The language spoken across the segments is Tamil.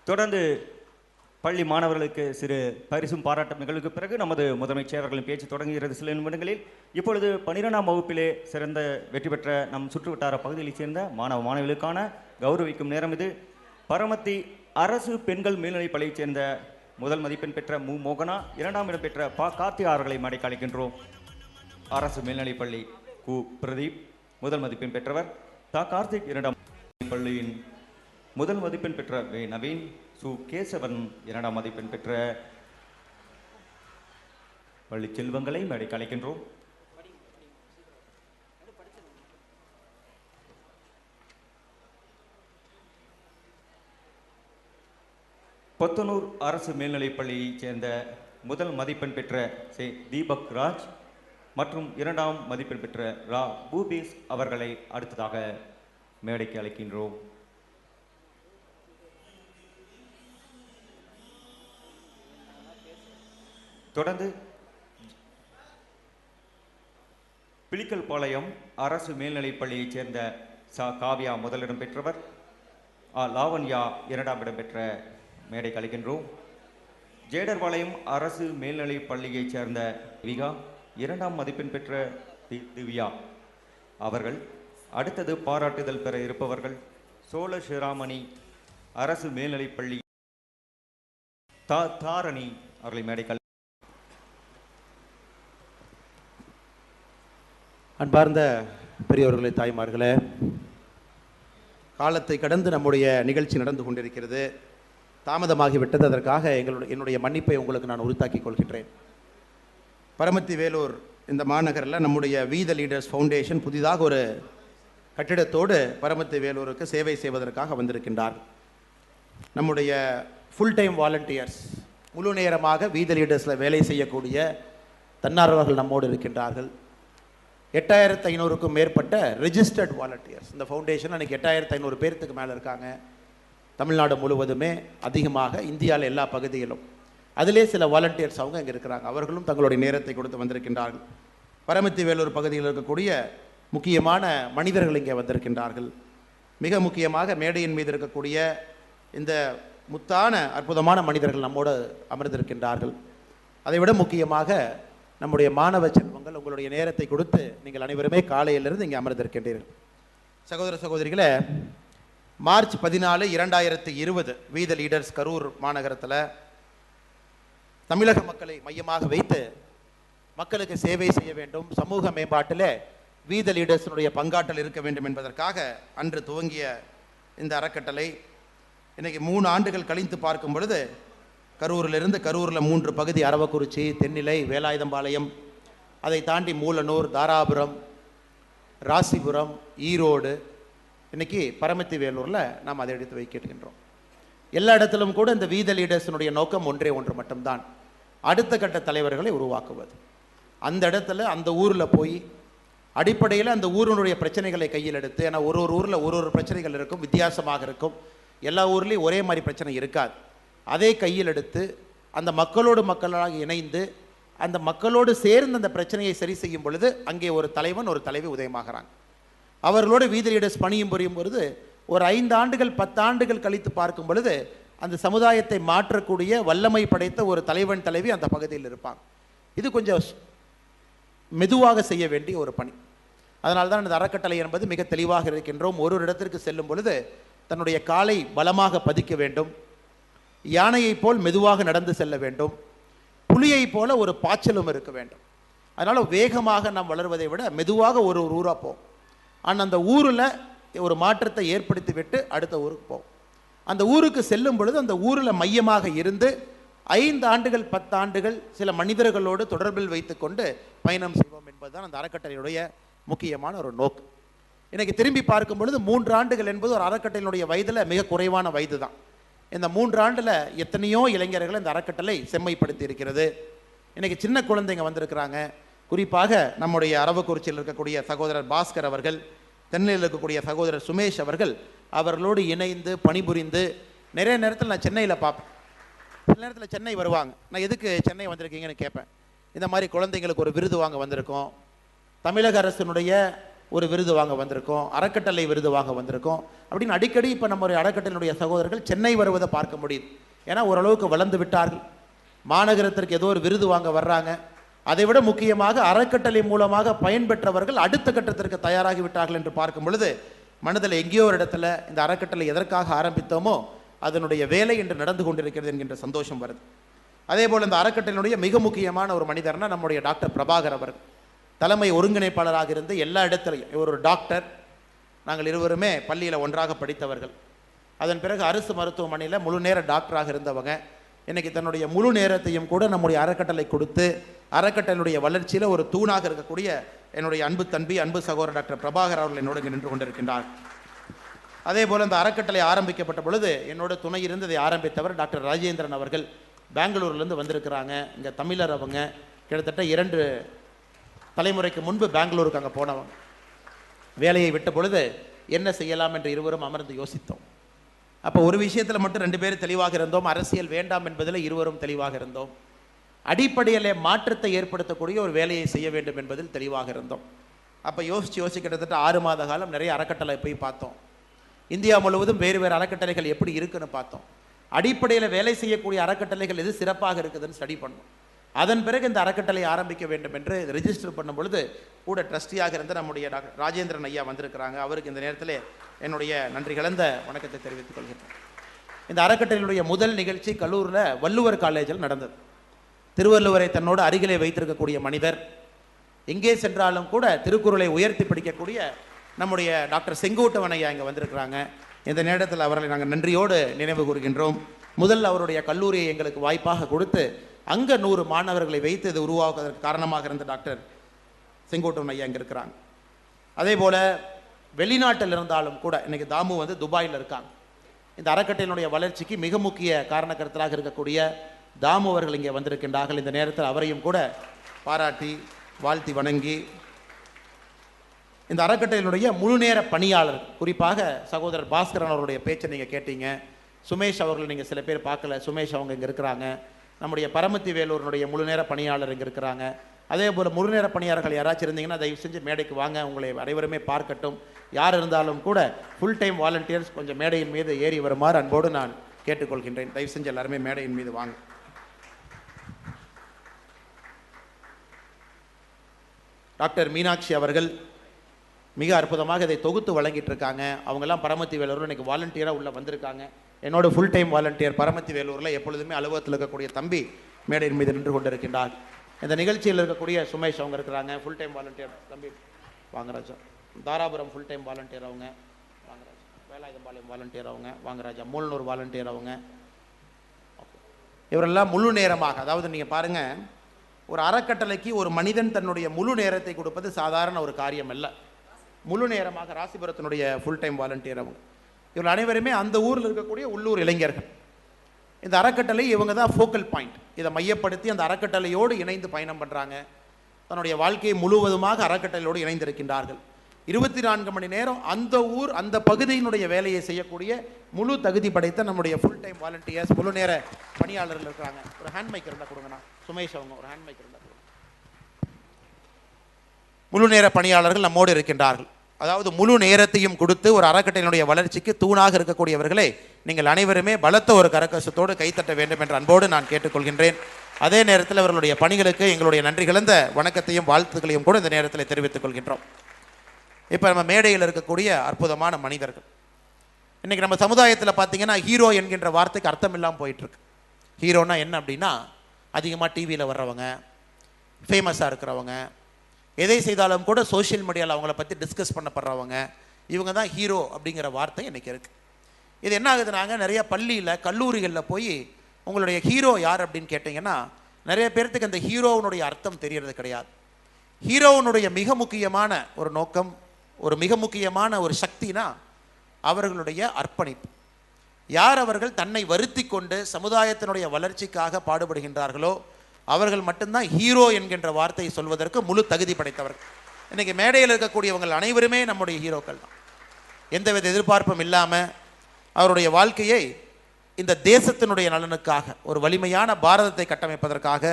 தொடர்ந்து பள்ளி மாணவர்களுக்கு சிறு பரிசும் பாராட்டும் நிகழ்வுக்கு பிறகு நமது முதன்மைச் செயலாளர்களின் பேச்சு தொடங்குகிறது. சில நிமிடங்களில் இப்பொழுது 12ஆம் வகுப்பிலே சிறந்த வெற்றி பெற்ற நம் சுற்றுவட்டார பகுதிகளைச் சேர்ந்த மாணவ மாணவிகளுக்கான கௌரவிக்கும் நேரம் இது. பரமத்தி அரசு பெண்கள் மேல்நிலைப் பள்ளியைச் சேர்ந்த முதல் மதிப்பெண் பெற்ற மு மோகனா, 2ஆம் இடம் பெற்ற ப கார்த்திகா அவர்களை மேடைக்கு அழைக்கின்றோம். அரசு மேல்நிலைப் பள்ளி கு பிரதீப் முதல் மதிப்பெண் பெற்றவர். தா கார்த்திக் 2ஆம் பள்ளியின் முதல் மதிப்பெண் பெற்ற வே நவீன். சு கேசவன் 2ஆம் மதிப்பெண் பெற்ற பள்ளி செல்வங்களை மேடைக்கு அழைக்கின்றோம். பொத்தனூர் அரசு மேல்நிலைப் பள்ளியைச் சேர்ந்த முதல் மதிப்பெண் பெற்ற சே தீபக் ராஜ் மற்றும் 2ஆம் மதிப்பெண் பெற்ற ரா பூபேஸ் அவர்களை அடுத்ததாக மேடைக்கு அழைக்கின்றோம். தொடர்ந்து பிளிக்கல்பாளையம் அரசு மேல்நிலைப் பள்ளியைச் சேர்ந்த சா காவ்யா முதலிடம் பெற்றவர். லாவண்யா 2ஆம் இடம் பெற்ற மேடைக்கு அழைக்கின்றோம். ஜேடர்பாளையம் அரசு மேல்நிலைப் பள்ளியைச் சேர்ந்த விகா 2ஆம் மதிப்பெண் பெற்ற திவ்யா அவர்கள் அடுத்தது பாராட்டுதல் பெற இருப்பவர்கள். சோழ சிராமணி அரசு மேல்நிலைப் பள்ளி தாரணி அவர்களை மேடைக்கு. அன்பார்ந்த பெரியவர்களே, தாய்மார்களே, காலத்தை கடந்து நம்முடைய நிகழ்ச்சி நடந்து கொண்டிருக்கிறது. தாமதமாகிவிட்டது. அதற்காக என்னுடைய மன்னிப்பை உங்களுக்கு நான் உறுத்தாக்கிக் கொள்கின்றேன். பரமத்தி வேலூர் இந்த மாநகரில் நம்முடைய வி த லீடர்ஸ் ஃபவுண்டேஷன் புதிதாக ஒரு கட்டிடத்தோடு பரமத்தி வேலூருக்கு சேவை செய்வதற்காக வந்திருக்கின்றார். நம்முடைய ஃபுல் டைம் வாலண்டியர்ஸ், முழு நேரமாக வி த லீடர்ஸில் வேலை செய்யக்கூடிய தன்னார்வலர்கள் நம்மோடு இருக்கின்றார்கள். 8500க்கும் மேற்பட்ட ரெஜிஸ்டர்ட் வாலண்டியர்ஸ் இந்த ஃபவுண்டேஷன். அன்றைக்கி 8500 பேர்த்துக்கு மேலே இருக்காங்க. தமிழ்நாடு முழுவதுமே, அதிகமாக இந்தியாவில் எல்லா பகுதியிலும். அதிலே சில வாலண்டியர்ஸ் அவங்க இங்கே இருக்கிறாங்க. அவர்களும் தங்களுடைய நேரத்தை கொடுத்து வந்திருக்கின்றார்கள். பரமத்தி வேலூர் பகுதியில் இருக்கக்கூடிய முக்கியமான மனிதர்கள் இங்கே வந்திருக்கின்றார்கள். மிக முக்கியமாக மேடையின் மீது இருக்கக்கூடிய இந்த முத்தான அற்புதமான மனிதர்கள் நம்மோடு அமர்ந்திருக்கின்றார்கள். அதைவிட முக்கியமாக நம்முடைய மாணவ செல்வங்கள் உங்களுடைய நேரத்தை கொடுத்து நீங்கள் அனைவருமே காலையிலிருந்து இங்கே அமர்ந்திருக்கின்றீர்கள். சகோதர சகோதரிகளே, March 14, 2020 we the leaders Karur மாநகரத்தில் தமிழக மக்களை மையமாக வைத்து மக்களுக்கு சேவை செய்ய வேண்டும், சமூக மேம்பாட்டில் வி த லீடர்ஸினுடைய பங்காற்றல் இருக்க வேண்டும் என்பதற்காக அன்று துவங்கிய இந்த அறக்கட்டளை இன்றைக்கி 3 ஆண்டுகள் கழித்து பார்க்கும் பொழுது கரூரில் 3 பகுதி, அரவக்குறிச்சி, தென்னிலை, வேலாயுதம்பாளையம், அதை தாண்டி மூலனூர், தாராபுரம், ராசிபுரம், ஈரோடு, இன்றைக்கி பரமத்தி வேலூரில் நாம் அதை எடுத்து வைக்கின்றோம். எல்லா இடத்திலும் கூட இந்த வி த லீடர்ஸினுடைய நோக்கம் ஒன்றே ஒன்று மட்டும்தான், அடுத்த கட்ட தலைவர்களை உருவாக்குவது. அந்த இடத்துல அந்த ஊரில் போய் அடிப்படையில் அந்த ஊரினுடைய பிரச்சனைகளை கையில் எடுத்து, ஏன்னா ஒரு ஊரில் ஒரு பிரச்சனைகள் இருக்கும், வித்தியாசமாக இருக்கும். எல்லா ஊர்லேயும் ஒரே மாதிரி பிரச்சனை இருக்காது. அதை கையில் எடுத்து அந்த மக்களோடு மக்களாக இணைந்து அந்த மக்களோடு சேர்ந்து அந்த பிரச்சனையை சரி செய்யும் பொழுது அங்கே ஒரு தலைவன் ஒரு தலைவி உதயமாகிறாங்க. அவர்களோடு வி த லீடர்ஸ் பணியும் புரியும் பொழுது ஒரு 5 ஆண்டுகள் 10 ஆண்டுகள் கழித்து பார்க்கும் பொழுது அந்த சமுதாயத்தை மாற்றக்கூடிய வல்லமை படைத்த ஒரு தலைவன் தலைவி அந்த பகுதியில் இருப்பாங்க. இது கொஞ்சம் மெதுவாக செய்ய வேண்டிய ஒரு பணி. அதனால்தான் இந்த அறக்கட்டளை என்பது மிக தெளிவாக இருக்கின்றோம். ஒரு இடத்திற்கு செல்லும் பொழுது தன்னுடைய காலை பலமாக பதிக்க வேண்டும், யானையை போல் மெதுவாக நடந்து செல்ல வேண்டும், புலியை போல ஒரு பாய்ச்சலும் இருக்க வேண்டும். அதனால் வேகமாக நாம் வளர்வதை விட மெதுவாக ஒரு ஊராக போகும். ஆனால் அந்த ஊரில் ஒரு மாற்றத்தை ஏற்படுத்தி விட்டு அடுத்த ஊருக்கு போகும். அந்த ஊருக்கு செல்லும் பொழுது அந்த ஊரில் மையமாக இருந்து 5 ஆண்டுகள் 10 ஆண்டுகள் சில மனிதர்களோடு தொடர்பில் வைத்துக்கொண்டு பயணம் செய்வோம் என்பதுதான் அந்த அறக்கட்டளையுடைய முக்கியமான ஒரு நோக்கு. இன்றைக்கி திரும்பி பார்க்கும் பொழுது 3 ஆண்டுகள் என்பது ஒரு அறக்கட்டளையினுடைய வயதில் மிக குறைவான வயது தான். இந்த 3 ஆண்டில் எத்தனையோ இளைஞர்களை இந்த அறக்கட்டளை செம்மைப்படுத்தி இருக்கிறது. இன்றைக்கி சின்ன குழந்தைங்க வந்திருக்கிறாங்க. குறிப்பாக நம்முடைய அரவக்குறிச்சியில் இருக்கக்கூடிய சகோதரர் பாஸ்கர் அவர்கள், தென்னையில் இருக்கக்கூடிய சகோதரர் சுமேஷ் அவர்கள் அவர்களோடு இணைந்து பணிபுரிந்து நிறைய நேரத்தில் நான் சென்னையில் பார்ப்பேன். சில நேரத்தில் சென்னை வருவாங்க. நான் எதுக்கு சென்னை வந்திருக்கீங்கன்னு கேட்பேன். இந்த மாதிரி குழந்தைங்களுக்கு ஒரு விருது வாங்க வந்திருக்கோம், தமிழக அரசினுடைய ஒரு விருது வாங்க வந்திருக்கோம், அறக்கட்டளை விருது வாங்க வந்திருக்கோம் அப்படின்னு அடிக்கடி இப்போ நம்முடைய அறக்கட்டளையினுடைய சகோதரர்கள் சென்னை வருவதை பார்க்க முடியுது. ஏன்னா ஓரளவுக்கு வளர்ந்து விட்டார்கள், மாநகரத்திற்கு ஏதோ ஒரு விருது வாங்க வர்றாங்க. அதை விட முக்கியமாக அறக்கட்டளை மூலமாக பயன்பெற்றவர்கள் அடுத்த கட்டத்திற்கு தயாராகி விட்டார்கள் என்று பார்க்கும் பொழுது மனதில் எங்கேயோ ஒரு இடத்துல இந்த அறக்கட்டளை எதற்காக ஆரம்பித்தோமோ அதனுடைய வேலை என்று நடந்து கொண்டிருக்கிறது என்கின்ற சந்தோஷம் வருது. அதே போல் இந்த அறக்கட்டளையினுடைய மிக முக்கியமான ஒரு மனிதர்னா நம்முடைய டாக்டர் பிரபாகர் அவர்கள் தலைமை ஒருங்கிணைப்பாளராக இருந்து எல்லா இடத்துலையும் இவர் ஒரு டாக்டர். நாங்கள் இருவருமே பள்ளியில் ஒன்றாக படித்தவர்கள். அதன் பிறகு அரசு மருத்துவமனையில் முழு நேர டாக்டராக இருந்தவங்க இன்னைக்கு தன்னுடைய முழு நேரத்தையும் கூட நம்முடைய அறக்கட்டளை கொடுத்து அறக்கட்டளையுடைய வளர்ச்சியில் ஒரு தூணாக இருக்கக்கூடிய என்னுடைய அன்பு தம்பி அன்பு சகோதரர் டாக்டர் பிரபாகர் அவர்கள் என்னோடு இங்கே நின்று கொண்டிருக்கின்றார். அதே போல் இந்த அறக்கட்டளை ஆரம்பிக்கப்பட்ட பொழுது என்னோட துணை இருந்து இதை ஆரம்பித்தவர் டாக்டர் ராஜேந்திரன் அவர்கள் பெங்களூர்லேருந்து வந்திருக்கிறாங்க. இங்கே தமிழர் அவங்க கிட்டத்தட்ட 2 தலைமுறைக்கு முன்பு பெங்களூருக்கு அங்கே போனவங்க. வேலையை விட்ட பொழுது என்ன செய்யலாம் என்று இருவரும் அமர்ந்து யோசித்தோம். அப்போ ஒரு விஷயத்தில் மட்டும் 2 பேரும் தெளிவாக இருந்தோம், அரசியல் வேண்டாம் என்பதில் இருவரும் தெளிவாக இருந்தோம். அடிப்படையிலே மாற்றத்தை ஏற்படுத்தக்கூடிய ஒரு வேலையை செய்ய வேண்டும் என்பதில் தெளிவாக இருந்தோம். அப்போ யோசிச்சு கிட்டத்தட்ட 6 மாத காலம் நிறைய அறக்கட்டளை போய் பார்த்தோம். இந்தியா முழுவதும் வேறு வேறு அறக்கட்டளைகள் எப்படி இருக்குன்னு பார்த்தோம். அடிப்படையில் வேலை செய்யக்கூடிய அறக்கட்டளைகள் எது சிறப்பாக இருக்குதுன்னு ஸ்டடி பண்ணோம். அதன் பிறகு இந்த அறக்கட்டளை ஆரம்பிக்க வேண்டும் என்று ரெஜிஸ்டர் பண்ணும் பொழுது கூட ட்ரஸ்டியாக இருந்த நம்முடைய டாக்டர் ராஜேந்திரன் ஐயா வந்திருக்கிறாங்க. அவருக்கு இந்த நேரத்தில் என்னுடைய நன்றி கலந்த வணக்கத்தை தெரிவித்துக் கொள்கிறேன். இந்த அறக்கட்டளையினுடைய முதல் நிகழ்ச்சி கல்லூரில் வள்ளுவர் காலேஜில் நடந்தது. திருவள்ளுவரை தன்னோடு அருகிலே வைத்திருக்கக்கூடிய மனிதர், எங்கே சென்றாலும் கூட திருக்குறளை உயர்த்தி பிடிக்கக்கூடிய நம்முடைய டாக்டர் செங்கோட்டவன் ஐயா இங்கே வந்திருக்கிறாங்க. இந்த நேரத்தில் அவர்களை நாங்கள் நன்றியோடு நினைவு கூறுகின்றோம். முதல் அவருடைய கல்லூரியை எங்களுக்கு வாய்ப்பாக கொடுத்து அங்கே 100 மாணவர்களை வைத்து இது உருவாக்குவதற்கு காரணமாக இருந்த டாக்டர் செங்கோட்டவன் ஐயா இங்கே இருக்கிறாங்க. அதே போல் வெளிநாட்டில் இருந்தாலும் கூட இன்றைக்கி தாமு வந்து துபாயில் இருக்காங்க. இந்த அறக்கட்டளையினுடைய வளர்ச்சிக்கு மிக முக்கிய காரணக்கர்த்தராக இருக்கக்கூடிய தாமு அவர்கள் இங்கே வந்திருக்கின்றார்கள். இந்த நேரத்தில் அவரையும் கூட பாராட்டி வாழ்த்தி வணங்கி இந்த அறக்கட்டளையினுடைய முழு நேர பணியாளர், குறிப்பாக சகோதரர் பாஸ்கரன் அவருடைய பேச்சை நீங்கள் கேட்டீங்க. சுமேஷ் அவர்கள் நீங்கள் சில பேர் பார்க்கல, சுமேஷ் அவங்க இங்கே இருக்கிறாங்க. நம்முடைய பரமத்தி வேலூரினுடைய முழு நேர பணியாளர் இங்கே இருக்கிறாங்க. அதே போல் முழு நேர பணியாளர்கள் யாராச்சும் இருந்தீங்கன்னா தயவு செஞ்சு மேடைக்கு வாங்க, உங்களை அனைவருமே பார்க்கட்டும். யார் இருந்தாலும் கூட ஃபுல் டைம் வாலண்டியர்ஸ் கொஞ்சம் மேடையின் மீது ஏறி வருமாறு அன்போடு நான் கேட்டுக்கொள்கின்றேன். தயவு செஞ்சு எல்லாருமே மேடையின் மீது வாங்க. டாக்டர் மீனாட்சி அவர்கள் மிக அற்புதமாக இதை தொகுத்து வழங்கிட்டு இருக்காங்க. அவங்கெல்லாம் பரமத்தி வேலூரில் இன்றைக்கி வாலண்டியராக உள்ளே வந்திருக்காங்க. என்னோட ஃபுல் டைம் வாலண்டியர் பரமத்தி வேலூரில் எப்பொழுதுமே அலுவலகத்தில் இருக்கக்கூடிய தம்பி மேடையின் மீது நின்று கொண்டிருக்கின்றார். இந்த நிகழ்ச்சியில் இருக்கக்கூடிய சுமேஷ் அவங்க இருக்கிறாங்க, ஃபுல் டைம் வாலண்டியர் தம்பி வாங்கராஜா. தாராபுரம் ஃபுல் டைம் வாலண்டியர் அவங்க வாங்கராஜா. வேலாயுதம்பாளையம் வாலண்டியர் அவங்க வாங்கராஜா. மூலனூர் வாலண்டியர் அவங்க. இவரெல்லாம் முழு நேரமாக, அதாவது நீங்கள் பாருங்கள், ஒரு அறக்கட்டளைக்கு ஒரு மனிதன் தன்னுடைய முழு நேரத்தை கொடுப்பது சாதாரண ஒரு காரியம் அல்ல. முழு நேரமாக ராசிபுரத்தினுடைய ஃபுல் டைம் வாலண்டியர் அவங்க. இவர்கள் அனைவருமே அந்த ஊரில் இருக்கக்கூடிய உள்ளூர் இளைஞர்கள். இந்த அறக்கட்டளை இவங்க தான் ஃபோக்கல் பாயிண்ட். இதை மையப்படுத்தி அந்த அறக்கட்டளையோடு இணைந்து பயணம் பண்ணுறாங்க. தன்னுடைய வாழ்க்கையை முழுவதுமாக அறக்கட்டளையோடு இணைந்திருக்கின்றார்கள். 24 மணி நேரம் அந்த ஊர் அந்த பகுதியினுடைய வேலையை செய்யக்கூடிய முழு தகுதி படைத்த நம்முடைய ஃபுல் டைம் வாலண்டியர்ஸ் முழு நேர பணியாளர்கள் இருக்கிறாங்க. ஒரு ஹேண்ட் மைக் இருந்தால் கொடுங்கண்ணா. சுமேஷ் அவங்க ஒரு ஹேண்ட் மைக் இருந்தால் முழு நேர பணியாளர்கள் நம்மோடு இருக்கின்றார்கள். அதாவது முழு நேரத்தையும் கொடுத்து ஒரு அறக்கட்டளையினுடைய வளர்ச்சிக்கு தூணாக இருக்கக்கூடியவர்களே நீங்கள் அனைவருமே பலத்த ஒரு கரகசத்தோடு கைத்தட்ட வேண்டும் என்ற அன்போடு நான் கேட்டுக்கொள்கின்றேன். அதே நேரத்தில் அவர்களுடைய பணிகளுக்கு எங்களுடைய நன்றி கலந்த வணக்கத்தையும் வாழ்த்துக்களையும் கூட இந்த நேரத்தில் தெரிவித்துக் கொள்கின்றோம். இப்போ நம்ம மேடையில் இருக்கக்கூடிய அற்புதமான மனிதர்கள். இன்றைக்கி நம்ம சமுதாயத்தில் பார்த்தீங்கன்னா ஹீரோ என்கின்ற வார்த்தைக்கு அர்த்தம் இல்லாமல் போயிட்டுருக்கு. ஹீரோனா என்ன அப்படின்னா அதிகமாக டிவியில் வர்றவங்க, ஃபேமஸாக இருக்கிறவங்க, எதை செய்தாலும் கூட சோஷியல் மீடியாவில் அவங்கள பற்றி டிஸ்கஸ் பண்ணப்படுறவங்க, இவங்க தான் ஹீரோ அப்படிங்கிற வார்த்தை இன்றைக்கி இருக்குது. இது என்ன ஆகுதுனாங்க, நிறைய பள்ளியில் கல்லூரிகளில் போய் உங்களுடைய ஹீரோ யார் அப்படின்னு கேட்டிங்கன்னா நிறைய பேர்த்துக்கு அந்த ஹீரோவனுடைய அர்த்தம் தெரியறது கிடையாது. ஹீரோவனுடைய மிக முக்கியமான ஒரு நோக்கம், ஒரு மிக முக்கியமான ஒரு சக்தினா அவர்களுடைய அர்ப்பணிப்பு. யார் அவர்கள் தன்னை வருத்தி கொண்டு சமுதாயத்தினுடைய வளர்ச்சிக்காக பாடுபடுகின்றார்களோ அவர்கள் மட்டும்தான் ஹீரோ என்கின்ற வார்த்தையை சொல்வதற்கு முழு தகுதி படைத்தவர்கள். இன்றைக்கி மேடையில் இருக்கக்கூடியவங்கள் அனைவருமே நம்முடைய ஹீரோக்கள் தான். எந்தவித எதிர்பார்ப்பும் இல்லாமல் அவருடைய வாழ்க்கையை இந்த தேசத்தினுடைய நலனுக்காக, ஒரு வலிமையான பாரதத்தை கட்டமைப்பதற்காக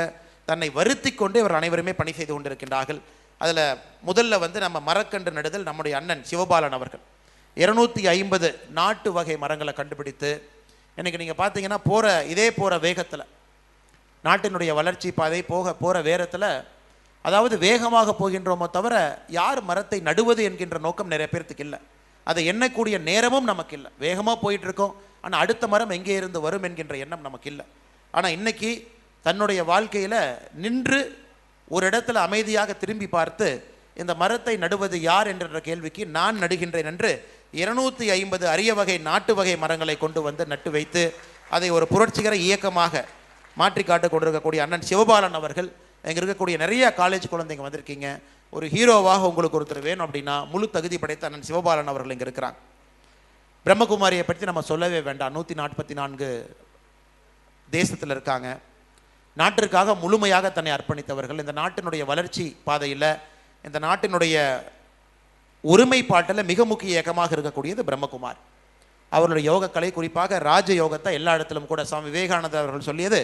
தன்னை வருத்தி கொண்டு இவர் அனைவருமே பணி செய்து கொண்டிருக்கின்றார்கள். அதில் முதல்ல வந்து நம்ம மரக்கன்று நடுதல் நம்முடைய அண்ணன் சிவபாலன் அவர்கள் 250 நாட்டு வகை மரங்களை கண்டுபிடித்து இன்றைக்கி நீங்கள் பார்த்தீங்கன்னா போகிற வேகத்தில் நாட்டினுடைய வளர்ச்சி பாதை போகிற வேகத்தில், அதாவது வேகமாக போகின்றோமோ தவிர யார் மரத்தை நடுவது என்கின்ற நோக்கம் நிறைய பேர்த்துக்கு இல்லை. அதை எண்ணக்கூடிய நேரமும் நமக்கு இல்லை. வேகமாக போயிட்டுருக்கோம், ஆனால் அடுத்த மரம் எங்கே இருந்து வரும் என்கின்ற எண்ணம் நமக்கு இல்லை. ஆனால் இன்றைக்கி தன்னுடைய வாழ்க்கையில் நின்று ஒரு இடத்துல அமைதியாக திரும்பி பார்த்து இந்த மரத்தை நடுவது யார் என்ற கேள்விக்கு நான் நடுகின்றேன் என்று 250 அரிய வகை நாட்டு வகை மரங்களை கொண்டு வந்து நட்டு வைத்து அதை ஒரு புரட்சிகர இயக்கமாக மாற்றி காட்டு கொண்டிருக்கக்கூடிய அண்ணன் சிவபாலன் அவர்கள், இங்கே இருக்கக்கூடிய நிறைய காலேஜ் குழந்தைங்க வந்திருக்கீங்க, ஒரு ஹீரோவாக உங்களுக்கு ஒருத்தர் வேணும் அப்படின்னா முழு தகுதி படைத்த அண்ணன் சிவபாலன் அவர்கள் இங்கே இருக்கிறாங்க. பிரம்மகுமாரியை பற்றி நம்ம சொல்லவே வேண்டாம். 144 தேசத்தில் இருக்காங்க. நாட்டிற்காக முழுமையாக தன்னை அர்ப்பணித்தவர்கள். இந்த நாட்டினுடைய வளர்ச்சி பாதையில், இந்த நாட்டினுடைய ஒருமைப்பாட்டில் மிக முக்கிய இயக்கமாக இருக்கக்கூடியது பிரம்மகுமார். அவர்களுடைய யோகக்கலை, குறிப்பாக ராஜ யோகத்தை எல்லா இடத்திலும் கூட சுவாமி விவேகானந்தர் அவர்கள் சொல்லியது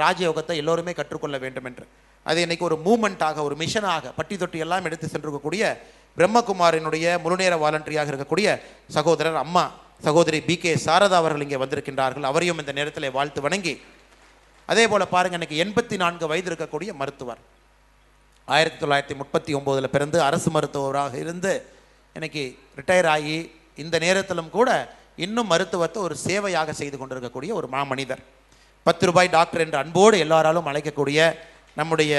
ராஜயோகத்தை எல்லோருமே கற்றுக்கொள்ள வேண்டும் என்று. அது இன்னைக்கு ஒரு மூமெண்ட்டாக, ஒரு மிஷனாக பட்டி தொட்டி எல்லாம் எடுத்து சென்றிருக்கக்கூடிய பிரம்மகுமாரினுடைய முழுநேர வாலண்டரியாக இருக்கக்கூடிய சகோதரர் அம்மா சகோதரி BK சாரதா அவர்கள் இங்கே வந்திருக்கின்றார்கள். அவரையும் இந்த நேரத்தில் வாழ்த்து வணங்கி, அதே போல் பாருங்கள், இன்னைக்கு 84 வயது இருக்கக்கூடிய மருத்துவர், 1939 பிறந்து அரசு மருத்துவராக இருந்து இன்னைக்கு ரிட்டையர் ஆகி இந்த நேரத்திலும் கூட இன்னும் மருத்துவத்தை ஒரு சேவையாக செய்து கொண்டிருக்கக்கூடிய ஒரு மாமனிதர். 10 ரூபாய் டாக்டர் என்று அன்போடு எல்லாராலும் அழைக்கக்கூடிய நம்முடைய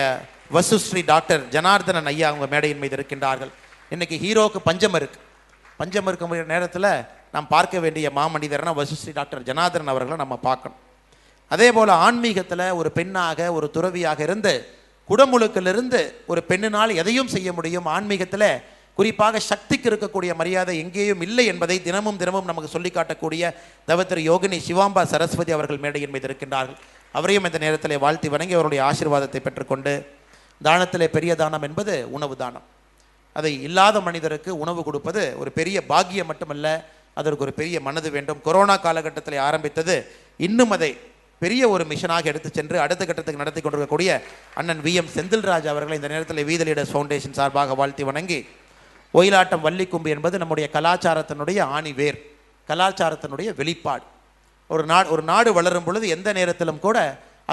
வசுஸ்ரீ டாக்டர் ஜனார்தனன் ஐயா அவங்க மேடையின் மீது இருக்கின்றார்கள். இன்னைக்கு ஹீரோக்கு பஞ்சம் இருக்க நேரத்தில் நாம் பார்க்க வேண்டிய மாமனிதர்னா வசுஸ்ரீ டாக்டர் ஜனார்தனன் அவர்களை நம்ம பார்க்கணும். அதே போல் ஆன்மீகத்தில் ஒரு பெண்ணாக, ஒரு துறவியாக இருந்து குடமுழுக்கிலிருந்து ஒரு பெண்ணினால் எதையும் செய்ய முடியும். ஆன்மீகத்தில் குறிப்பாக சக்திக்கு இருக்கக்கூடிய மரியாதை எங்கேயும் இல்லை என்பதை தினமும் நமக்கு சொல்லி காட்டக்கூடிய தவத்திரு யோகினி சிவாம்பா சரஸ்வதி அவர்கள் மேடையின் மீது இருக்கின்றார்கள். அவரையும் இந்த நேரத்தில் வாழ்த்தி வணங்கி அவருடைய ஆசீர்வாதத்தை பெற்றுக்கொண்டு, தானத்திலே பெரிய தானம் என்பது உணவு தானம். அதை இல்லாத மனிதருக்கு உணவு கொடுப்பது ஒரு பெரிய பாக்கியம் மட்டுமல்ல, அதற்கு ஒரு பெரிய மனது வேண்டும். கொரோனா காலகட்டத்தில் ஆரம்பித்தது, இன்னும் அதை பெரிய ஒரு மிஷனாக எடுத்து சென்று அடுத்த கட்டத்துக்கு நடத்தி கொண்டிருக்கக்கூடிய அண்ணன் VM செந்தில்ராஜ் அவர்களை இந்த நேரத்தில் வீத லீடர்ஸ் ஃபவுண்டேஷன் சார்பாக வாழ்த்தி வணங்கி, ஒயிலாட்டம் வள்ளிக்கும்பு என்பது நம்முடைய கலாச்சாரத்தினுடைய ஆணிவேர், கலாச்சாரத்தினுடைய வெளிப்பாடு. ஒரு நாடு வளரும் பொழுது எந்த நேரத்திலும் கூட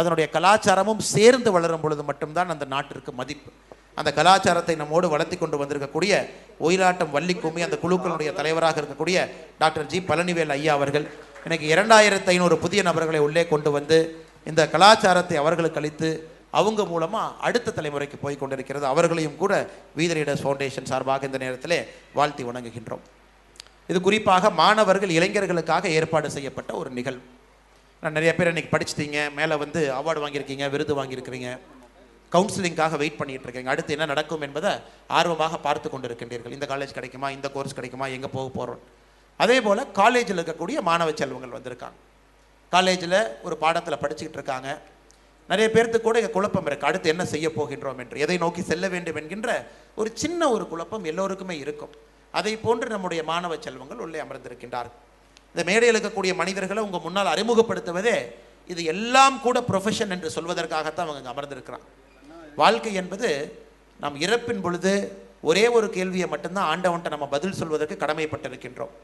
அதனுடைய கலாச்சாரமும் சேர்ந்து வளரும் பொழுது மட்டும்தான் அந்த நாட்டிற்கு மதிப்பு. அந்த கலாச்சாரத்தை நம்மோடு வளர்த்தி கொண்டு வந்திருக்கக்கூடிய ஒயிலாட்டம் வள்ளிக்கும்பி அந்த குழுக்களுடைய தலைவராக இருக்கக்கூடிய டாக்டர் G பழனிவேல் ஐயா அவர்கள் இன்னைக்கு 2500 புதிய நபர்களை உள்ளே கொண்டு வந்து இந்த கலாச்சாரத்தை அவர்களுக்கு அளித்து அவங்க மூலமாக அடுத்த தலைமுறைக்கு போய் கொண்டிருக்கிறது. அவர்களையும் கூட வீத லீடர்ஸ் ஃபவுண்டேஷன் சார்பாக இந்த நேரத்தில் வாழ்த்தி வணங்குகின்றோம். இது குறிப்பாக மாணவர்கள், இளைஞர்களுக்காக ஏற்பாடு செய்யப்பட்ட ஒரு நிகழ்வு. நான் நிறைய பேர் இன்றைக்கி படிச்சிட்டீங்க, மேலே வந்து அவார்டு வாங்கியிருக்கீங்க, விருது வாங்கியிருக்கிறீங்க, கவுன்சிலிங்காக வெயிட் பண்ணிகிட்டு இருக்கீங்க, அடுத்து என்ன நடக்கும் என்பதை ஆர்வமாக பார்த்து கொண்டு இருக்கின்றீர்கள். இந்த காலேஜ் கிடைக்குமா, இந்த கோர்ஸ் கிடைக்குமா, எங்கே போக போகிறோம். அதே போல் காலேஜில் இருக்கக்கூடிய மாணவ செல்வங்கள் வந்திருக்காங்க. காலேஜில் ஒரு பாடத்தில் படிச்சுக்கிட்டு இருக்காங்க. நிறைய பேர்த்துக்கு கூட இங்கே குழப்பம் இருக்குது, அடுத்து என்ன செய்ய போகின்றோம் என்று, எதை நோக்கி செல்ல வேண்டும் என்கின்ற ஒரு சின்ன ஒரு குழப்பம் எல்லோருக்குமே இருக்கும். அதை போன்று நம்முடைய மாணவ செல்வங்கள் உள்ளே அமர்ந்திருக்கின்றார்கள். இந்த மேடையில் இருக்கக்கூடிய மனிதர்களை உங்கள் முன்னால் அறிமுகப்படுத்துவதே இது எல்லாம் கூட ப்ரொஃபஷன் என்று சொல்வதற்காகத்தான் அவங்க அமர்ந்திருக்கிறாங்க. வாழ்க்கை என்பது நாம் இறப்பின் பொழுது ஒரே ஒரு கேள்வியை மட்டும்தான் ஆண்டவன்ட்ட நம்ம பதில் சொல்வதற்கு கடமைப்பட்டிருக்கின்றோம்.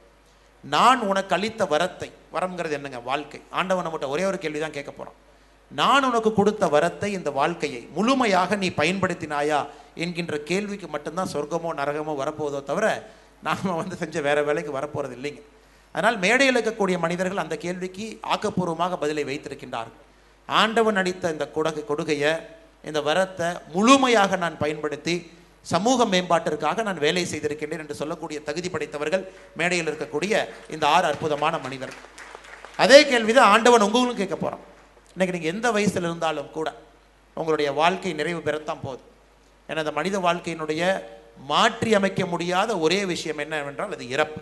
நான் உனக்கு அளித்த வரத்தை, வரம்ங்கிறது என்னங்க, வாழ்க்கை. ஆண்டவன் நம்மகிட்ட ஒரே ஒரு கேள்வி தான் கேட்க போகிறோம். நான் உனக்கு கொடுத்த வரத்தை, இந்த வாழ்க்கையை முழுமையாக நீ பயன்படுத்தினாயா என்கின்ற கேள்விக்கு மட்டும்தான் சொர்க்கமோ நரகமோ வரப்போவதோ தவிர நாம் செஞ்ச வேற வேலைக்கு வரப்போகிறது இல்லைங்க. அதனால் மேடையில் இருக்கக்கூடிய மனிதர்கள் அந்த கேள்விக்கு ஆக்கப்பூர்வமாக பதிலை வைத்திருக்கின்றார்கள். ஆண்டவன் அளித்த இந்த கொடுகையை, இந்த வரத்தை முழுமையாக நான் பயன்படுத்தி சமூக மேம்பாட்டிற்காக நான் வேலை செய்திருக்கின்றேன் என்று சொல்லக்கூடிய தகுதி படைத்தவர்கள் மேடையில் இருக்கக்கூடிய இந்த 6 அற்புதமான மனிதர்கள். அதே கேள்விதான் ஆண்டவன் உங்களுக்கும் கேட்க போகிறான். இன்றைக்கி நீங்கள் எந்த வயசில் இருந்தாலும் கூட உங்களுடைய வாழ்க்கை நிறைவு பெறத்தான் போகுது. ஏன்னா இந்த மனித வாழ்க்கையினுடைய மாற்றி அமைக்க முடியாத ஒரே விஷயம் என்னவென்றால் அது இறப்பு.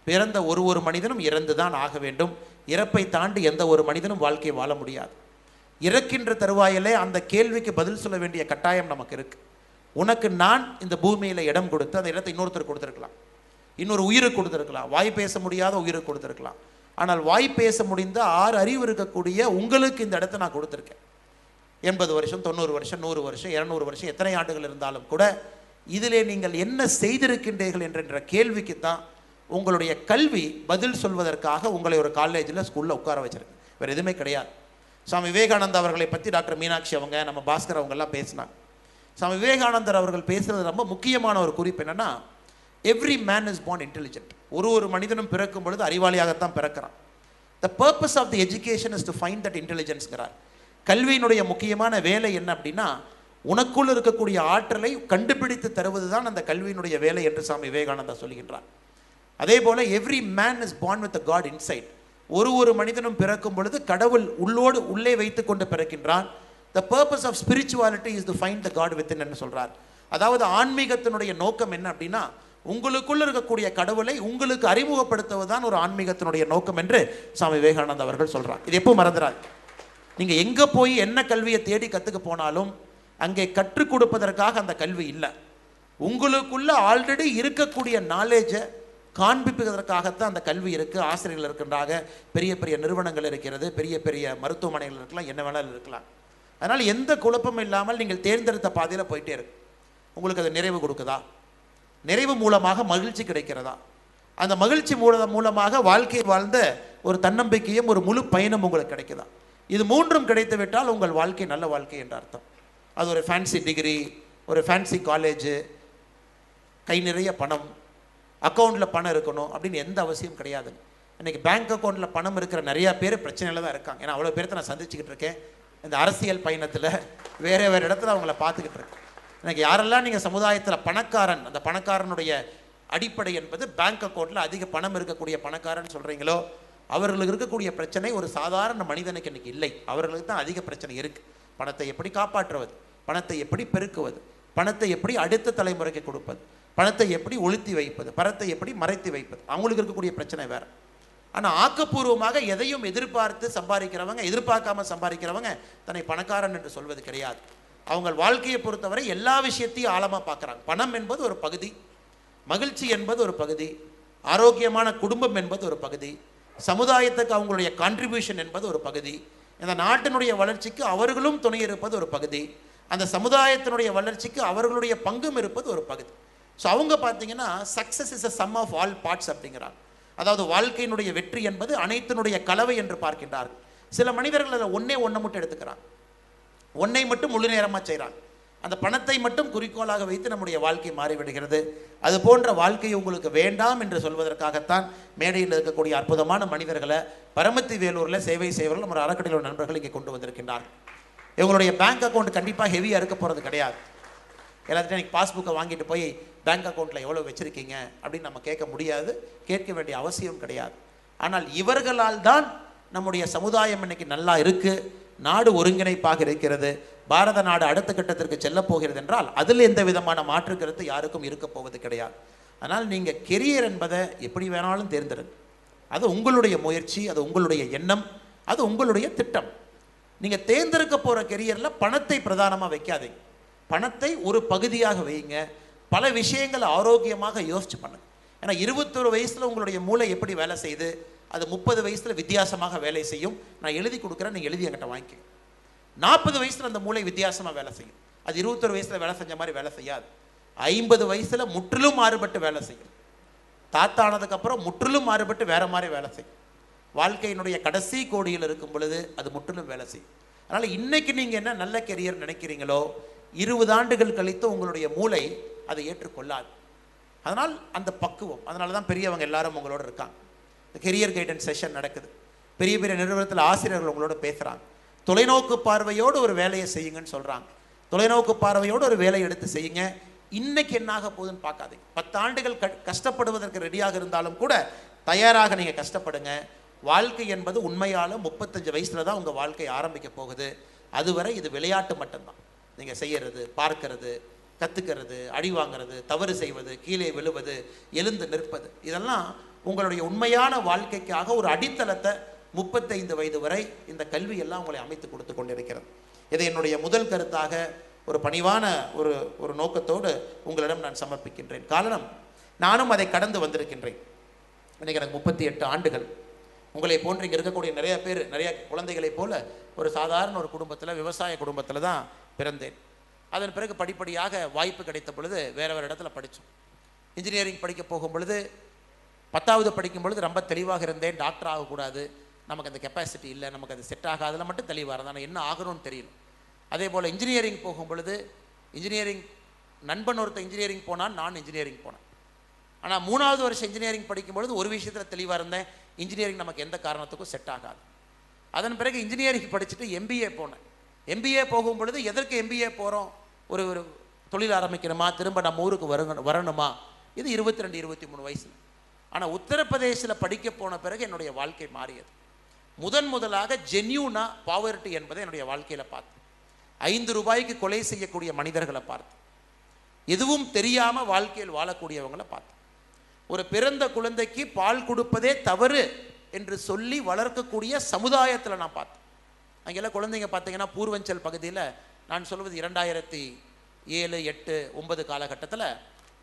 பிறந்த ஒரு மனிதனும் இறந்து தான் ஆக வேண்டும். இறப்பை தாண்டி எந்த ஒரு மனிதனும் வாழ்க்கையை வாழ முடியாது. இறக்கின்ற தருவாயிலே அந்த கேள்விக்கு பதில் சொல்ல வேண்டிய கட்டாயம் நமக்கு இருக்கு. உனக்கு நான் இந்த பூமியில் இடம் கொடுத்து அந்த இடத்தை இன்னொருத்தர் கொடுத்துருக்கலாம், இன்னொரு உயிருக்கு கொடுத்துருக்கலாம், வாய் பேச முடியாத உயிருக்கு கொடுத்துருக்கலாம். ஆனால் வாய் பேச முடிந்த 6 அறிவு இருக்கக்கூடிய உங்களுக்கு இந்த இடத்தை நான் கொடுத்துருக்கேன். 80 வருஷம், 90 வருஷம், 100 வருஷம், 200 வருஷம், எத்தனை ஆண்டுகள் இருந்தாலும் கூட இதிலே நீங்கள் என்ன செய்திருக்கின்றீர்கள் என்ற கேள்விக்கு தான் உங்களுடைய கல்வி பதில் சொல்வதற்காக உங்களை ஒரு காலேஜில் ஸ்கூலில் உட்கார வச்சிருக்கு. வேறு எதுவுமே கிடையாது. சுவாமி விவேகானந்தா அவர்களை பற்றி டாக்டர் மீனாட்சி அவங்க, நம்ம பாஸ்கர் அவங்கெல்லாம் பேசினாங்க. சுவாமி விவேகானந்தர் அவர்கள் பேசுகிறது ரொம்ப முக்கியமான ஒரு குறிப்பு என்னென்னா, every man is born intelligent. ஒரு மனிதனும் பிறக்கும் பொழுது அறிவாளியாகத்தான் பிறக்கிறான். The purpose of the education is to find that இன்டெலிஜென்ஸ்ங்கிறார். கல்வியினுடைய முக்கியமான வேலை என்ன அப்படின்னா, உனக்குள் இருக்கக்கூடிய ஆற்றலை கண்டுபிடித்து தருவது தான் அந்த கல்வியினுடைய வேலை என்று சுவாமி விவேகானந்தா சொல்லுகின்றார். அதே போல every man is born with a God inside. ஒரு மனிதனும் பிறக்கும் பொழுது கடவுள் உள்ளே வைத்து கொண்டு பிறக்கின்றான். The purpose of spirituality is to find the God within என்று சொல்றார். அதாவது ஆன்மீகத்தினுடைய நோக்கம் என்ன அப்படின்னா, உங்களுக்குள்ள இருக்கக்கூடிய கடவுளை உங்களுக்கு அறிமுகப்படுத்துவதுதான் ஒரு ஆன்மீகத்தினுடைய நோக்கம் என்று சுவாமி விவேகானந்தா அவர்கள் சொல்றார். இது எப்போ மறந்துடாது. நீங்க எங்க போய் என்ன கல்வியை தேடி கத்துக்க போனாலும் அங்கே கற்றுக் கொடுப்பதற்காக அந்த கல்வி இல்லை. உங்களுக்குள்ள ஆல்ரெடி இருக்கக்கூடிய நாலேஜை காண்பிப்பதற்காகத்தான் அந்த கல்வி இருக்குது. ஆசிரியர்கள் இருக்கின்றாங்க, பெரிய பெரிய நிறுவனங்கள் இருக்கிறது, பெரிய பெரிய மருத்துவமனைகள் இருக்கலாம், என்ன வேணாலும் இருக்கலாம். அதனால் எந்த குழப்பமும் இல்லாமல் நீங்கள் தேர்ந்தெடுத்த பாதையில் போயிட்டே இருக்கு. உங்களுக்கு அது நிறைவு கொடுக்குதா? நிறைவு மூலமாக மகிழ்ச்சி கிடைக்கிறதா? அந்த மகிழ்ச்சி மூலமாக வாழ்க்கை வாழ்ந்த ஒரு தன்னம்பிக்கையும் ஒரு முழு பயணம் உங்களுக்கு கிடைக்குதா? இது மூன்றும் கிடைத்து விட்டால் உங்கள் வாழ்க்கை நல்ல வாழ்க்கை என்ற அர்த்தம். அது ஒரு ஃபேன்சி டிகிரி, ஒரு ஃபேன்சி காலேஜு, கை நிறைய பணம், அக்கௌண்ட்டில் பணம் இருக்கணும் அப்படின்னு எந்த அவசியம் கிடையாது. இன்றைக்கி பேங்க் அக்கௌண்ட்டில் பணம் இருக்கிற நிறையா பேர் பிரச்சனையில் தான் இருக்காங்க. ஏன்னா அவ்வளோ பேர்த்த நான் சந்திச்சுக்கிட்டு இருக்கேன் இந்த அரசியல் பயணத்தில். வேறு இடத்துல அவங்கள பார்த்துக்கிட்டு இருக்கேன். எனக்கு யாரெல்லாம் நீங்கள் சமுதாயத்தில் பணக்காரன், அந்த பணக்காரனுடைய அடிப்படை என்பது பேங்க் அக்கௌண்ட்டில் அதிக பணம் இருக்கக்கூடிய பணக்காரன் சொல்கிறீங்களோ, அவர்களுக்கு இருக்கக்கூடிய பிரச்சனை ஒரு சாதாரண மனிதனுக்கு இன்றைக்கி இல்லை. அவர்களுக்கு தான் அதிக பிரச்சனை இருக்குது. பணத்தை எப்படி காப்பாற்றுவது, பணத்தை எப்படி பெருக்குவது, பணத்தை எப்படி அடுத்த தலைமுறைக்கு கொடுப்பது, பணத்தை எப்படி ஒழுத்தி வைப்பது, பணத்தை எப்படி மறைத்து வைப்பது, அவங்களுக்கு இருக்கக்கூடிய பிரச்சனை வேறு. ஆனால் ஆக்கப்பூர்வமாக எதையும் எதிர்பார்த்து சம்பாதிக்கிறவங்க, எதிர்பார்க்காம சம்பாதிக்கிறவங்க தன்னை பணக்காரன் என்று சொல்வது கிடையாது. அவங்க வாழ்க்கையை பொறுத்தவரை எல்லா விஷயத்தையும் ஆழமாக பார்க்குறாங்க. பணம் என்பது ஒரு பகுதி, மகிழ்ச்சி என்பது ஒரு பகுதி, ஆரோக்கியமான குடும்பம் என்பது ஒரு பகுதி, சமுதாயத்துக்கு அவங்களுடைய கான்ட்ரிபியூஷன் என்பது ஒரு பகுதி, இந்த நாட்டினுடைய வளர்ச்சிக்கு அவர்களும் துணை இருப்பது ஒரு பகுதி, அந்த சமுதாயத்தினுடைய வளர்ச்சிக்கு அவர்களுடைய பங்கும் இருப்பது ஒரு பகுதி. ஸோ அவங்க பார்த்தீங்கன்னா success is a sum of all parts அப்படிங்கிறாங்க. அதாவது வாழ்க்கையினுடைய வெற்றி என்பது அனைத்தினுடைய கலவை என்று பார்க்கின்றார்கள். சில மனிதர்கள் அதில் ஒன்றை மட்டும் எடுத்துக்கிறாங்க, ஒன்றை மட்டும் முழு நேரமாக செய்கிறாங்க. அந்த பணத்தை மட்டும் குறிக்கோளாக வைத்து நம்முடைய வாழ்க்கை மாறிவிடுகிறது. அது போன்ற வாழ்க்கை உங்களுக்கு வேண்டாம் என்று சொல்வதற்காகத்தான் மேடையில் இருக்கக்கூடிய அற்புதமான மனிதர்களை பரமத்தி வேலூரில் சேவை செய்வர்கள் நம்ம அறக்கட்டளை நண்பர்கள் இங்கே கொண்டு வந்திருக்கின்றார்கள். இவங்களுடைய பேங்க் அக்கௌண்ட் கண்டிப்பாக ஹெவியாக இருக்க போகிறது கிடையாது. எல்லாத்தையும் எனக்கு பாஸ்புக்கை வாங்கிட்டு போய் பேங்க் அக்கௌண்ட்டில் எவ்வளோ வச்சுருக்கீங்க அப்படின்னு நம்ம கேட்க முடியாது, கேட்க வேண்டிய அவசியம் கிடையாது. ஆனால் இவர்களால் தான் நம்முடைய சமுதாயம் இன்னைக்கு நல்லா இருக்குது, நாடு ஒருங்கிணைப்பாக இருக்கிறது, பாரத நாடு அடுத்த கட்டத்திற்கு செல்ல போகிறது என்றால் அதில் எந்த விதமான மாற்று கருத்து யாருக்கும் இருக்க போவது கிடையாது. ஆனால் நீங்கள் கெரியர் என்பதை எப்படி வேணாலும் தேர்ந்தெடுங்க. அது உங்களுடைய முயற்சி, அது உங்களுடைய எண்ணம், அது உங்களுடைய திட்டம். நீங்கள் தேர்ந்தெடுக்க போகிற கெரியரில் பணத்தை பிரதானமாக வைக்காதீங்க. பணத்தை ஒரு பகுதியாக வைங்க. பல விஷயங்களை ஆரோக்கியமாக யோசிச்சு பண்ணுங்க. ஏன்னா 21 வயசில் உங்களுடைய மூளை எப்படி வேலை செய்யுது, அது 30 வயசில் வித்தியாசமாக வேலை செய்யும். நான் எழுதி கொடுக்குறேன், நீங்கள் எழுதி என்கிட்ட வாங்கிக்கங்க. 40 வயசில் அந்த மூளை வித்தியாசமாக வேலை செய்யும். அது 21 வயசில் வேலை செஞ்ச மாதிரி வேலை செய்யாது. 50 வயசில் முற்றிலும் மாறுபட்டு வேலை செய்யும். தாத்தானதுக்கப்புறம் முற்றிலும் மாறுபட்டு வேற மாதிரி வேலை செய்யும். வாழ்க்கையினுடைய கடைசி கோடியில் இருக்கும் பொழுது அது முற்றிலும் வேலை செய்யும். அதனால் இன்னைக்கு நீங்கள் என்ன நல்ல கெரியர் நினைக்கிறீங்களோ 20 ஆண்டுகள் கழித்து உங்களுடைய மூளை அதை ஏற்றுக்கொள்ளாது. அதனால் அந்த பக்குவம், அதனால தான் பெரியவங்க எல்லாரும் உங்களோட இருக்காங்க. இந்த கெரியர் கைடன்ஸ் செஷன் நடக்குது. பெரிய பெரிய நிறுவனத்தில் ஆசிரியர்கள் உங்களோட பேசுகிறாங்க. தொலைநோக்கு பார்வையோடு ஒரு வேலையை செய்யுங்கன்னு சொல்கிறாங்க. தொலைநோக்கு பார்வையோடு ஒரு வேலையை எடுத்து செய்யுங்க. இன்னைக்கு என்னாக போகுதுன்னு பார்க்காதீங்க. 10 ஆண்டுகள் கஷ்டப்படுவதற்கு ரெடியாக இருந்தாலும் கூட தயாராக நீங்கள் கஷ்டப்படுங்க. வாழ்க்கை என்பது உண்மையால் 35 வயசில் தான் உங்கள் வாழ்க்கை ஆரம்பிக்க போகுது. அதுவரை இது விளையாட்டு மட்டும்தான். நீங்கள் செய்கிறது, பார்க்கறது, கற்றுக்கிறது, அடி வாங்கிறது, தவறு செய்வது, கீழே விழுவது, எழுந்து நிற்பது, இதெல்லாம் உங்களுடைய உண்மையான வாழ்க்கைக்காக ஒரு அடித்தளத்தை 35 வயது வரை இந்த கல்வியெல்லாம் உங்களை அமைத்து கொடுத்து கொண்டிருக்கிறது. இதை என்னுடைய முதல் கருத்தாக ஒரு பணிவான ஒரு நோக்கத்தோடு உங்களிடம் நான் சமர்ப்பிக்கின்றேன். காரணம், நானும் அதை கடந்து வந்திருக்கின்றேன். இன்றைக்கி எனக்கு 38 ஆண்டுகள். உங்களை போன்று இங்கே இருக்கக்கூடிய நிறைய பேர், நிறைய குழந்தைகளைப் போல ஒரு சாதாரண ஒரு குடும்பத்தில், விவசாய குடும்பத்தில் தான் பிறந்தேன். அதன் பிறகு படிப்படியாக வாய்ப்பு கிடைத்த பொழுது வேறு வேறு இடத்துல படித்தோம். இன்ஜினியரிங் படிக்க போகும் பொழுது 10வது படிக்கும் பொழுது ரொம்ப தெளிவாக இருந்தேன், டாக்டர் ஆகக்கூடாது, நமக்கு அந்த கெப்பாசிட்டி இல்லை, நமக்கு அது செட் ஆகாதில் மட்டும் தெளிவாக இருந்தேன். ஆனால் என்ன ஆகணும்னு தெரியல. அதே போல் இன்ஜினியரிங் போகும் பொழுது இன்ஜினியரிங் நண்பன் ஒருத்தர் இன்ஜினியரிங் போனான், நான் இன்ஜினியரிங் போனேன். ஆனால் 3வது வருஷம் இன்ஜினியரிங் படிக்கும் பொழுது ஒரு விஷயத்தில் தெளிவாக இருந்தேன், இன்ஜினியரிங் நமக்கு எந்த காரணத்துக்கும் செட் ஆகாது. அதன் பிறகு இன்ஜினியரிங் படிச்சுட்டு எம்பிஏ போனேன். எம்பிஏ போகும் பொழுது எதற்கு எம்பிஏ போகிறோம், ஒரு தொழில் ஆரம்பிக்கணுமா, திரும்ப நம்ம ஊருக்கு வரணுமா, இது 22 23 வயசில். ஆனால் உத்தரப்பிரதேசில் படிக்க போன பிறகு என்னுடைய வாழ்க்கை மாறியது. முதலாக ஜென்யூனா பாவர்ட்டி என்பதை என்னுடைய வாழ்க்கையில் பார்த்தேன். 5 ரூபாய்க்கு கொலை செய்யக்கூடிய மனிதர்களை பார்த்தேன். எதுவும் தெரியாமல் வாழ்க்கையில் வாழக்கூடியவங்களை பார்த்தேன். ஒரு பிறந்த குழந்தைக்கு பால் கொடுப்பதே தவறு என்று சொல்லி வளர்க்கக்கூடிய சமுதாயத்தில் நான் பார்த்தேன். அங்கெல்லாம் குழந்தைங்க பார்த்தீங்கன்னா பூர்வஞ்சல் பகுதியில், நான் சொல்வது 2007, 8, 9 காலகட்டத்தில்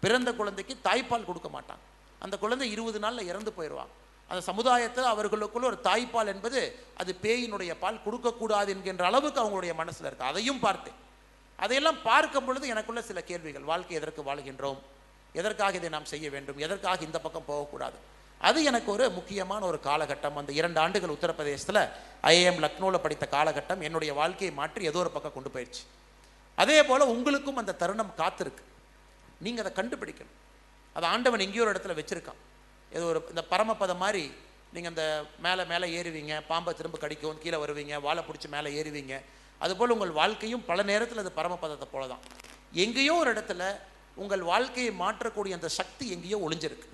பிறந்த குழந்தைக்கு தாய்ப்பால் கொடுக்க மாட்டாங்க. அந்த குழந்தை 20 நாளில் இறந்து போயிடுவாங்க. அந்த சமுதாயத்தில் அவர்களுக்குள்ள ஒரு தாய்ப்பால் என்பது அது பேயினுடைய பால் கொடுக்கக்கூடாது என்கின்ற அளவுக்கு அவங்களுடைய மனசில் இருக்குது. அதையும் பார்த்தேன். அதையெல்லாம் பார்க்கும் பொழுது எனக்குள்ள சில கேள்விகள், வாழ்க்கை எதற்கு வாழ்கின்றோம், எதற்காக இதை நாம் செய்ய வேண்டும், எதற்காக இந்த பக்கம் போகக்கூடாது. அது எனக்கு ஒரு முக்கியமான ஒரு காலகட்டம். அந்த 2 ஆண்டுகள் உத்தரப்பிரதேசத்தில் ஐஏஎம் லக்னோவில் படித்த காலகட்டம் என்னுடைய வாழ்க்கையை மாற்றி ஏதோ ஒரு பக்கம் கொண்டு போயிடுச்சு. அதே போல் உங்களுக்கும் அந்த தருணம் காத்திருக்கு. நீங்கள் அதை கண்டுபிடிக்கணும். அதை ஆண்டவன் எங்கேயோ ஒரு இடத்துல வச்சுருக்கான். ஏதோ ஒரு இந்த பரமபதம் மாதிரி நீங்கள் அந்த மேலே ஏறுவீங்க, பாம்பை திரும்ப கடிக்கும், கீழே வருவீங்க, வாழை பிடிச்சி மேலே ஏறுவீங்க. அதுபோல் உங்கள் வாழ்க்கையும் பல நேரத்தில் அது பரமபதத்தை போல தான். எங்கேயோ ஒரு இடத்துல உங்கள் வாழ்க்கையை மாற்றக்கூடிய அந்த சக்தி எங்கேயோ ஒளிஞ்சிருக்கு.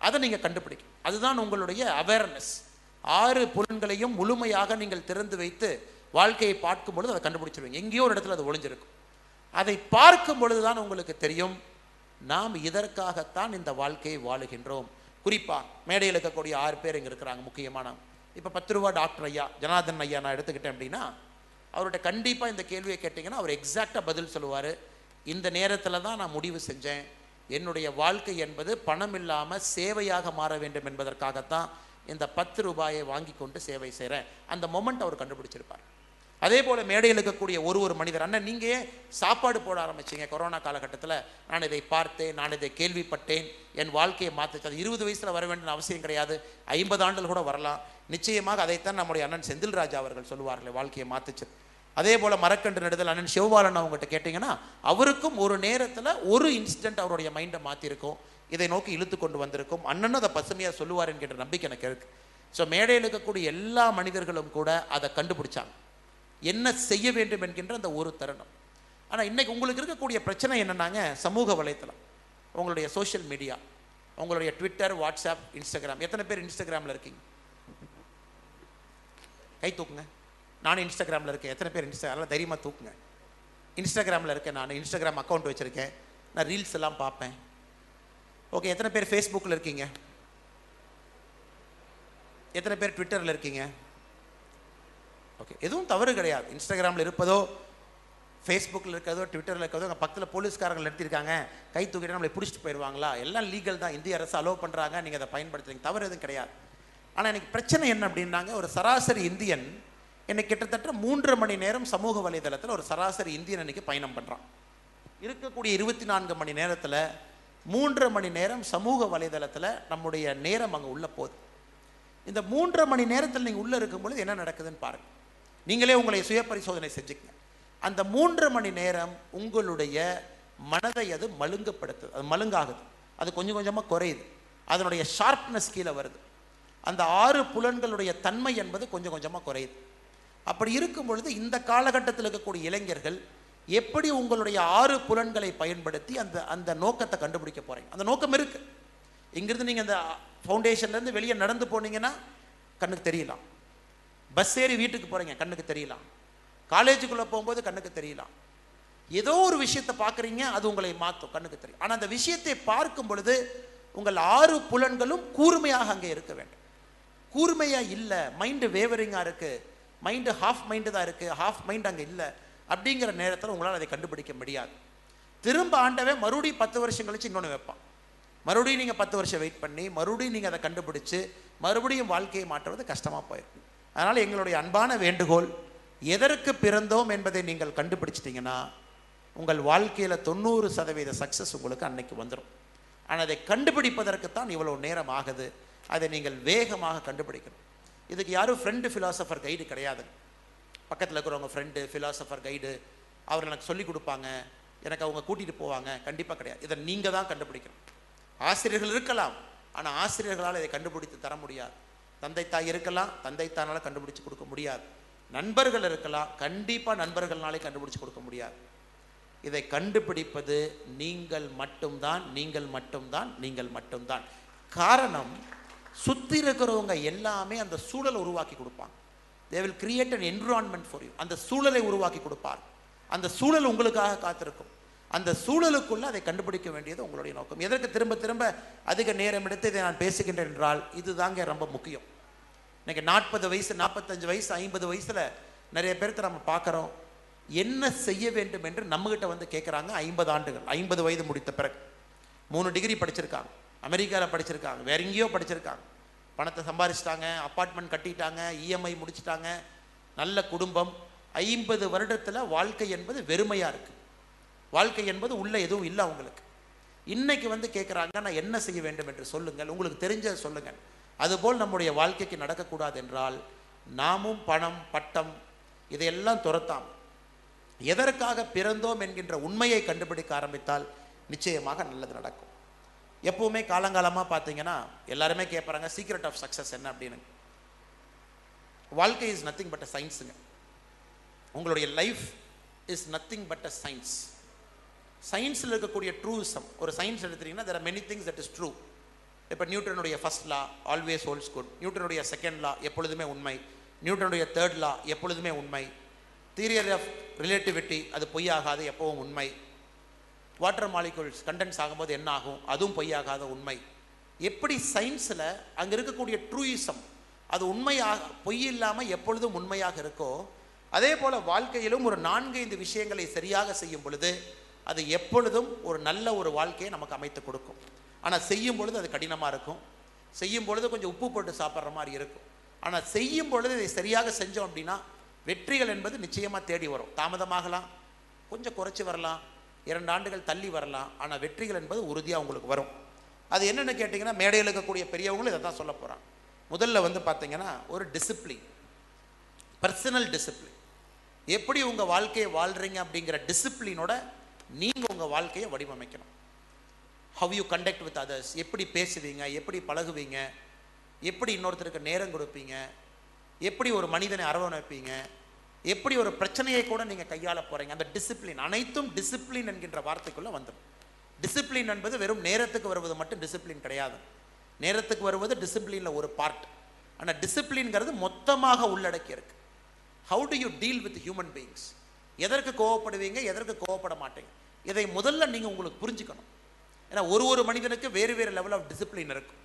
அதை நீங்கள் கண்டுபிடிக்கும். அதுதான் உங்களுடைய அவேர்னஸ். 6 புலன்களையும் முழுமையாக நீங்கள் திறந்து வைத்து வாழ்க்கையை பார்க்கும் பொழுது அதை கண்டுபிடிச்சிருவீங்க. எங்கேயோ ஒரு இடத்துல அது ஒளிஞ்சிருக்கும். அதை பார்க்கும் பொழுது தான் உங்களுக்கு தெரியும், நாம் இதற்காகத்தான் இந்த வாழ்க்கையை வாழுகின்றோம். குறிப்பாக மேடையில் இருக்கக்கூடிய 6 பேர் இங்கே இருக்கிறாங்க முக்கியமான. இப்போ 10 ரூபா டாக்டர் ஐயா ஜனார்தன் ஐயா நான் எடுத்துக்கிட்டேன் அப்படின்னா, அவர்கிட்ட கண்டிப்பாக இந்த கேள்வியை கேட்டிங்கன்னா அவர் எக்ஸாக்டாக பதில் சொல்லுவார். இந்த நேரத்தில் தான் நான் முடிவு செஞ்சேன், என்னுடைய வாழ்க்கை என்பது பணம் இல்லாமல் சேவையாக மாற வேண்டும் என்பதற்காகத்தான் இந்த 10 ரூபாயை வாங்கி கொண்டு சேவை செய்கிறேன். அந்த மொமெண்ட் அவர் கண்டுபிடிச்சிருப்பார். அதே போல் மேடையில் இருக்கக்கூடிய ஒரு மனிதர், அண்ணன் நீங்கள் ஏன் சாப்பாடு போட ஆரம்பிச்சிங்க கொரோனா காலகட்டத்தில், நான் இதை பார்த்தேன், நான் இதை கேள்விப்பட்டேன், என் வாழ்க்கையை மாற்றிச்சு. அது 20 வயசில் வர வேண்டிய அவசியம் கிடையாது, 50 ஆண்டுகள் கூட வரலாம். நிச்சயமாக அதைத்தான் நம்முடைய அண்ணன் செந்தில்ராஜா அவர்கள் சொல்லுவார்கள், வாழ்க்கையை மாற்றிச்சு. அதே போல் மரக்கன்று நடுதல் அண்ணன் சிவபாலன் அவங்ககிட்ட கேட்டிங்கன்னா, அவருக்கும் ஒரு நேரத்தில் ஒரு இன்சிடென்ட் அவருடைய மைண்டை மாற்றிருக்கும், இதை நோக்கி இழுத்து கொண்டு வந்திருக்கும். அண்ணனும் அதை பசுமையாக சொல்லுவார் என்கின்ற நம்பிக்கை எனக்கு இருக்குது. ஸோ மேடையில் இருக்கக்கூடிய எல்லா மனிதர்களும் கூட அதை கண்டுபிடிச்சாங்க, என்ன செய்ய வேண்டும் என்கின்ற அந்த ஒரு தருணம். ஆனால் இன்றைக்கி உங்களுக்கு இருக்கக்கூடிய பிரச்சனை என்னன்னாங்க, சமூக வலைத்தளம், உங்களுடைய சோஷியல் மீடியா, உங்களுடைய ட்விட்டர், வாட்ஸ்அப், இன்ஸ்டாகிராம். எத்தனை பேர் இன்ஸ்டாகிராமில் இருக்கீங்க? கை தூக்குங்க. நானும் இன்ஸ்டாகிராமில் இருக்கேன். எத்தனை பேர் இன்ஸ்டாகிராமில் தைரியமாக தூக்குங்க. இன்ஸ்டாகிராமில் இருக்கேன், நான் இன்ஸ்டாகிராம் அக்கௌண்ட் வச்சுருக்கேன், நான் ரீல்ஸ் எல்லாம் பார்ப்பேன். ஓகே, எத்தனை பேர் ஃபேஸ்புக்கில் இருக்கீங்க? எத்தனை பேர் ட்விட்டரில் இருக்கீங்க? ஓகே, எதுவும் தவறு கிடையாது. இன்ஸ்டாகிராமில் இருப்பதோ, ஃபேஸ்புக்கில் இருக்கிறதோ, ட்விட்டரில் இருக்கிறதோ, அங்கே பக்கத்தில் போலீஸ்காரங்கள் நிறுத்திருக்காங்க, கை தூக்கிட்டு நம்மளை பிடிச்சிட்டு போயிடுவாங்களா? எல்லாம் லீகல் தான், இந்திய அரசு அலோவ் பண்ணுறாங்க, நீங்கள் அதை பயன்படுத்துறீங்க, தவறு எதுவும் கிடையாது. ஆனால் எனக்கு பிரச்சனை என்ன அப்படின்னாங்க, ஒரு சராசரி இந்தியன் என்னை கிட்டத்தட்ட 3 மணி நேரம் சமூக வலைதளத்தில் ஒரு சராசரி இந்தியன் அன்றைக்கி பயணம் பண்ணுறான். இருக்கக்கூடிய 24 மணி நேரத்தில் 3 மணி நேரம் சமூக வலைதளத்தில் நம்முடைய நேரம் அங்கே உள்ளே போகுது. இந்த 3 மணி நேரத்தில் நீங்கள் உள்ளே இருக்கும்பொழுது என்ன நடக்குதுன்னு பாருங்கள். நீங்களே உங்களை சுய பரிசோதனை செஞ்சுக்கங்க. அந்த 3 மணி நேரம் உங்களுடைய மனதை அது மழுங்கப்படுத்துது, அது மழுங்காகுது, அது கொஞ்சம் கொஞ்சமாக குறையுது, அதனுடைய ஷார்ப்னஸ் கீழே வருது, அந்த 6 புலன்களுடைய தன்மை என்பது கொஞ்சம் கொஞ்சமாக குறையுது. அப்படி இருக்கும் பொழுது இந்த காலகட்டத்தில் இருக்கக்கூடிய இளைஞர்கள் எப்படி உங்களுடைய 6 புலன்களை பயன்படுத்தி அந்த அந்த நோக்கத்தை கண்டுபிடிக்க போகிறீங்க? அந்த நோக்கம் இருக்குது. இங்கிருந்து நீங்கள் அந்த ஃபவுண்டேஷன்லேருந்து வெளியே நடந்து போனீங்கன்னா கண்ணுக்கு தெரியலாம், பஸ் ஏறி வீட்டுக்கு போகிறீங்க கண்ணுக்கு தெரியலாம், காலேஜுக்குள்ளே போகும்போது கண்ணுக்கு தெரியலாம், ஏதோ ஒரு விஷயத்தை பார்க்குறீங்க, அது உங்களை மாற்றும், கண்ணுக்கு தெரியும். ஆனால் அந்த விஷயத்தை பார்க்கும் பொழுது உங்கள் 6 புலன்களும் கூர்மையாக அங்கே இருக்க வேண்டும். கூர்மையாக இல்லை, மைண்டு வேவரிங்காக இருக்குது, மைண்டு ஹாஃப் மைண்டு தான் இருக்குது, ஹாஃப் மைண்ட் அங்கே இல்லை. அப்படிங்கிற நேரத்தில் உங்களால் அதை கண்டுபிடிக்க முடியாது. திரும்ப ஆண்டவே மறுபடியும் 10 வருஷம் கழிச்சு இன்னொன்று வைப்பான். மறுபடியும் நீங்கள் 10 வருஷம் வெயிட் பண்ணி மறுபடியும் நீங்கள் அதை கண்டுபிடிச்சு மறுபடியும் வாழ்க்கையை மாற்றுவது கஷ்டமாக போயிருக்கும். அதனால் எங்களுடைய அன்பான வேண்டுகோள், எதற்கு பிறந்தோம் என்பதை நீங்கள் கண்டுபிடிச்சிட்டிங்கன்னா உங்கள் வாழ்க்கையில் 90% சக்ஸஸ் உங்களுக்கு அன்னைக்கு வந்துடும். ஆனால் அதை கண்டுபிடிப்பதற்கு தான் இவ்வளோ நேரம் ஆகுது. அதை நீங்கள் வேகமாக கண்டுபிடிக்கணும். இதுக்கு யாரும் ஃப்ரெண்டு ஃபிலாசபர் கைடு கிடையாது. பக்கத்தில் இருக்கிறவங்க ஃப்ரெண்டு ஃபிலாசபர் கைடு அவர் எனக்கு சொல்லிக் கொடுப்பாங்க, எனக்கு அவங்க கூட்டிகிட்டு போவாங்க, கண்டிப்பாக கிடையாது. இதை நீங்கள் தான் கண்டுபிடிக்கணும். ஆசிரியர்கள் இருக்கலாம், ஆனால் ஆசிரியர்களால் இதை கண்டுபிடித்து தர முடியாது. தந்தை தாய் இருக்கலாம், தந்தை தானால் கண்டுபிடிச்சு கொடுக்க முடியாது. நண்பர்கள் இருக்கலாம், கண்டிப்பாக நண்பர்களாலே கண்டுபிடிச்சு கொடுக்க முடியாது. இதை கண்டுபிடிப்பது நீங்கள் மட்டும்தான், நீங்கள் மட்டும்தான், நீங்கள் மட்டும்தான். காரணம், சுற்றி இருக்கிறவங்க எல்லாமே அந்த சூழலை உருவாக்கி கொடுப்பாங்க. they will create an environment for you. அந்த சூழலை உருவாக்கி கொடுப்பார். அந்த சூழல் உங்களுக்காக காத்திருக்கும். அந்த சூழலுக்குள்ள அதை கண்டுபிடிக்க வேண்டியது உங்களுடைய நோக்கம். எதற்கு திரும்ப திரும்ப அதிக நேரம் எடுத்து இதை நான் பேசுகின்றேன் என்றால் இதுதாங்க ரொம்ப முக்கியம். இன்னைக்கு 40 வயசு 45 வயசு 50 வயசுல நிறைய பேர்த்த நம்ம பார்க்குறோம். என்ன செய்ய வேண்டும் என்று நம்மகிட்ட வந்து கேட்குறாங்க. 50 ஆண்டுகள், 50 வயது முடித்த பிறகு 3 டிகிரி படிச்சிருக்காங்க, அமெரிக்காவில் படிச்சிருக்காங்க, வேற எங்கேயோ படிச்சிருக்காங்க, பணத்தை சம்பாதிச்சிட்டாங்க, அப்பார்ட்மெண்ட் கட்டிட்டாங்க, இஎம்ஐ முடிச்சிட்டாங்க, நல்ல குடும்பம். 50 வருடத்தில் வாழ்க்கை என்பது வெறுமையாக இருக்குது. வாழ்க்கை என்பது உள்ள எதுவும் இல்லை அவங்களுக்கு. இன்னைக்கு வந்து கேட்குறாங்க, நான் என்ன செய்ய வேண்டும் என்று சொல்லுங்கள், உங்களுக்கு தெரிஞ்ச சொல்லுங்கள். அதுபோல் நம்முடைய வாழ்க்கைக்கு நடக்கக்கூடாது என்றால் நாமும் பணம் பட்டம் இதையெல்லாம் துரத்தாம் எதற்காக பிறந்தோம் என்கின்ற உண்மையை கண்டுபிடிக்க ஆரம்பித்தால் நிச்சயமாக நல்லது நடக்கும். எப்பவுமே காலங்காலமாக பார்த்தீங்கன்னா எல்லாருமே கேட்பாங்க சீக்ரெட் ஆஃப் சக்ஸஸ் என்ன அப்படின்னு. வாழ்க்கை இஸ் நத்திங் பட் அ சயின்ஸுங்க. உங்களுடைய life is nothing but a science. சயின்ஸில் இருக்கக்கூடிய ட்ரூசம், ஒரு சயின்ஸ் எடுத்துட்டீங்கன்னா there are many things that is true. இப்போ நியூட்டனுடைய first law always holds good, நியூட்டனுடைய செகண்ட் லா எப்பொழுதுமே உண்மை, நியூட்டனுடைய தேர்ட் லா எப்பொழுதுமே உண்மை, தியரி ஆஃப் ரிலேட்டிவிட்டி அது பொய்யாகாது எப்பவும் உண்மை, வாட்டர் மாலிகூல்ஸ் கண்டென்ஸ் ஆகும்போது என்ன ஆகும் அதுவும் பொய்யாகாத உண்மை. எப்படி சயின்ஸில் அங்கே இருக்கக்கூடிய ட்ரூயிசம் அது உண்மையாக பொய் இல்லாமல் எப்பொழுதும் உண்மையாக இருக்கோ, அதே போல் வாழ்க்கையிலும் ஒரு 4-5 விஷயங்களை சரியாக செய்யும் பொழுது அது எப்பொழுதும் ஒரு நல்ல ஒரு வாழ்க்கையை நமக்கு அமைத்து கொடுக்கும். ஆனால் செய்யும் பொழுது அது கடினமாக இருக்கும், செய்யும் பொழுது கொஞ்சம் உப்பு போட்டு சாப்பிட்ற மாதிரி இருக்கும். ஆனால் செய்யும் பொழுது இதை சரியாக செஞ்சோம் அப்படின்னா வெற்றிகள் என்பது நிச்சயமாக தேடி வரும். தாமதமாகலாம், கொஞ்சம் குறைச்சி வரலாம், 2 ஆண்டுகள் தள்ளி வரலாம், ஆனால் வெற்றிகள் என்பது உறுதியாக உங்களுக்கு வரும். அது என்னென்னு கேட்டிங்கன்னா மேடையில் இருக்கக்கூடிய பெரியவங்களும் இதை தான் சொல்ல போகிறாங்க. முதல்ல வந்து பார்த்தீங்கன்னா ஒரு டிசிப்ளின், பர்சனல் டிசிப்ளின். எப்படி உங்கள் வாழ்க்கையை வாழ்கிறீங்க அப்படிங்கிற டிசிப்ளினோட நீங்கள் உங்கள் வாழ்க்கையை வடிவமைக்கணும். How you conduct with others, எப்படி பேசுவீங்க, எப்படி பழகுவீங்க, எப்படி இன்னொருத்தருக்கு நேரம் கொடுப்பீங்க, எப்படி ஒரு மனிதனை அரவணைப்பீங்க, எப்படி ஒரு பிரச்சனையை கூட நீங்கள் கையாள போகிறீங்க, அந்த டிசிப்ளின் அனைத்தும் டிசிப்ளின் என்கின்ற வார்த்தைக்குள்ளே வந்துடும். டிசிப்ளின் என்பது வெறும் நேரத்துக்கு வருவது மட்டும் டிசிப்ளின் கிடையாது. நேரத்துக்கு வருவது டிசிப்ளினில் ஒரு பார்ட். ஆனால் டிசிப்ளின்ங்கிறது மொத்தமாக உள்ளடக்கி இருக்கு. How to you deal with human beings, எதற்கு கோவப்படுவீங்க, எதற்கு கோவப்பட மாட்டீங்க, இதை முதல்ல நீங்கள் உங்களுக்கு புரிஞ்சுக்கணும். ஏன்னா ஒரு மனிதனுக்கு வேறு வேறு லெவல் ஆஃப் டிசிப்ளின் இருக்கும்.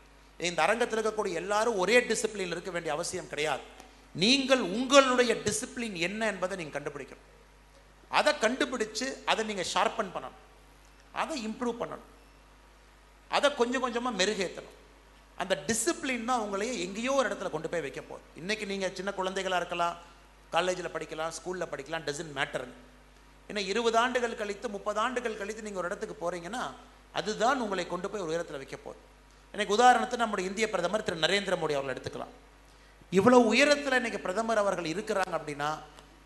இந்த அரங்கத்தில் இருக்கக்கூடிய எல்லாரும் ஒரே டிசிப்ளின் இருக்க வேண்டிய அவசியம் கிடையாது. நீங்கள் உங்களுடைய டிசிப்ளின் என்ன என்பதை நீங்கள் கண்டுபிடிக்கணும். அதை கண்டுபிடிச்சு அதை நீங்கள் ஷார்பன் பண்ணணும், அதை இம்ப்ரூவ் பண்ணணும், அதை கொஞ்சம் கொஞ்சமாக மெருகேற்றணும். அந்த டிசிப்ளின் தான் உங்களையே எங்கேயோ ஒரு இடத்துல கொண்டு போய் வைக்க போகுது. இன்றைக்கி நீங்கள் சின்ன குழந்தைகளாக இருக்கலாம், காலேஜில் படிக்கலாம், ஸ்கூலில் படிக்கலாம், டசன்ட் மேட்டருங்க. ஏன்னா 20 ஆண்டுகள் கழித்து 30 ஆண்டுகள் கழித்து நீங்கள் ஒரு இடத்துக்கு போகிறீங்கன்னா அதுதான் உங்களை கொண்டு போய் ஒரு உயரத்தில் வைக்க போகுது. எனக்கு உதாரணத்துக்கு நம்முடைய இந்திய பிரதமர் திரு நரேந்திர மோடி அவர்கள் எடுத்துக்கலாம். இவ்வளோ உயரத்தில் இன்றைக்கி பிரதமர் அவர்கள் இருக்கிறாங்க அப்படின்னா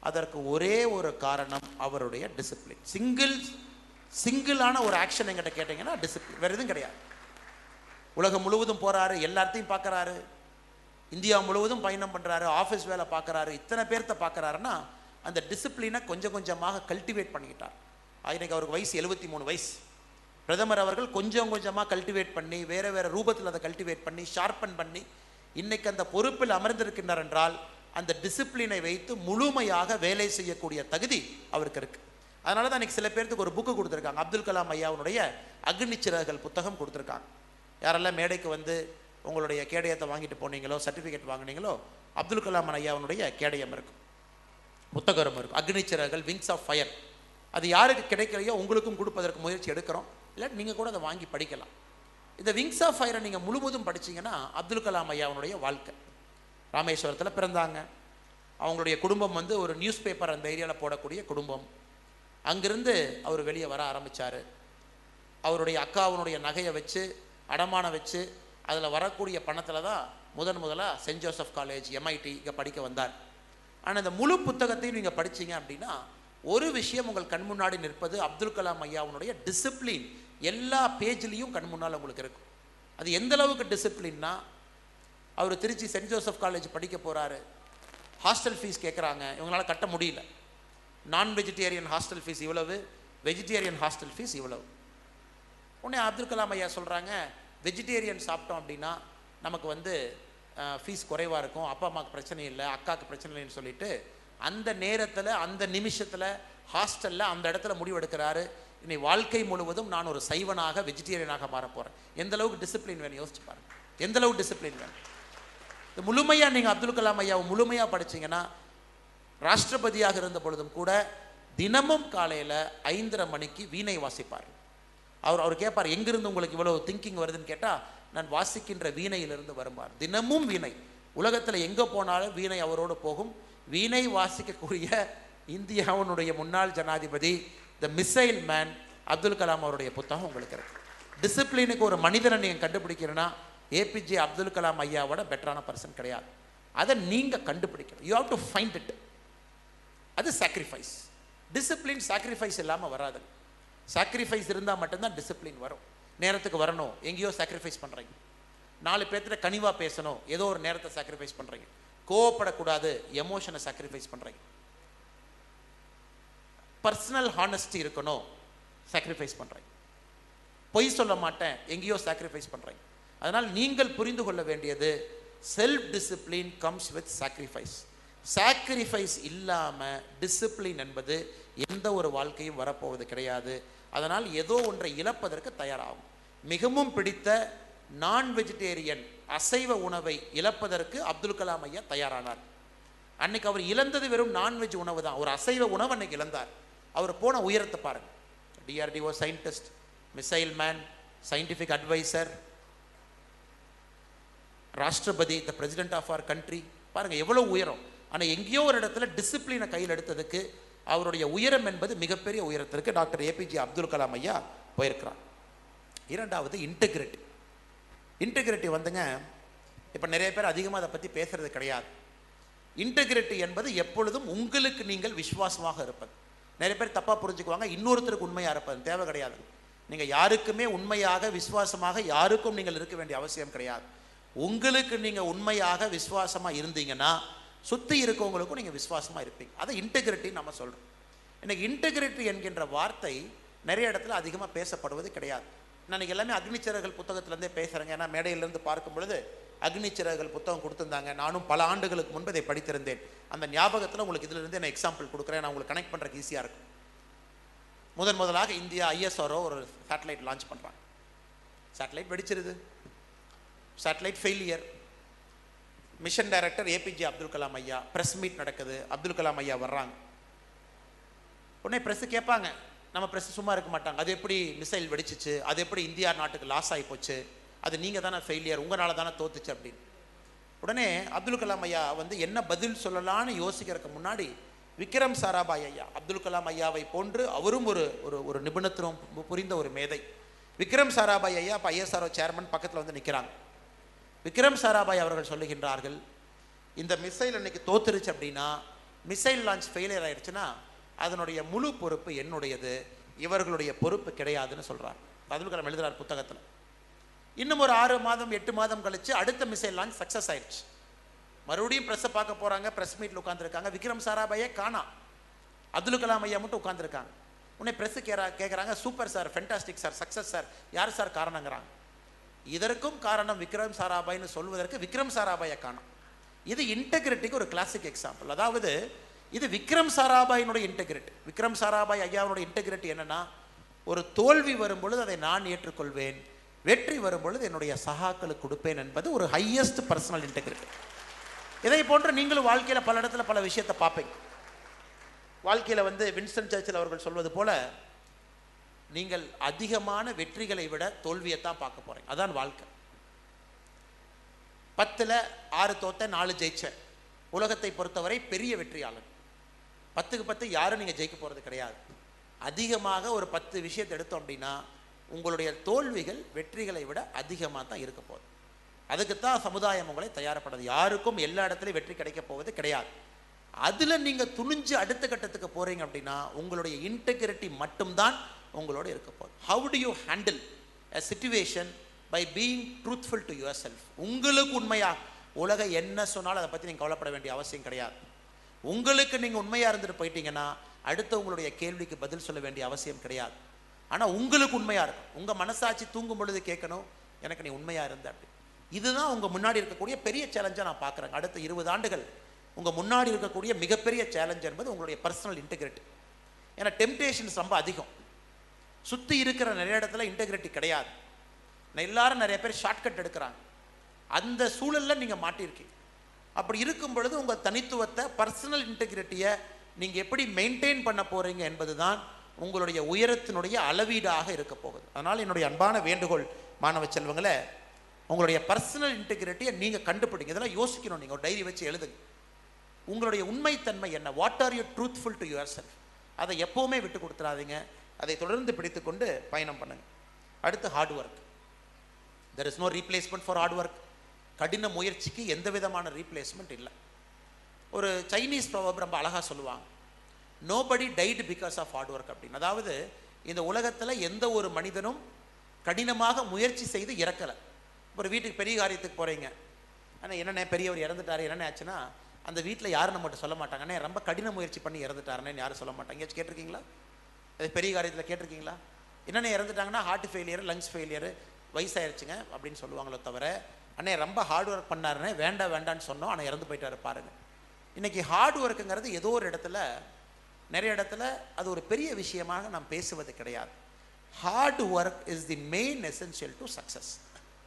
அதற்கு ஒரே ஒரு காரணம் அவருடைய டிசிப்ளின். சிங்கிளான ஒரு ஆக்ஷன் எங்கிட்ட கேட்டிங்கன்னா டிசிப்ளின், வேறு எதுவும் கிடையாது. உலகம் முழுவதும் போகிறாரு, எல்லாத்தையும் பார்க்குறாரு, இந்தியா முழுவதும் பயணம் பண்ணுறாரு, ஆஃபீஸ் வேலை பார்க்குறாரு, இத்தனை பேர்த்த பார்க்குறாருன்னா அந்த டிசிப்ளினை கொஞ்சம் கொஞ்சமாக கல்டிவேட் பண்ணிக்கிட்டார். இன்னைக்கு அவருக்கு வயசு 73 வயசு. பிரதமர் அவர்கள் கொஞ்சம் கொஞ்சமாக கல்டிவேட் பண்ணி வேறு வேறு ரூபத்தில் அதை கல்டிவேட் பண்ணி ஷார்பன் பண்ணி இன்னைக்கு அந்த பொறுப்பில் அமர்ந்திருக்கின்றார் என்றால் அந்த டிசிப்ளினை வைத்து முழுமையாக வேலை செய்யக்கூடிய தகுதி அவருக்கு இருக்குது. அதனால தான் இன்றைக்கி சில பேர்த்துக்கு ஒரு புக்கு கொடுத்துருக்காங்க. அப்துல் கலாம் ஐயாவுடைய அக்னி சிறகுகள் புத்தகம் கொடுத்துருக்காங்க. யாரெல்லாம் மேடைக்கு வந்து உங்களுடைய கேடயத்தை வாங்கிட்டு போனீங்களோ, சர்டிஃபிகேட் வாங்கினீங்களோ, அப்துல் கலாம் ஐயாவுடைய கேடயம் இருக்கும், புத்தகம் இருக்கும், Agni Siragugal, wings of fire. அது யாருக்கு கிடைக்கலையோ உங்களுக்கும் கொடுப்பதற்கு முயற்சி எடுக்கிறோம். இல்லை நீங்கள் கூட அதை வாங்கி படிக்கலாம். இந்த விங்ஸ் ஆஃப் ஃபயரை நீங்கள் முழுவதும் படிச்சிங்கன்னா அப்துல் கலாம் ஐயாவுடைய வாழ்க்கை. ராமேஸ்வரத்தில் பிறந்தாங்க. அவங்களுடைய குடும்பம் வந்து ஒரு நியூஸ் பேப்பர் அந்த ஏரியாவில் போடக்கூடிய குடும்பம். அங்கிருந்து அவர் வெளியே வர ஆரம்பித்தார். அவருடைய அக்காவுடைய நகையை வச்சு அடமானம் வச்சு அதில் வரக்கூடிய பணத்தில் தான் முதலாக சென்ட் ஜோசப் காலேஜ் MIT இங்கே படிக்க வந்தார். ஆனால் இந்த முழு புத்தகத்தையும் நீங்கள் படிச்சீங்க அப்படின்னா ஒரு விஷயம் உங்கள் கண் முன்னாடி நிற்பது அப்துல் கலாம் ஐயாவுடைய டிசிப்ளின். எல்லா பேஜ்லேயும் கண் முன்னால் உங்களுக்கு இருக்கும். அது எந்த அளவுக்கு டிசிப்ளின்னா, அவர் திருச்சி சென்ட் ஜோசப் காலேஜ் படிக்க போகிறாரு, ஹாஸ்டல் ஃபீஸ் கேட்குறாங்க, இவங்களால கட்ட முடியல. நான் வெஜிடேரியன் ஹாஸ்டல் ஃபீஸ் இவ்வளவு, வெஜிடேரியன் ஹாஸ்டல் ஃபீஸ் இவ்வளவு. உடனே அப்துல் கலாம் ஐயா சொல்கிறாங்க, வெஜிடேரியன் சாப்பிட்டோம் அப்படின்னா நமக்கு ஃபீஸ் குறைவாக இருக்கும், அப்பா அம்மாவுக்கு பிரச்சனை இல்லை, அக்காவுக்கு பிரச்சனை இல்லைன்னு சொல்லிட்டு அந்த நேரத்தில் அந்த நிமிஷத்தில் ஹாஸ்டலில் அந்த இடத்துல முடிவெடுக்கிறாரு, இனி வாழ்க்கை முழுவதும் நான் ஒரு சைவனாக வெஜிடேரியனாக மாற போகிறேன். எந்த அளவுக்கு டிசிப்ளின் வேணும் யோசிச்சு பாருங்க, எந்த அளவுக்கு டிசிப்ளின் வேணும். இது முழுமையாக நீங்கள் அப்துல் கலாம் ஐயாவை முழுமையாக படிச்சிங்கன்னா, ராஷ்டிரபதியாக இருந்த பொழுதும் கூட தினமும் காலையில் 5:30 மணிக்கு வீணை வாசிப்பார். அவர் கேட்பார், எங்கிருந்து உங்களுக்கு இவ்வளோ திங்கிங் வருதுன்னு கேட்டால், நான் வாசிக்கின்ற வீணையிலிருந்து வருவார். தினமும் வீணை, உலகத்தில் எங்கே போனாலும் வீணை அவரோடு போகும். வீணை வாசிக்கக்கூடிய இந்தியாவினுடைய முன்னாள் ஜனாதிபதி த மிசைல் மேன் அப்துல் கலாம் அவருடைய புத்தகம் உங்களுக்கு இருக்கு. டிசிப்ளினுக்கு ஒரு மனிதனை நீங்கள் கண்டுபிடிக்கிறேன்னா APJ அப்துல் கலாம் ஐயாவோட பெட்டரான பர்சன் கிடையாது. அதை நீங்கள் கண்டுபிடிக்கணும். You have to find it. அது சாக்ரிஃபைஸ். டிசிப்ளின் சாக்ரிஃபைஸ் இல்லாமல் வராது. சாக்ரிஃபைஸ் இருந்தால் மட்டும்தான் டிசிப்ளின் வரும். நேரத்துக்கு வரணும், எங்கேயோ சாக்ரிஃபைஸ் பண்ணுறீங்க. 4 பேர்த்துல கனிவாக பேசணும், ஏதோ ஒரு நேரத்தை சாக்ரிஃபைஸ் பண்ணுறீங்க. கோவப்படக்கூடாது, எமோஷனை சாக்ரிஃபைஸ் பண்ணுறீங்க. பர்சனல் ஹானஸ்டி இருக்கணும், சாக்ரிஃபைஸ் பண்ணுறீங்க. பொய் சொல்ல மாட்டேன், எங்கேயோ சாக்ரிஃபைஸ் பண்ணுறீங்க. அதனால் நீங்கள் புரிந்து கொள்ள வேண்டியது, self discipline comes with sacrifice. Sacrifice இல்லாமல் டிசிப்ளின் என்பது எந்த ஒரு வாழ்க்கையும் வரப்போவது கிடையாது. அதனால் ஏதோ ஒன்றை இழப்பதற்கு தயாராகும். மிகவும் பிடித்த நான் வெஜிடேரியன் அசைவ உணவை இழப்பதற்கு அப்துல் கலாம் ஐயா தயாரானார். அன்னைக்கு அவர் இழந்தது வெறும் நான்வெஜ் உணவு தான். ஒரு அசைவ உணவு அன்னைக்கு இழந்தார். அவர் போன உயரத்தை பாருங்க. DRDO scientist, missile man, scientific adviser, ராஷ்டிரபதி, the president of our country. பாருங்க எவ்வளவு உயரம். ஆனால் எங்கேயோ ஒரு இடத்துல டிசிப்ளினை கையில் எடுத்ததுக்கு அவருடைய உயரம் என்பது மிகப்பெரிய உயரத்திற்கு டாக்டர் APJ அப்துல் கலாம் ஐயா போயிருக்கிறார். இரண்டாவது இன்டெகிரிட்டி. இன்டெகிரிட்டி இப்போ நிறைய பேர் அதிகமாக அதை பற்றி பேசுறது கிடையாது. இன்டெகிரிட்டி என்பது எப்பொழுதும் உங்களுக்கு நீங்கள் விசுவாசமாக இருப்பது. நிறைய பேர் தப்பாக புரிஞ்சுக்குவாங்க, இன்னொருத்தருக்கு உண்மையாக இருப்பது தேவை கிடையாது. நீங்கள் யாருக்குமே உண்மையாக விசுவாசமாக யாருக்கும் நீங்கள் இருக்க வேண்டிய அவசியம் கிடையாது. உங்களுக்கு நீங்கள் உண்மையாக விசுவாசமாக இருந்தீங்கன்னா சுற்றி இருக்கவங்களுக்கும் நீங்கள் விசுவாசமாக இருப்பீங்க. அதை இன்டெகிரிட்டி நம்ம சொல்கிறோம். இன்னைக்கு இன்டெகிரிட்டி என்கின்ற வார்த்தை நிறைய இடத்துல அதிகமாக பேசப்படுவது கிடையாது. நான் எல்லாமே அக்னிச்சிறகுகள் புத்தகத்திலேருந்தே பேசுகிறேங்க. ஏன்னா மேடையிலேருந்து பார்க்கும் பொழுது அக்னிச்சிறகுகள் புத்தகம் கொடுத்துருந்தாங்க. நானும் பல ஆண்டுகளுக்கு முன்பு இதை படித்திருந்தேன். அந்த ஞாபகத்தில் உங்களுக்கு இதிலிருந்து நான் எக்ஸாம்பிள் கொடுக்குறேன். நான் உங்களுக்கு கனெக்ட் பண்ணுறதுக்கு ஈஸியாக இருக்கும். முதலாக இந்தியா ISRO ஒரு சேட்டலைட் லான்ச் பண்ணுறாங்க. சேட்டலைட் வெடிச்சிருது, satellite failure. Mission director APJ Abdul Kalam ஐயா, ப்ரெஸ் மீட் நடக்குது, அப்துல் கலாம் ஐயா வர்றாங்க. உடனே ப்ரெஸ்ஸு கேட்பாங்க, நம்ம ப்ரெஸ் சும்மா இருக்க மாட்டாங்க, அது எப்படி மிசைல் வெடிச்சிச்சு, அது எப்படி இந்தியா நாட்டுக்கு லாஸ் ஆகி போச்சு, அது நீங்கள் தானே ஃபெயிலியர், உங்களால் தானே தோத்துச்சு அப்படின்னு. உடனே அப்துல் கலாம் ஐயா என்ன பதில் சொல்லலான்னு யோசிக்கிறதுக்கு முன்னாடி விக்ரம் சாராபாய் ஐயா, அப்துல் கலாம் ஐயாவை போன்று அவரும் ஒரு ஒரு நிபுணத்துவம் புரிந்த ஒரு மேதை. விக்ரம் சாராபாய் ஐயா இப்போ ISRO சேர்மன் பக்கத்தில் நிற்கிறாங்க. விக்ரம் சாராபாய் அவர்கள் சொல்லுகின்றார்கள், இந்த மிசைல் அன்னைக்கு தோத்துருச்சு அப்படின்னா, மிசைல் லான்ச் ஃபெயிலியர் ஆயிடுச்சுன்னா அதனுடைய முழு பொறுப்பு என்னுடையது, இவர்களுடைய பொறுப்பு கிடையாதுன்னு சொல்கிறார். அப்துல் கலாம் எழுதுறார் புத்தகத்தில். இன்னும் ஒரு 6 மாதம் 8 மாதம் கழிச்சு அடுத்த மிசைல் லான்ச் சக்ஸஸ் ஆயிடுச்சு. மறுபடியும் ப்ரெஸ்ஸை பார்க்க போகிறாங்க, ப்ரெஸ் மீட்டில் உட்காந்துருக்காங்க. விக்ரம் சாராபாயை காணா, அப்துல் கலாம் ஐயா மட்டும் உட்காந்துருக்காங்க. உடனே ப்ரெஸ்ஸு கேட்குறாங்க, super sir, fantastic sir, success sir, யார் சார் காரணங்கிறாங்க. இதற்கும் காரணம் விக்ரம் சாராபாய்னு சொல்வதற்கு விக்ரம் சாராபாயை காணும். இது இன்டெகிரிட்டிக்கு ஒரு கிளாசிக் எக்ஸாம்பிள். அதாவது இது விக்ரம் சாராபாயினுடைய இன்டெகிரிட்டி. விக்ரம் சாராபாய் ஐயாவுடைய இன்டெகிரிட்டி என்னன்னா, ஒரு தோல்வி வரும்பொழுது அதை நான் ஏற்றுக்கொள்வேன், வெற்றி வரும்பொழுது என்னுடைய சகாக்களுக்கு கொடுப்பேன் என்பது ஒரு ஹையஸ்ட் பர்சனல் இன்டெகிரிட்டி. இதை போன்று நீங்களும் வாழ்க்கையில் பல இடத்துல பல விஷயத்தை பார்ப்பீங்க. வாழ்க்கையில் வின்ஸ்டன் சர்ச்சில் அவர்கள் சொல்வது போல, நீங்கள் அதிகமான வெற்றிகளை விட தோல்வியைத்தான் பார்க்க போறீங்க. அதான் வாழ்க்கை. 10ல் 6 தோத்த 4 ஜெயிச்ச உலகத்தை பொறுத்தவரை பெரிய வெற்றியாளர். 10க்கு 10 யாரும் நீங்க ஜெயிக்க போறது கிடையாது. அதிகமாக ஒரு 10 விஷயத்தை எடுத்தோம் அப்படின்னா உங்களுடைய தோல்விகள் வெற்றிகளை விட அதிகமாக தான் இருக்க போகுது. அதுக்குத்தான் சமுதாயம் உங்களை தயாரப்படுது. யாருக்கும் எல்லா இடத்துலையும் வெற்றி கிடைக்க போவது கிடையாது. அதில் நீங்கள் துணிஞ்சு அடுத்த கட்டத்துக்கு போகிறீங்க அப்படின்னா உங்களுடைய இன்டெகிரிட்டி மட்டும்தான் உங்களோட இருக்க போகுது. How to you handle a situation by being truthful to yourself? உங்களுக்கு உண்மையாக உலக என்ன சொன்னாலும் அதை பற்றி நீங்கள் கவலைப்பட வேண்டிய அவசியம் கிடையாது. உங்களுக்கு நீங்கள் உண்மையாக இருந்துட்டு போயிட்டீங்கன்னா அடுத்தவங்களுடைய கேள்விக்கு பதில் சொல்ல வேண்டிய அவசியம் கிடையாது. ஆனால் உங்களுக்கு உண்மையாக இருக்கும். உங்கள் மனசாட்சி தூங்கும் பொழுது கேட்கணும், எனக்கு நீ உண்மையாக இருந்த அப்படி. இதுதான் உங்கள் முன்னாடி இருக்கக்கூடிய பெரிய சேலஞ்சாக நான் பார்க்குறேன். அடுத்த 20 ஆண்டுகள் உங்கள் முன்னாடி இருக்கக்கூடிய மிகப்பெரிய சேலஞ்ச் என்பது உங்களுடைய பர்சனல் இன்டெகிரிட்டி. ஏன்னா டெம்டேஷன்ஸ் ரொம்ப அதிகம். சுற்றி இருக்கிற நிறைய இடத்துல இன்டெகிரிட்டி கிடையாது. எல்லாரும் நிறைய பேர் ஷார்ட்கட் எடுக்கிறாங்க. அந்த சூழலில் நீங்கள் மாட்டியிருக்கீங்க. அப்படி இருக்கும் பொழுது உங்கள் தனித்துவத்தை, பர்சனல் இன்டெகிரிட்டியை நீங்கள் எப்படி மெயின்டைன் பண்ண போகிறீங்க என்பது தான் உங்களுடைய உயரத்தினுடைய அளவீடாக இருக்க போகுது. அதனால் என்னுடைய அன்பான வேண்டுகோள் மாணவ செல்வங்களை, உங்களுடைய பர்சனல் இன்டெகிரிட்டியை நீங்கள் கண்டுபிடிங்க. இதெல்லாம் யோசிக்கணும். நீங்கள் ஒரு டைரி வச்சு எழுதுங்க. உங்களுடைய உண்மைத்தன்மை என்ன? What are you truthful to your self? அதை எப்போவுமே விட்டு கொடுத்துடாதீங்க. அதை தொடர்ந்து பிடித்துக்கொண்டு பயணம் பண்ணுங்க. அடுத்து hard work. There is no replacement for hard work. கடின முயற்சிக்கு எந்த விதமான ரீப்ளேஸ்மெண்ட் இல்லை. ஒரு சைனீஸ் ப்ராவர்ப் ரொம்ப அழகாக சொல்லுவாங்க, nobody died because of hard work அப்படின்னு. அதாவது இந்த உலகத்தில் எந்த ஒரு மனிதனும் கடினமாக முயற்சி செய்து இறக்கலை. ஒரு வீட்டுக்கு பெரிய காரியத்துக்கு போகிறீங்க, ஆனால் என்னென்ன பெரியவர் இறந்துட்டார், என்னென்ன ஆச்சுன்னா அந்த வீட்டில் யாரும் நம்மகிட்ட சொல்ல மாட்டாங்க, அண்ணே ரொம்ப கடின முயற்சி பண்ணி இறந்துட்டாருன்னு யாரும் சொல்ல மாட்டாங்க. எங்கேயாச்சும் கேட்டிருக்கீங்களா? அது பெரிய காரியத்தில் கேட்டிருக்கீங்களா? என்னென்ன இறந்துட்டாங்கன்னா ஹார்ட் ஃபெயிலியர், லங்ஸ் ஃபெயிலியர், வயசாயிருச்சுங்க அப்படின்னு சொல்லுவாங்களோ தவிர, அண்ணே ரொம்ப ஹார்ட் ஒர்க் பண்ணாருன்னே வேண்டான்னு சொன்னோம், ஆனால் இறந்து போயிட்டாரு பாருங்கள். இன்றைக்கி ஹார்ட் ஒர்க்குங்கிறது ஏதோ ஒரு இடத்துல, நிறைய இடத்துல அது ஒரு பெரிய விஷயமாக நாம் பேசுவது கிடையாது. Hard work is the main essential to success.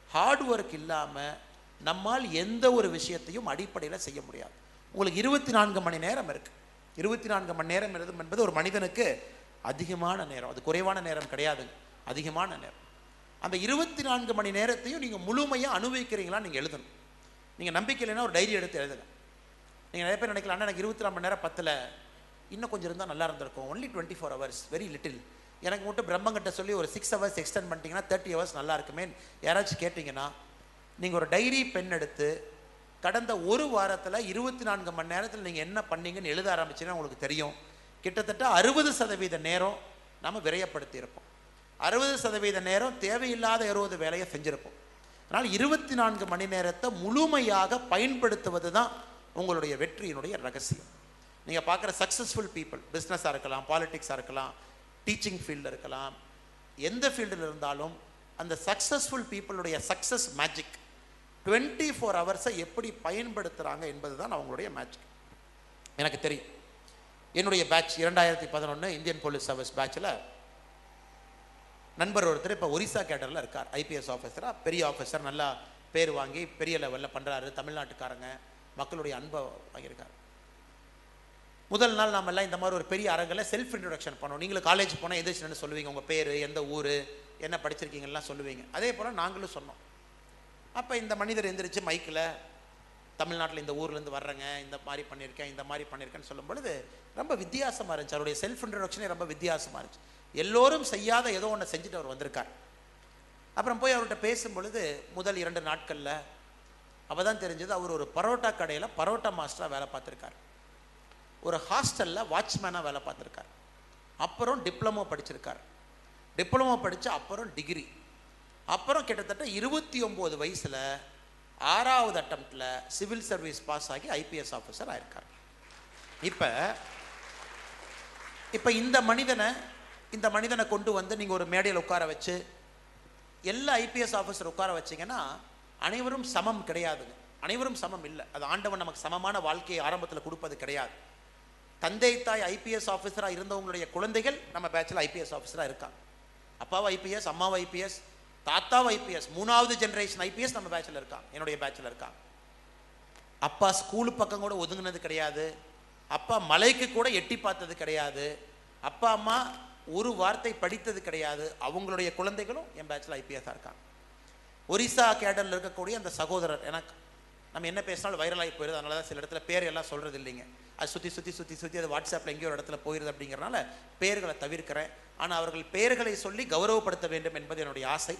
Hard work இல்லாமல் நம்மால் எந்த ஒரு விஷயத்தையும் அடிப்படையில் செய்ய முடியாது. உங்களுக்கு 24 மணி நேரம் இருக்குது. 24 மணி நேரம் என்பது ஒரு மனிதனுக்கு அதிகமான நேரம். அது குறைவான நேரம் கிடையாது, அதிகமான நேரம். அந்த 24 மணி நேரத்தையும் நீங்கள் முழுமையாக அனுபவிக்கிறீங்களான்னு நீங்கள் எழுதணும். நீங்கள் நம்பிக்கை இல்லைன்னா ஒரு டைரி எடுத்து எழுதுங்க. நீங்கள் நிறைய பேர் நினைக்கலாம், எனக்கு 24 மணி நேரம் பத்தில், இன்னும் கொஞ்சம் இருந்தால் நல்லா இருந்திருக்கும். Only 24 hours, very little. எனக்கு மட்டும் பிரம்மங்கிட்ட சொல்லி ஒரு 6 hours எக்ஸ்டெண்ட் பண்ணிட்டீங்கன்னா 30 hours நல்லா இருக்குமே யாராச்சும் கேட்டிங்கன்னா, நீங்கள் ஒரு டைரி பென் எடுத்து கடந்த ஒரு வாரத்தில் 24 மணி நேரத்தில் நீங்கள் என்ன பண்ணீங்கன்னு எழுத ஆரம்பிச்சிங்கன்னா உங்களுக்கு தெரியும். கிட்டத்தட்ட 60% நேரம் நம்ம விரயப்படுத்தி இருப்போம். 60% நேரம் தேவையில்லாத 60 வேலையை செஞ்சுருப்போம். அதனால் 24 மணி நேரத்தை முழுமையாக பயன்படுத்துவது தான் உங்களுடைய வெற்றியினுடைய ரகசியம். நீங்கள் பார்க்குற சக்ஸஸ்ஃபுல் பீப்புள், பிஸ்னஸாக இருக்கலாம், பாலிட்டிக்ஸாக இருக்கலாம், டீச்சிங் ஃபீல்டில் இருக்கலாம், எந்த ஃபீல்டில் இருந்தாலும் அந்த சக்ஸஸ்ஃபுல் பீப்புளுடைய சக்ஸஸ் மேஜிக் 24 hours எப்படி பயன்படுத்துகிறாங்க என்பது தான் அவங்களுடைய மேஜிக். எனக்கு தெரியும், என்னுடைய பேட்ச் 2011 இந்தியன் போலீஸ் சர்வீஸ் பேட்சில் நண்பர் ஒருத்தர் இப்போ ஒரிசா கேடரில் இருக்கார். ஐபிஎஸ் ஆஃபீஸராக, பெரிய ஆஃபீஸர், நல்லா பேர் வாங்கி பெரிய லெவலில் பண்ணுறாரு. தமிழ்நாட்டுக்காரங்க மக்களுடைய அன்பை வாங்கியிருக்காரு. முதல் நாள் நாம் எல்லாம் இந்த மாதிரி ஒரு பெரிய அரங்கில் செல்ஃப் இன்ட்ரொடக்ஷன் பண்ணோம். நீங்களும் காலேஜ் போனால் எதிர்ச்சுன்னு சொல்லுவீங்க, உங்கள் பேர், எந்த ஊர், என்ன படிச்சிருக்கீங்கலாம் சொல்லுவீங்க. அதே போல் நாங்களும் சொன்னோம். அப்போ இந்த மனிதர் எந்திரிச்சு மைக்கில், தமிழ்நாட்டில் இந்த ஊர்லேருந்து வர்றேங்க, இந்த மாதிரி பண்ணியிருக்கேன், இந்த மாதிரி பண்ணியிருக்கேன்னு சொல்லும் பொழுது ரொம்ப வித்தியாசமாக இருந்துச்சு. அவருடைய செல்ஃப் இன்ட்ரொடக்ஷனே ரொம்ப வித்தியாசமாக இருந்துச்சு. எல்லோரும் செய்யாத ஏதோ ஒன்று செஞ்சுட்டு அவர் வந்திருக்கார். அப்புறம் போய் அவர்கிட்ட பேசும் பொழுது முதல் 2 நாட்களில் அப்போ தான் தெரிஞ்சது, அவர் ஒரு பரோட்டா கடையில் பரோட்டா மாஸ்டராக வேலை பார்த்துருக்கார், ஒரு ஹாஸ்டலில் வாட்ச்மேனாக வேலை பார்த்துருக்கார், அப்புறம் டிப்ளமோ படிச்சிருக்கார், டிப்ளமோ படித்து அப்புறம் டிகிரி, அப்புறம் கிட்டத்தட்ட 29 வயசில் 6வது அட்டம்ப்டில் சிவில் சர்வீஸ் பாஸ் ஆகி ஐபிஎஸ் ஆஃபீஸர் ஆயிருக்கார். இப்போ இந்த மனிதனை கொண்டு வந்து நீங்கள் ஒரு மேடையில் உட்கார வச்சு எல்லா ஐபிஎஸ் ஆஃபீஸர் உட்கார வச்சிங்கன்னா அனைவரும் சமம் கிடையாதுங்க. அனைவரும் சமம் இல்லை. அது ஆண்டவன் நமக்கு சமமான வாழ்க்கையை ஆரம்பத்தில் கொடுப்பது கிடையாது. தந்தை தாய் ஐபிஎஸ் ஆஃபீஸராக இருந்தவங்களுடைய குழந்தைகள் நம்ம பேட்சில் ஐபிஎஸ் ஆஃபீஸராக இருக்காங்க. அப்பாவும் ஐபிஎஸ், அம்மாவும் ஐபிஎஸ், தாத்தாவும் ஐபிஎஸ், 3வது ஜென்ரேஷன் ஐபிஎஸ் நம்ம பேட்சில் இருக்காங்க, என்னுடைய பேட்சில் இருக்காங்க. அப்பா ஸ்கூலு பக்கம் கூட ஒதுங்கினது கிடையாது, அப்பா மலைக்கு கூட எட்டி பார்த்தது கிடையாது, அப்பா அம்மா ஒரு வார்த்தை படித்தது கிடையாது. அவங்களுடைய குழந்தைகளும் என் பேட்சில் ஐபிஎஸ்ஸாக இருக்காங்க. ஒரிசா கேடரில் இருக்கக்கூடிய அந்த சகோதரர், எனக்கு நம்ம என்ன பேசினாலும் வைரலாகி போயிடுது, அதனால தான் சில இடத்துல பேர் எல்லாம் சொல்கிறது இல்லைங்க. அது சுற்றி அது வாட்ஸ்அப்பில் எங்கேயோ ஒரு இடத்துல போயிடுது அப்படிங்கிறனால பெயர்களை தவிர்க்கிறேன். ஆனால் அவர்கள் பெயர்களை சொல்லி கௌரவப்படுத்த வேண்டும் என்பது என்னுடைய ஆசை.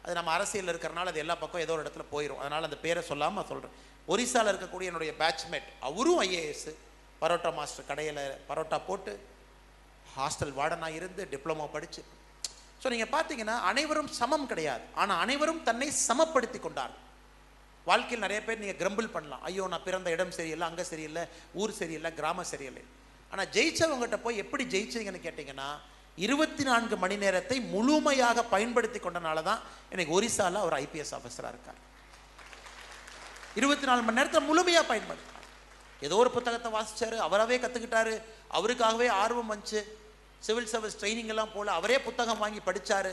அது நம்ம அரசியலில் இருக்கிறனால அது எல்லா பக்கம் ஏதோ ஒரு இடத்துல போயிடும். அதனால் அந்த பேரை சொல்லாமல் சொல்கிறேன். ஒரிசாவில் இருக்கக்கூடிய என்னுடைய பேட்ச்மேட், அவரும் ஐஏஎஸ், பரோட்டா மாஸ்டர் கடையில் பரோட்டா போட்டு ஹாஸ்டல் வார்டனாக இருந்து டிப்ளமோ படித்து. ஸோ நீங்கள் பார்த்தீங்கன்னா அனைவரும் சமம் கிடையாது, ஆனால் அனைவரும் தன்னை சமப்படுத்தி கொண்டார். வாழ்க்கையில் நிறைய பேர் நீங்கள் கிரம்பிள் பண்ணலாம், ஐயோ நான் பிறந்த இடம் சரியில்லை, அங்கே சரியில்லை, ஊர் சரியில்லை, கிராமம் சரியில்லை. ஆனால் ஜெயிச்சவங்ககிட்ட போய் எப்படி ஜெயிச்சிங்கன்னு கேட்டிங்கன்னா 24 மணி நேரத்தை முழுமையாக பயன்படுத்தி கொண்டனால தான் எனக்கு ஒரிசாவில் ஒரு ஐபிஎஸ் ஆஃபீஸராக இருக்கார். 24 மணி நேரத்தை முழுமையாக பயன்படுத்தினார். ஏதோ ஒரு புத்தகத்தை வாசிச்சாரு, அவராகவே கற்றுக்கிட்டாரு, அவருக்காகவே ஆர்வம் வந்துச்சு. சிவில் சர்வீஸ் ட்ரைனிங் எல்லாம் போல அவரே புத்தகம் வாங்கி படித்தார்.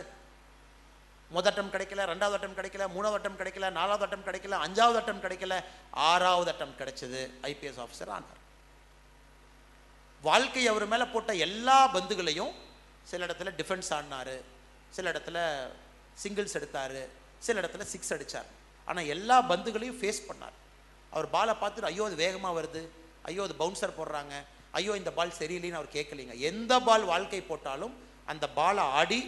முதல் அட்டம் கிடைக்கல, 2வது அட்டம் கிடைக்கல, 3வது அட்டம் கிடைக்கல, 4வது அட்டம் கிடைக்கல, 5வது அட்டம் கிடைக்கல, 6வது அட்டம் கிடைச்சது, ஐபிஎஸ் ஆஃபீஸர் ஆனார். வாழ்க்கை அவர் மேலே போட்ட எல்லா பந்துகளையும் சில இடத்துல டிஃபென்ஸ் ஆடினார், சில இடத்துல சிங்கிள்ஸ் எடுத்தார், சில இடத்துல 6 அடித்தார். ஆனால் எல்லா பந்துகளையும் ஃபேஸ் பண்ணார். அவர் பாலை பார்த்துட்டு ஐயோ அது வேகமாக வருது, ஐயோ அது பவுன்சர் போடுறாங்க, ஐயோ இந்த பால் சரியில்லைன்னு அவர் கேட்கலிங்க. எந்த பால் வாழ்க்கை போட்டாலும் அந்த பாலை ஆடி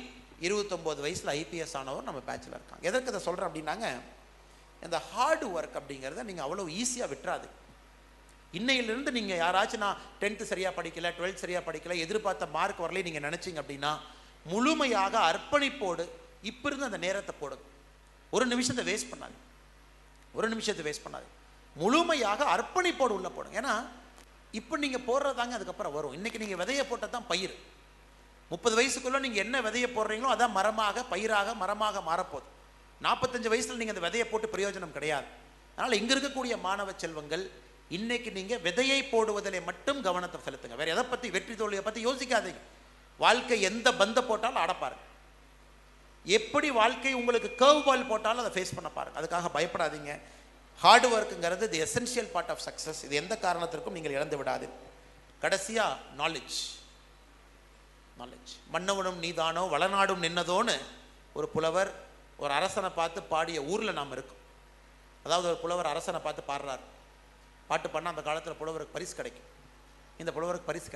29 வயசில் ஐபிஎஸ் ஆனவர் நம்ம பேட்சில் இருக்காங்க. எதற்கு அதை சொல்கிறேன் அப்படின்னாங்க, இந்த ஹார்டு ஒர்க் அப்படிங்கிறத நீங்கள் அவ்வளோ ஈஸியாக விட்டுறாது. இன்னையிலிருந்து நீங்கள் யாராச்சும் நான் 10th சரியாக படிக்கலை, 12th சரியாக படிக்கலை, எதிர்பார்த்த மார்க் வரலை நீங்கள் நினச்சிங்க அப்படின்னா முழுமையாக அர்ப்பணிப்போடு இப்போ இருந்து அந்த நேரத்தை போடுங்க. ஒரு நிமிஷத்தை வேஸ்ட் பண்ணாது, முழுமையாக அர்ப்பணிப்போடு உள்ள போடுங்க. ஏன்னா இப்போ நீங்கள் போடுறதாங்க அதுக்கப்புறம் வரும். இன்றைக்கி நீங்கள் விதையை போட்டால் தான் பயிர். 30 வயசுக்குள்ளே நீங்கள் என்ன விதையை போடுறீங்களோ அதான் மரமாக, பயிராக, மரமாக மாறப்போகுது. 45 வயசில் நீங்கள் அந்த விதையை போட்டு பிரயோஜனம் கிடையாது. அதனால் இங்கே இருக்கக்கூடிய மாணவ செல்வங்கள் இன்னைக்கு நீங்கள் விதையை போடுவதிலே மட்டும் கவனத்தை செலுத்துங்க. வேறு எதை பற்றி, வெற்றி தோல்வியை பற்றி யோசிக்காதீங்க. வாழ்க்கை எந்த பந்த போட்டாலும் ஆடப்பாருங்க. எப்படி வாழ்க்கை உங்களுக்கு கர்வ் பால் போட்டாலும் அதை ஃபேஸ் பண்ண பாருங்க. அதுக்காக பயப்படாதீங்க. ஹார்ட் ஒர்க்குங்கிறது the essential part of success. இது எந்த காரணத்திற்கும் நீங்கள் இழந்து விடாது. கடைசியாக நாலேஜ். மன்னவனும் நீதானோ வளநாடும் நின்னதோன்னு ஒரு புலவர் ஒரு அரசனை பார்த்து பாடிய ஊரில் நாம் இருக்கோம். அதாவது ஒரு புலவர் அரசனை பார்த்து பாடுறார். பாட்டு பண்ணால் அந்த காலத்தில் புலவருக்கு பரிசு கிடைக்கும். இந்த புலவருக்கு பரிசு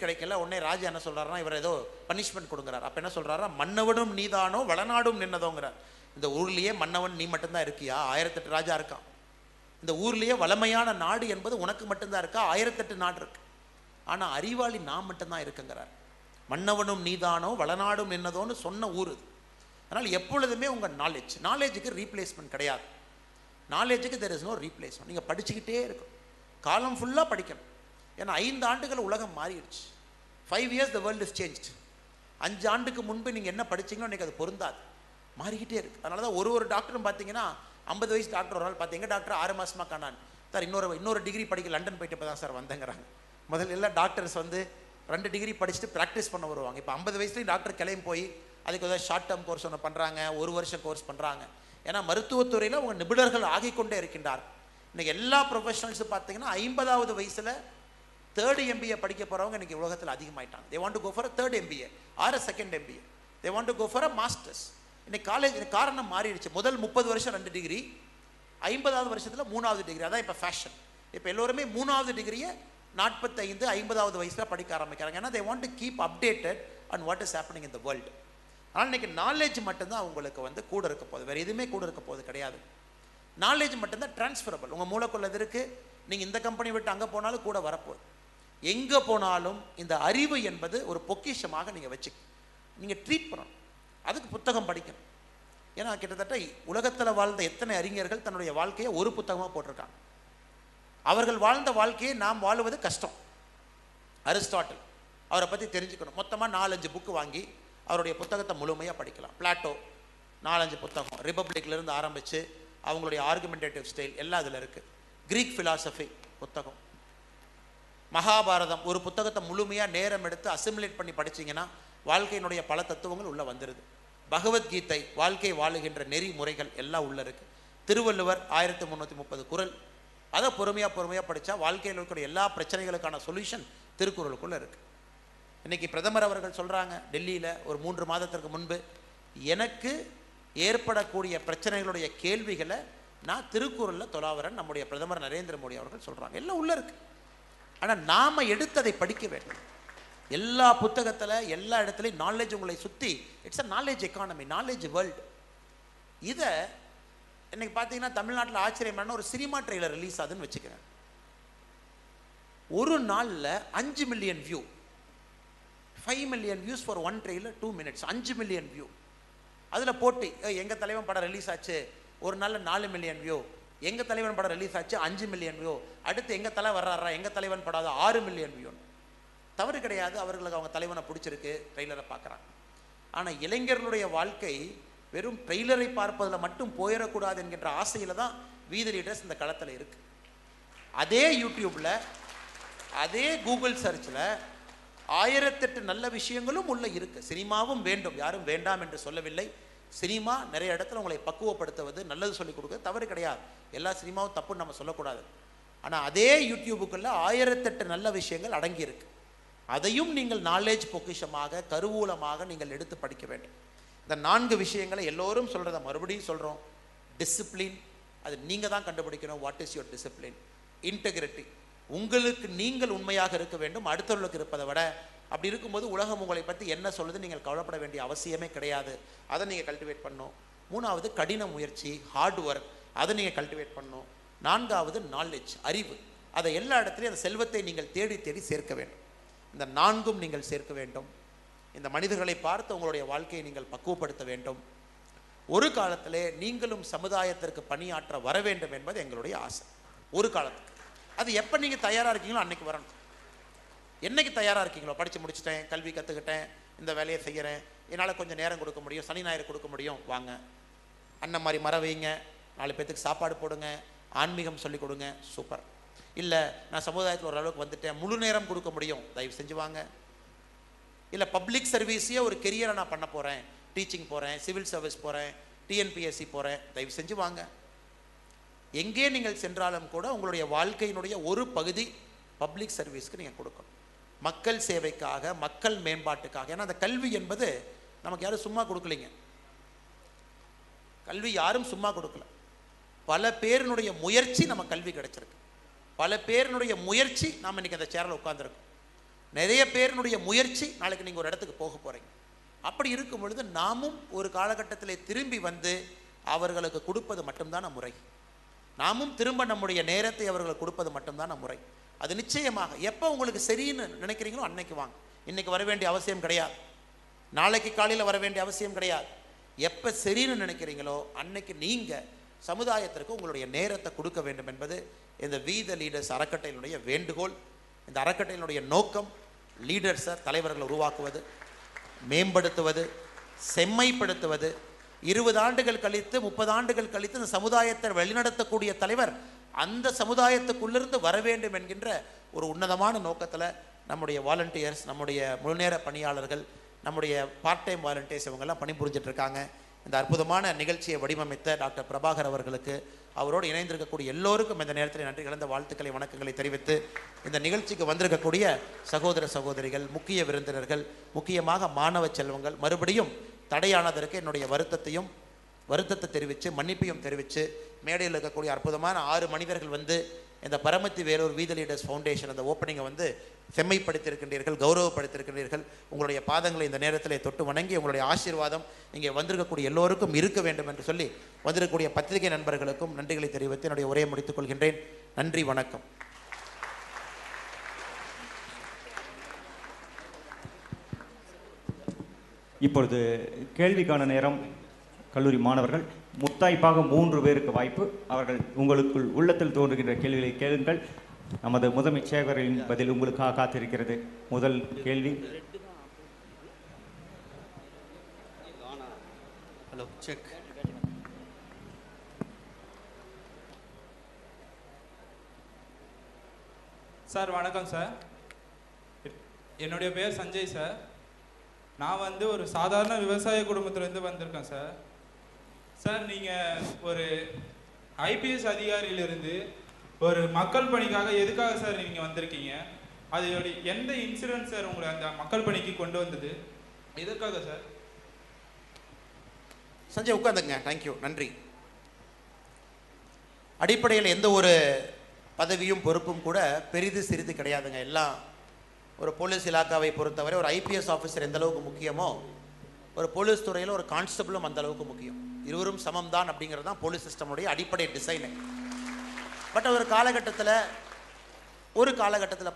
கிடைக்கல. உடனே ராஜா என்ன சொல்கிறாருன்னா, இவர் ஏதோ பனிஷ்மெண்ட் கொடுக்குறார். அப்போ என்ன சொல்கிறாரா, மன்னவனும் நீதானோ வளநாடும் நின்னதோங்கிறார். இந்த ஊர்லேயே மன்னவன் நீ மட்டும்தான் இருக்கியா? 1008 ராஜா இருக்கான். இந்த ஊர்லேயே வளமையான நாடு என்பது உனக்கு மட்டும்தான் இருக்கா? 1008 நாடு இருக்கு. ஆனால் அறிவாளி நான் மட்டும்தான் இருக்குங்கிறார். மன்னவனும் நீதானோ வளநாடும் நின்னதோன்னு சொன்ன ஊர் இது. அதனால் எப்பொழுதுமே உங்கள் நாலேஜுக்கு ரீப்ளேஸ்மெண்ட் கிடையாது. நாலேஜுக்கு தெர் இஸ் நோ ரீப்ளேஸ்மெண்ட். நீங்கள் படிச்சுக்கிட்டே இருக்கணும், காலம் ஃபுல்லாக படிக்கணும். ஏன்னா 5 ஆண்டுகள் உலகம் மாறிடுச்சு. 5 years the world is changed. 5 ஆண்டுக்கு முன்பு நீங்கள் என்ன படிச்சிங்களோ இன்றைக்கி அது பொருந்தாது, மாறிக்கிட்டே இருக்குது. அதனால தான் ஒரு டாக்டரும் பார்த்தீங்கன்னா 50 வயசு டாக்டர் ஒரு நாள் பார்த்தீங்க, டாக்டர் 6 மாதமாக காணான் சார், இன்னொரு டிகிரி படிக்க லண்டன் போயிட்டு இப்போ தான் சார் வந்தேங்கிறாங்க. முதல்ல எல்லாம் டாக்டர்ஸ் 2 டிகிரி படிச்சுட்டு ப்ராக்டிஸ் பண்ண வருவாங்க. இப்போ 50 வயசுலேயும் டாக்டர் கிளம்பி போய் அதுக்கு ஏதாவது ஷார்ட் டேர்ம் கோர்ஸ் ஒன்று பண்ணுறாங்க, 1 வருஷம் கோர்ஸ் பண்ணுறாங்க. ஏன்னா மருத்துவத்துறையில் அவங்க நிபுணர்கள் ஆகிக்கொண்டே இருக்கின்றார். இன்றைக்கி எல்லா ப்ரொஃபஷனல்ஸும் பார்த்தீங்கன்னா 50வது வயசில் 3rd MBA படிக்க போகிறவங்க இன்றைக்கி உலகத்தில் அதிகமாயிட்டாங்க. They want to go for a 3rd MBA or a 2nd MBA. They want to go for a masters. இன்றைக்கி காலேஜ் காரணம் மாறிடுச்சு. முதல் 30 வருஷம் 2 டிகிரி, 50வது வருஷத்தில் 3வது டிகிரி. அதான் இப்போ ஃபேஷன். இப்போ எல்லோருமே 3வது டிகிரியை 45, 50வது வயசில் படிக்க ஆரம்பிக்கிறாங்க. ஏன்னா தே want to keep updated on what is happening in the world. ஆனால் இன்றைக்கி நாலேஜ் மட்டும்தான் அவங்களுக்கு கூட இருக்க போகுது, வேறு எதுவுமே கூட இருக்க போகுது கிடையாது. நாலேஜ் மட்டும்தான் டிரான்ஸ்ஃபரபிள். உங்கள் மூளைக்குள்ளது இருக்குது, நீங்கள் இந்த கம்பெனி விட்டு அங்கே போனாலும் கூட வரப்போகுது. எங்கே போனாலும் இந்த அறிவு என்பது ஒரு பொக்கிஷமாக நீங்கள் நீங்கள் ட்ரீட் பண்ணணும். அதுக்கு புத்தகம் படிக்கணும். ஏன்னா கிட்டத்தட்ட உலகத்தில் வாழ்ந்த எத்தனை அறிஞர்கள் தன்னுடைய வாழ்க்கையை ஒரு புத்தகமாக போட்டிருக்காங்க. அவர்கள் வாழ்ந்த வாழ்க்கையை நாம் வாழுவது கஷ்டம். அரிஸ்டாட்டில், அவரை பற்றி தெரிஞ்சுக்கணும். மொத்தமாக 4-5 புக்கு வாங்கி அவருடைய புத்தகத்தை முழுமையாக படிக்கலாம். பிளாட்டோ 4-5 புத்தகம், ரிப்பப்ளிக்லேருந்து ஆரம்பித்து அவங்களுடைய ஆர்குமெண்டேட்டிவ் ஸ்டைல் எல்லாம் அதில் இருக்குது. கிரீக் ஃபிலாசபி புத்தகம், மகாபாரதம், ஒரு புத்தகத்தை முழுமையாக நேரம் எடுத்து அசிமுலேட் பண்ணி படிச்சிங்கன்னா வாழ்க்கையினுடைய பல தத்துவங்கள் உள்ளே வந்துடுது. பகவத்கீதை, வாழ்க்கை வாழுகின்ற நெறிமுறைகள் எல்லாம் உள்ளே இருக்குது. திருவள்ளுவர் 1330 குறள், அதை பொறுமையாக படித்தா வாழ்க்கையில் இருக்கிற எல்லா பிரச்சனைகளுக்கான சொல்யூஷன் திருக்குறளுக்குள்ளே இருக்குது. இன்றைக்கி பிரதமர் அவர்கள் சொல்கிறாங்க டெல்லியில் ஒரு 3 மாதத்திற்கு முன்பு, எனக்கு ஏற்படக்கூடிய பிரச்சனைகளுடைய கேள்விகளை நான் திருக்குறளில் தொலாவரன் நம்முடைய பிரதமர் நரேந்திர மோடி அவர்கள் சொல்கிறாங்க. எல்லாம் உள்ளே இருக்கு. ஆனால் நாம் எடுத்ததை படிக்க வேண்டும். எல்லா புத்தகத்தில் எல்லா இடத்துலையும் நாலேஜ் உங்களை சுற்றி, it's a knowledge economy, knowledge world. இதை இன்னைக்கு பார்த்தீங்கன்னா தமிழ்நாட்டில் ஆச்சரியமான ஒரு சினிமா ட்ரெய்லர் ரிலீஸ் ஆகுதுன்னு வச்சுக்கிறேன். ஒரு நாளில் 5 million view, 5 million views for one trailer, 2 minutes, 5 million view. அதில் போட்டி, எங்கள் தலைவன் படம் ரிலீஸ் ஆச்சு, ஒரு நாளில் 4 மில்லியன் வியூ. எங்கள் தலைவன் படம் ரிலீஸ் ஆச்சு, 5 மில்லியன் வியூ. அடுத்து எங்கள் தலை வர்றாரா, எங்கள் தலைவன் படம் 6 மில்லியன் வியூ. தவறு கிடையாது, அவர்களுக்கு அவங்க தலைவனை பிடிச்சிருக்கு, ட்ரெய்லரை பார்க்குறாங்க. ஆனால் இளைஞர்களுடைய வாழ்க்கை வெறும் ட்ரெய்லரை பார்ப்பதில் மட்டும் போயிடக்கூடாது என்கின்ற ஆசையில் தான் வீதி லீடர்ஸ் இந்த களத்தில் இருக்குது. அதே யூடியூப்பில், அதே கூகுள் சர்ச்சில் 1008 நல்ல விஷயங்களும் உள்ள இருக்குது. சினிமாவும் வேண்டும், யாரும் வேண்டாம் என்று சொல்லவில்லை. சினிமா நிறைய இடத்துல உங்களை பக்குவப்படுத்துவது, நல்லது சொல்லிக் கொடுக்குறது தவறு கிடையாது. எல்லா சினிமாவும் தப்புன்னு நம்ம சொல்லக்கூடாது. ஆனால் அதே யூடியூபுக்குள்ளே 1008 நல்ல விஷயங்கள் அடங்கியிருக்கு. அதையும் நீங்கள் நாலேஜ் பொக்கிஷமாக, கருவூலமாக நீங்கள் எடுத்து படிக்க வேண்டும். இந்த 4 விஷயங்களை எல்லோரும் சொல்கிறத மறுபடியும் சொல்கிறோம். டிசிப்ளின், அது நீங்கள் தான் கண்டுபிடிக்கணும். What is your discipline? Integrity, உங்களுக்கு நீங்கள் உண்மையாக இருக்க வேண்டும், அடுத்தவர்களுக்கு இருப்பதை விட. அப்படி இருக்கும்போது உலகம் உங்களை பற்றி என்ன சொல்லுது நீங்கள் கவலைப்பட வேண்டிய அவசியமே கிடையாது. அதை நீங்கள் கல்டிவேட் பண்ணணும். 3வது கடின முயற்சி, ஹார்ட் ஒர்க், அதை நீங்கள் கல்டிவேட் பண்ணணும். 4வது நாலேஜ், அறிவு. அதை எல்லா இடத்துலையும் அந்த செல்வத்தை நீங்கள் தேடி தேடி சேர்க்க வேண்டும். இந்த 4ம் நீங்கள் சேர்க்க வேண்டும். இந்த மனிதர்களை பார்த்து உங்களுடைய வாழ்க்கையை நீங்கள் பக்குவப்படுத்த வேண்டும். ஒரு காலத்திலே நீங்களும் சமுதாயத்திற்கு பணியாற்ற வர வேண்டும் என்பது எங்களுடைய ஆசை. ஒரு காலத்துக்கு அது எப்போ நீங்கள் தயாராக இருக்கீங்களோ அன்னைக்கு வரணும். என்னைக்கு தயாராக இருக்கீங்களோ, படித்து முடிச்சுட்டேன், கல்வி கற்றுக்கிட்டேன், இந்த வேலையை செய்கிறேன், என்னால் கொஞ்சம் நேரம் கொடுக்க முடியும், சனி ஞாயிறு கொடுக்க முடியும், வாங்க. அண்ணன் மாதிரி மரம் வைங்க, 4 பேத்துக்கு சாப்பாடு போடுங்க, ஆன்மீகம் சொல்லிக் கொடுங்க, சூப்பர். இல்லை நான் சமுதாயத்தில் ஓரளவுக்கு வந்துட்டேன், முழு நேரம் கொடுக்க முடியும், தயவு செஞ்சு வாங்க. இல்லை பப்ளிக் சர்வீஸையே ஒரு கெரியரை நான் பண்ண போகிறேன், டீச்சிங் போகிறேன், சிவில் சர்வீஸ் போகிறேன், டிஎன்பிஎஸ்சி போகிறேன், தயவு செஞ்சு வாங்க. எங்கே நீங்கள் சென்றாலும் கூட உங்களுடைய வாழ்க்கையினுடைய ஒரு பகுதி பப்ளிக் சர்வீஸ்க்கு நீங்கள் கொடுக்கணும். மக்கள் சேவைக்காக, மக்கள் மேம்பாட்டுக்காக. ஏன்னா அந்த கல்வி என்பது நமக்கு யாரும் சும்மா கொடுக்கலைங்க. கல்வி யாரும் சும்மா கொடுக்கல. பல பேரினுடைய முயற்சி நம்ம கல்வி கிடைச்சிருக்கு. பல பேரினுடைய முயற்சி நாம் இன்னைக்கு அந்த சேரில் உட்காந்துருக்கோம். நிறைய பேரினுடைய முயற்சி நாளைக்கு நீங்கள் ஒரு இடத்துக்கு போக போகிறீங்க. அப்படி இருக்கும் பொழுது நாமும் ஒரு காலகட்டத்தில் திரும்பி வந்து அவர்களுக்கு கொடுப்பது மட்டும்தான் முறை. நாமும் திரும்ப நம்முடைய நேரத்தை அவர்களுக்கு கொடுப்பது மட்டும்தான் முறை. அது நிச்சயமாக எப்போ உங்களுக்கு சரின்னு நினைக்கிறீங்களோ அன்னைக்கு வாங்க. இன்னைக்கு வர வேண்டிய அவசியம் கிடையாது, நாளைக்கு காலையில் வர வேண்டிய அவசியம் கிடையாது. எப்போ சரின்னு நினைக்கிறீங்களோ அன்னைக்கு நீங்கள் சமுதாயத்திற்கு உங்களுடைய நேரத்தை கொடுக்க வேண்டும் என்பது இந்த வி த லீடர்ஸ் அறக்கட்டளையினுடைய வேண்டுகோள். இந்த அறக்கட்டளையினுடைய நோக்கம் லீடர்ஸை, தலைவர்களை உருவாக்குவது, மேம்படுத்துவது, செம்மைப்படுத்துவது. 20 ஆண்டுகள் கழித்து 30 ஆண்டுகள் கழித்து இந்த சமுதாயத்தை வழிநடத்தக்கூடிய தலைவர் அந்த சமுதாயத்துக்குள்ளிருந்து வர வேண்டும் என்கின்ற ஒரு உன்னதமான நோக்கத்தில் நம்முடைய வாலண்டியர்ஸ், நம்முடைய முழுநேர பணியாளர்கள், நம்முடைய பார்ட் டைம் வாலண்டியர்ஸ் இவங்கெல்லாம் பணிபுரிஞ்சிட்டு இருக்காங்க. இந்த அற்புதமான நிகழ்ச்சியை வடிவமைத்த டாக்டர் பிரபாகர் அவர்களுக்கு, அவரோடு இணைந்திருக்கக்கூடிய எல்லோருக்கும் இந்த நேரத்தில் நன்றி கலந்த வாழ்த்துக்களை, வணக்கங்களை தெரிவித்து, இந்த நிகழ்ச்சிக்கு வந்திருக்கக்கூடிய சகோதர சகோதரிகள், முக்கிய விருந்தினர்கள், முக்கியமாக மாணவ செல்வங்கள், மறுபடியும் தடையானதற்கு என்னுடைய வருத்தத்தை தெரிவித்து மன்னிப்பையும் தெரிவித்து, மேடையில் இருக்கக்கூடிய அற்புதமான 6 மனிதர்கள் வந்து இந்த Paramathi Velur we the leaders foundation அந்த ஓப்பனிங்கை வந்து செம்மைப்படுத்தியிருக்கின்றீர்கள், கௌரவப்படுத்தியிருக்கின்றீர்கள். உங்களுடைய பாதங்களை இந்த நேரத்தில் தொட்டு வணங்கி உங்களுடைய ஆசீர்வாதம் இங்கே வந்திருக்கக்கூடிய எல்லோருக்கும் இருக்க வேண்டும் என்று சொல்லி வந்திருக்கக்கூடிய பத்திரிகை நண்பர்களுக்கும் நன்றிகளை தெரிவித்து என்னுடைய உரையை முடித்துக் கொள்கின்றேன். நன்றி, வணக்கம். இப்பொழுது கேள்விக்கான நேரம். கல்லூரி மாணவர்கள் முத்தாய்ப்பாக 3 பேருக்கு வாய்ப்பு. அவர்கள் உங்களுக்குள் உள்ளத்தில் தோன்றுகின்ற கேள்விகளை கேளுங்கள். நமது முதன்மை சேவகரின் பதில் உங்களுக்காக காத்திருக்கிறது. முதல் கேள்வி. Hello, check. சார் வணக்கம் சார். என்னுடைய பேர் சஞ்சய் சார். நான் வந்து ஒரு சாதாரண விவசாய குடும்பத்திலேருந்து வந்திருக்கேன் சார். சார் நீங்கள் ஒரு ஐபிஎஸ் அதிகாரியிலிருந்து ஒரு மக்கள் பணிக்காக எதுக்காக சார் நீங்கள் வந்திருக்கீங்க? அதோடைய எந்த இன்சிடென்ட் சார் உங்களை அந்த மக்கள் பணிக்கு கொண்டு வந்தது? எதற்காக சார்? சஞ்சய் உட்காந்துங்க. தேங்க்யூ, நன்றி. அடிப்படையில் எந்த ஒரு பதவியும் பொறுப்பும் கூட பெரிது சிறிது கிடையாதுங்க. எல்லாம் ஒரு போலீஸ் இலாக்காவை பொறுத்தவரை ஒரு ஐபிஎஸ் ஆஃபீஸர் எந்த அளவுக்கு முக்கியமோ ஒரு போலீஸ் துறையில் ஒரு கான்ஸ்டபிளும் அந்த அளவுக்கு முக்கியம். இருவரும் சமம் தான் அப்படிங்கிறது தான் போலீஸ் சிஸ்டமுடைய அடிப்படை டிசைனு. பட் ஒரு காலகட்டத்தில்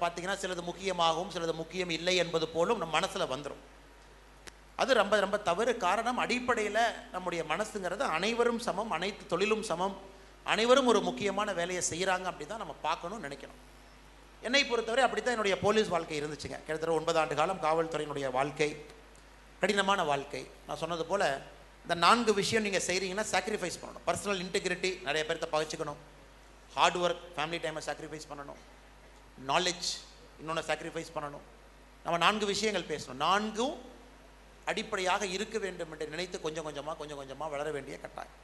பார்த்தீங்கன்னா சிலது முக்கியமாகவும் சிலது முக்கியம் இல்லை என்பது போலும் நம்ம மனசில் வந்துடும். அது ரொம்ப ரொம்ப தவறு. காரணம், அடிப்படையில் நம்முடைய மனசுங்கிறது அனைவரும் சமம், அனைத்து தொழிலும் சமம், அனைவரும் ஒரு முக்கியமான வேலையை செய்கிறாங்க அப்படி தான் நம்ம பார்க்கணும்னு நினைக்கணும். என்னை பொறுத்தவரை அப்படி தான் என்னுடைய போலீஸ் வாழ்க்கை இருந்துச்சுங்க. கிட்டத்தட்ட 9 ஆண்டு காலம் காவல்துறையினுடைய வாழ்க்கை கடினமான வாழ்க்கை. நான் சொன்னது போல் இந்த 4 விஷயம் நீங்கள் செய்கிறீங்கன்னா சாக்ரிஃபைஸ் பண்ணணும். பர்சனல் இன்டெகிரிட்டி, நிறைய பேர்த்த பகிச்சுக்கணும். ஹார்ட் ஒர்க், ஃபேமிலி டைமை சாக்ரிஃபைஸ் பண்ணணும். நாலேஜ், இன்னொன்று சாக்ரிஃபைஸ் பண்ணணும். நம்ம 4 விஷயங்கள் பேசணும். 4ம் அடிப்படையாக இருக்க வேண்டும் என்று நினைத்து கொஞ்சம் கொஞ்சமாக வளர வேண்டிய கட்டாயம்.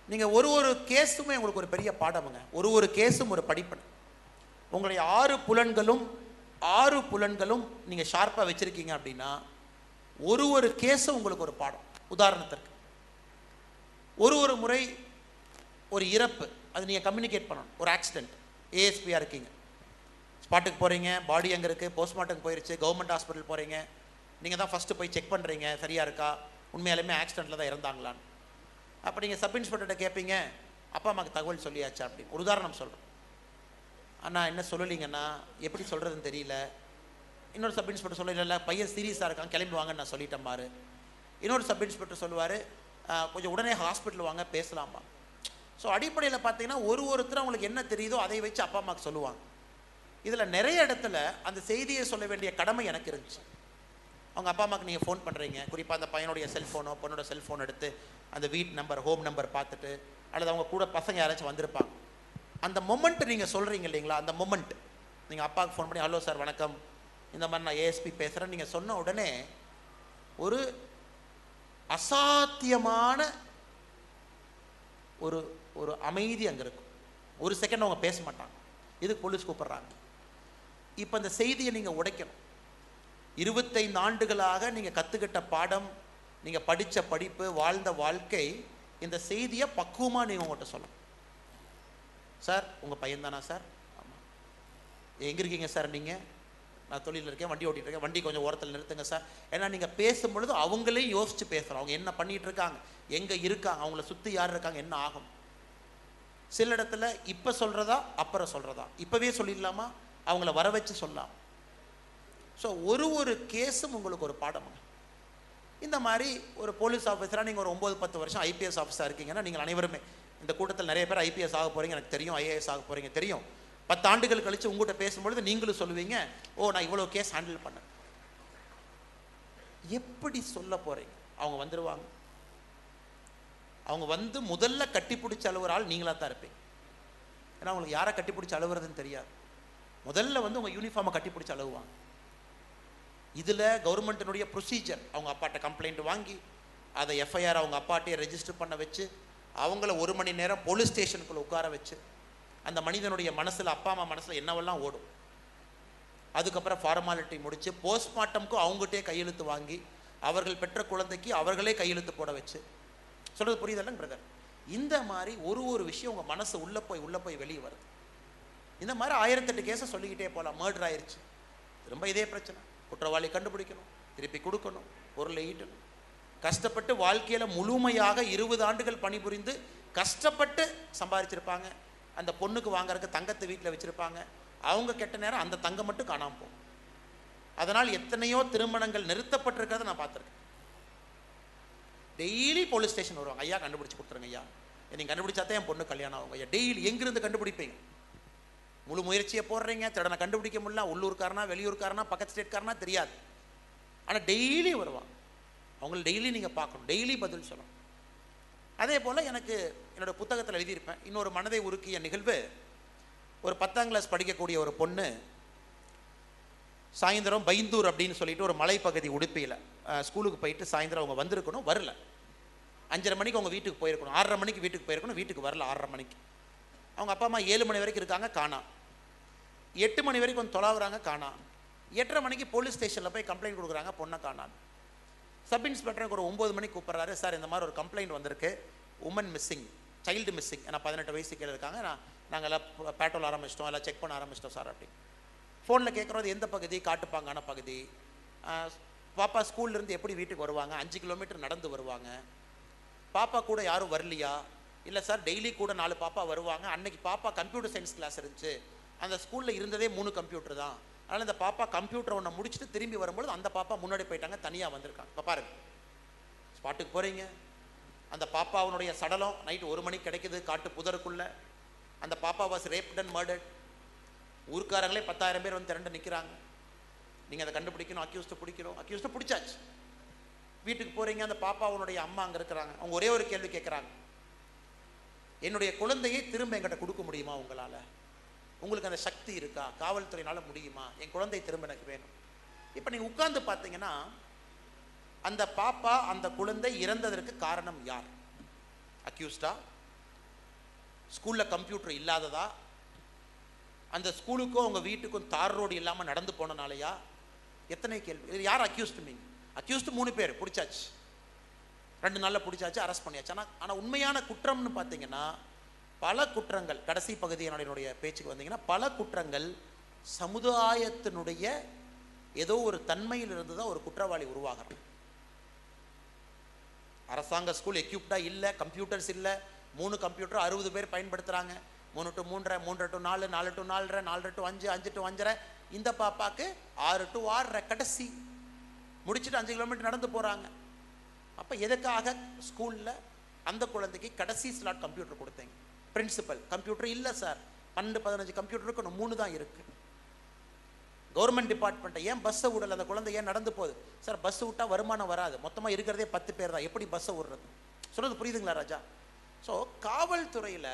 நீங்கள் ஒரு கேஸுமே உங்களுக்கு ஒரு பெரிய பாடமுங்க. ஒரு கேஸும் ஒரு படிப்பனை. உங்களுடைய 6 புலன்களும் நீங்கள் ஷார்ப்பாக வச்சுருக்கீங்க அப்படின்னா ஒரு கேஸும் உங்களுக்கு ஒரு பாடம். உதாரணத்திற்கு ஒரு முறை ஒரு இறப்பு, அது நீங்கள் கம்யூனிகேட் பண்ணணும். ஒரு ஆக்சிடென்ட், ஏஎஸ்பியாக இருக்கீங்க, ஸ்பாட்டுக்கு போகிறீங்க, பாடி எங்கே இருக்குது, போஸ்ட்மார்ட்டம் போயிடுச்சு, கவர்மெண்ட் ஹாஸ்பிட்டல் போகிறீங்க, நீங்கள் தான் ஃபஸ்ட்டு போய் செக் பண்ணுறீங்க சரியாக இருக்கா, உண்மையாலுமே ஆக்சிடெண்ட்டில் தான் இறந்தாங்களான்னு. அப்போ நீங்கள் சப் இன்ஸ்பெக்டர்கிட்ட கேட்பீங்க, அப்பா அம்மாவுக்கு தகவல் சொல்லியாச்சா அப்படின்னு. ஒரு உதாரணம் சொல்கிறேன். அண்ணா என்ன சொல்லலிங்கன்னா எப்படி சொல்கிறதுன்னு தெரியல. இன்னொரு சப் இன்ஸ்பெக்டர் சொல்லல, பையன் சீரியஸாக இருக்கான் கிளம்பி வாங்கன்னு நான் சொல்லிட்டேன் பாரு. இன்னொரு சப் இன்ஸ்பெக்டர் சொல்லுவார், கொஞ்சம் உடனே ஹாஸ்பிட்டல் வாங்க பேசலாமா. ஸோ அடிப்படையில் பார்த்தீங்கன்னா ஒருத்தர் அவங்களுக்கு என்ன தெரியுதோ அதை வச்சு அப்பா அம்மாவுக்கு சொல்லுவாங்க. இதில் நிறைய இடத்துல அந்த செய்தியை சொல்ல வேண்டிய கடமை எனக்கு இருந்துச்சு. அவங்க அப்பா அம்மாவுக்கு நீங்கள் ஃபோன் பண்ணுறீங்க, குறிப்பாக அந்த பையனுடைய செல்ஃபோனோ பொண்ணோட செல்ஃபோன் எடுத்து அந்த வீட் நம்பர், ஹோம் நம்பர் பார்த்துட்டு, அல்லது அவங்க கூட பசங்க யாராச்சும் வந்திருப்பாங்க, அந்த மொமெண்ட் நீங்கள் சொல்கிறீங்க இல்லைங்களா, அந்த மொமெண்ட் நீங்கள் அப்பாவுக்கு ஃபோன் பண்ணி, ஹலோ சார் வணக்கம், இந்த மாதிரி நான் ஏஎஸ்பி பேசுகிறேன் நீங்கள் சொன்ன உடனே ஒரு அசாத்தியமான ஒரு அமைதி அங்கே இருக்கும். ஒரு செகண்ட் அவங்க பேச மாட்டாங்க. இதுக்கு போலீஸ் கூப்பிட்றாங்க. இப்போ இந்த செய்தியை நீங்கள் உடைக்கணும். 25 ஆண்டுகளாக நீங்கள் கற்றுக்கிட்ட பாடம், நீங்கள் படித்த படிப்பு, வாழ்ந்த வாழ்க்கை, இந்த செய்தியை பக்குவமாக நீங்கள் உங்கள்கிட்ட சொல்லணும். சார் உங்கள் பையன் தானா சார்? ஆமாம். எங்கே இருக்கீங்க சார் நீங்கள்? நான் தொழிலில் இருக்கேன், வண்டி ஓட்டிகிட்டு இருக்கேன், வண்டி கொஞ்சம் ஓரத்தில் நிறுத்துங்க சார். ஏன்னா நீங்கள் பேசும்பொழுது அவங்களையும் யோசித்து பேசுகிறோம். அவங்க என்ன பண்ணிகிட்டு இருக்காங்க, எங்கே இருக்காங்க, அவங்கள சுற்றி யார் இருக்காங்க, என்ன ஆகும். சில இடத்துல இப்போ சொல்கிறதா அப்புறம் சொல்கிறதா, இப்போவே சொல்லிடலாமா, அவங்கள வர வச்சு சொல்லலாம். ஸோ ஒரு கேஸும் உங்களுக்கு ஒரு பாடம். இந்த மாதிரி ஒரு போலீஸ் ஆஃபீஸராக நீங்கள் ஒரு 9-10 வருஷம் ஐபிஎஸ் ஆஃபீஸராக இருக்கீங்கன்னா, நீங்கள் அனைவருமே இந்த கூட்டத்தில் நிறைய பேர் ஐபிஎஸ் ஆக போகிறீங்க எனக்கு தெரியும், ஐஏஎஸ் ஆக போகிறீங்க தெரியும். 10 ஆண்டுகள் கழித்து உங்கள்கிட்ட பேசும்பொழுது நீங்களும் சொல்லுவீங்க, ஓ நான் இவ்வளோ கேஸ் ஹேண்டில் பண்ணேன். எப்படி சொல்ல போகிறீங்க? அவங்க வந்துடுவாங்க. அவங்க வந்து முதல்ல கட்டிப்பிடிச்ச அழுவுற ஆள் நீங்களாக தான் இருப்பீங்க. ஏன்னா அவங்களுக்கு யாரை கட்டிப்பிடிச்சி அழுவுறதுன்னு தெரியாது. முதல்ல வந்து உங்கள் யூனிஃபார்மை கட்டிப்பிடிச்சி அழுவுவாங்க. இதில் கவர்மெண்ட்டினுடைய ப்ரொசீஜர், அவங்க அப்பாட்ட கம்ப்ளைண்ட் வாங்கி அதை எஃப்ஐஆர் அவங்க அப்பாட்டையே ரெஜிஸ்டர் பண்ண வச்சு, அவங்கள 1 மணி நேரம் போலீஸ் ஸ்டேஷனுக்குள்ளே உட்கார வச்சு, அந்த மனிதனுடைய மனசில், அப்பா அம்மா மனசில் என்னவெல்லாம் ஓடும், அதுக்கப்புறம் ஃபார்மாலிட்டி முடித்து போஸ்ட்மார்ட்டமுக்கும் அவங்ககிட்டே கையெழுத்து வாங்கி, அவர்கள் பெற்ற குழந்தைக்கு அவர்களே கையெழுத்து போட வச்சு, சொல்கிறது புரியுதல்ல பிரதர்? இந்த மாதிரி ஒரு விஷயம் உங்கள் மனசு உள்ளே போய் வெளியே வருது. இந்த மாதிரி 1008 கேஸை சொல்லிக்கிட்டே போகலாம். மர்டர் ஆயிடுச்சு, ரொம்ப இதே பிரச்சனை, குற்றவாளி கண்டுபிடிக்கணும், திருப்பி கொடுக்கணும், பொருளை ஈட்டணும். கஷ்டப்பட்டு வாழ்க்கையில் முழுமையாக 20 ஆண்டுகள் பணிபுரிந்து கஷ்டப்பட்டு சம்பாதிச்சிருப்பாங்க. அந்த பொண்ணுக்கு வாங்கறதுக்கு தங்கத்தை வீட்டில் வச்சுருப்பாங்க. அவங்க கெட்ட நேரம் அந்த தங்கம் மட்டும் காணாமல் போகும். அதனால் எத்தனையோ திருமணங்கள் நிறுத்தப்பட்டிருக்கிறத நான் பார்த்துருக்கேன். டெய்லி போலீஸ் ஸ்டேஷன் வருவாங்க, ஐயா கண்டுபிடிச்சி கொடுத்துருங்க ஐயா, நீங்கள் கண்டுபிடிச்சாதான் என் பொண்ணு கல்யாணம் ஆகும் ஐயா. டெய்லி எங்கிருந்து கண்டுபிடிப்பீங்க? முழு முயற்சியை போடுறீங்க, திடனை கண்டுபிடிக்க முடியல. உள்ளூர்காரனா வெளியூர்காரனா பக்கத்து ஸ்டேட்காரனா தெரியாது, ஆனால் டெய்லி வருவாங்க. அவங்கள டெய்லி நீங்கள் பார்க்கணும், டெய்லி பதில் சொல்லணும். அதே போல் எனக்கு என்னோடய புத்தகத்தில் எழுதியிருப்பேன், இன்னொரு மனதை உருக்கிய நிகழ்வு. ஒரு 10ஆம் கிளாஸ் படிக்கக்கூடிய ஒரு பொண்ணு சாயந்தரம் பைந்தூர் அப்படின்னு சொல்லிட்டு ஒரு மலைப்பகுதி உடுப்பியில் ஸ்கூலுக்கு போயிட்டு சாயந்தரம் அவங்க வந்திருக்கணும், வரல. 5:30 மணிக்கு அவங்க வீட்டுக்கு போயிருக்கணும், 6:30 மணிக்கு வீட்டுக்கு போயிருக்கணும், வீட்டுக்கு வரல 6:30 மணிக்கு. அவங்க அப்பா அம்மா 7 மணி வரைக்கும் இருக்காங்க, காணா. 8 மணி வரைக்கும் கொஞ்சம் தொலாவுறாங்க, காணா. 8:30 மணிக்கு போலீஸ் ஸ்டேஷனில் போய் கம்ப்ளைண்ட் கொடுக்குறாங்க, பொண்ணை காணான்னு. சப் இன்ஸ்பெக்டருக்கு ஒரு 9 மணிக்கு கூப்பிட்றாரு, சார் இந்த மாதிரி ஒரு கம்ப்ளைண்ட் வந்திருக்கு, உமன் மிஸ்ஸிங், சைல்டு மிஸ்ஸிங், ஏன்னா 18 வயசு கீழே இருக்காங்க, நாங்கள் எல்லாம் பேட்ரோல் ஆரம்பிச்சிட்டோம், எல்லாம் செக் பண்ண ஆரம்பிச்சிட்டோம் சார் அப்படி. ஃபோனில் கேட்குறது எந்த பகுதி, காட்டுப்பாங்கான பகுதி, பாப்பா ஸ்கூல்லேருந்து எப்படி வீட்டுக்கு வருவாங்க, 5 கிலோமீட்டர் நடந்து வருவாங்க, பாப்பா கூட யாரும் வரலையா, இல்லை சார் டெய்லி கூட 4 பாப்பா வருவாங்க, அன்னைக்கு பாப்பா கம்ப்யூட்டர் சயின்ஸ் கிளாஸ் இருந்துச்சு, அந்த ஸ்கூலில் இருந்ததே 3 கம்ப்யூட்டர் தான், அதனால் இந்த பாப்பா கம்ப்யூட்டர் ஒன்று முடிச்சுட்டு திரும்பி வரும்போது அந்த பாப்பா முன்னாடி போயிட்டாங்க, தனியாக வந்திருக்காங்க. இப்போ பாருங்க, ஸ்பாட்டுக்கு போகிறீங்க, அந்த பாப்பாவுடைய சடலம் நைட்டு 1 மணிக்கு கிடைக்குது காட்டு புதருக்குள்ள. அந்த பாப்பா வாஸ் ரேப்ட் அண்ட் மர்டர்ட். ஊர்க்காரங்களே 10,000 பேர் வந்து திரண்டு நிற்கிறாங்க. நீங்கள் அதை கண்டுபிடிக்கணும், அக்யூஸ்ட்டை பிடிக்கணும், அக்யூஸ்ட்டை பிடிச்சாச்சு. வீட்டுக்கு போகிறீங்க, அந்த பாப்பாவுடைய அம்மா அங்கே இருக்கிறாங்க. அவங்க ஒரே ஒரு கேள்வி கேட்குறாங்க, என்னுடைய குழந்தையை திரும்ப என்கிட்ட கொடுக்க முடியுமா, உங்களால், உங்களுக்கு அந்த சக்தி இருக்கா, காவல்துறையினால் முடியுமா, என் குழந்தை திரும்ப எனக்கு வேணும். இப்போ நீங்கள் உட்கார்ந்து பார்த்தீங்கன்னா அந்த பாப்பா அந்த குழந்தை இறந்ததற்கு காரணம் யார்? அக்யூஸ்டா? ஸ்கூலில் கம்ப்யூட்டர் இல்லாததா? அந்த ஸ்கூலுக்கும் அவங்க வீட்டுக்கும் தார் ரோடு இல்லாமல் நடந்து போனனாலையா? எத்தனை கேள்வி. இது யார் அக்யூஸ்டு? நீங்கள் அக்யூஸ்டு 3 பேர் பிடிச்சாச்சு, 2 நாளில் பிடிச்சாச்சு, அரெஸ்ட் பண்ணியாச்சு. ஆனால் உண்மையான குற்றம்னு பார்த்தீங்கன்னா பல குற்றங்கள், கடைசி பகுதி என்னுடைய பேச்சுக்கு வந்தீங்கன்னா பல குற்றங்கள் சமுதாயத்தினுடைய ஏதோ ஒரு தன்மையிலிருந்து தான் ஒரு குற்றவாளி உருவாகிறான். அரசாங்க ஸ்கூல் எக்யூப்டாக இல்லை, கம்ப்யூட்டர்ஸ் இல்லை, 3 கம்ப்யூட்டர் 60 பேர் பயன்படுத்துகிறாங்க, 3 to 3:30, 3 to 4, 4 to 4:30, 4 to 5, 5 to 5:30. இந்த பாப்பாக்கு 6 to 6:30 கடைசி முடிச்சுட்டு 5 கிலோமீட்டர் நடந்து போகிறாங்க. அப்போ எதுக்காக ஸ்கூலில் அந்த குழந்தைக்கு கடைசி ஸ்லாட் கம்ப்யூட்டர் கொடுத்தீங்க? பிரின்சிபல், கம்ப்யூட்டர் இல்லை சார், 12-15 கம்ப்யூட்டர் இருக்கணும், 3 தான் இருக்குது. கவர்மெண்ட் டிபார்ட்மெண்ட்டை ஏன் பஸ்ஸை விடலை, அந்த குழந்தை ஏன் நடந்து போகுது? சார் பஸ் விட்டால் வருமானம் வராது, மொத்தமாக இருக்கிறதே 10 பேர் தான், எப்படி பஸ்ஸை விடுறது? சொல்கிறது புரியுதுங்களா ராஜா? ஸோ காவல்துறையில்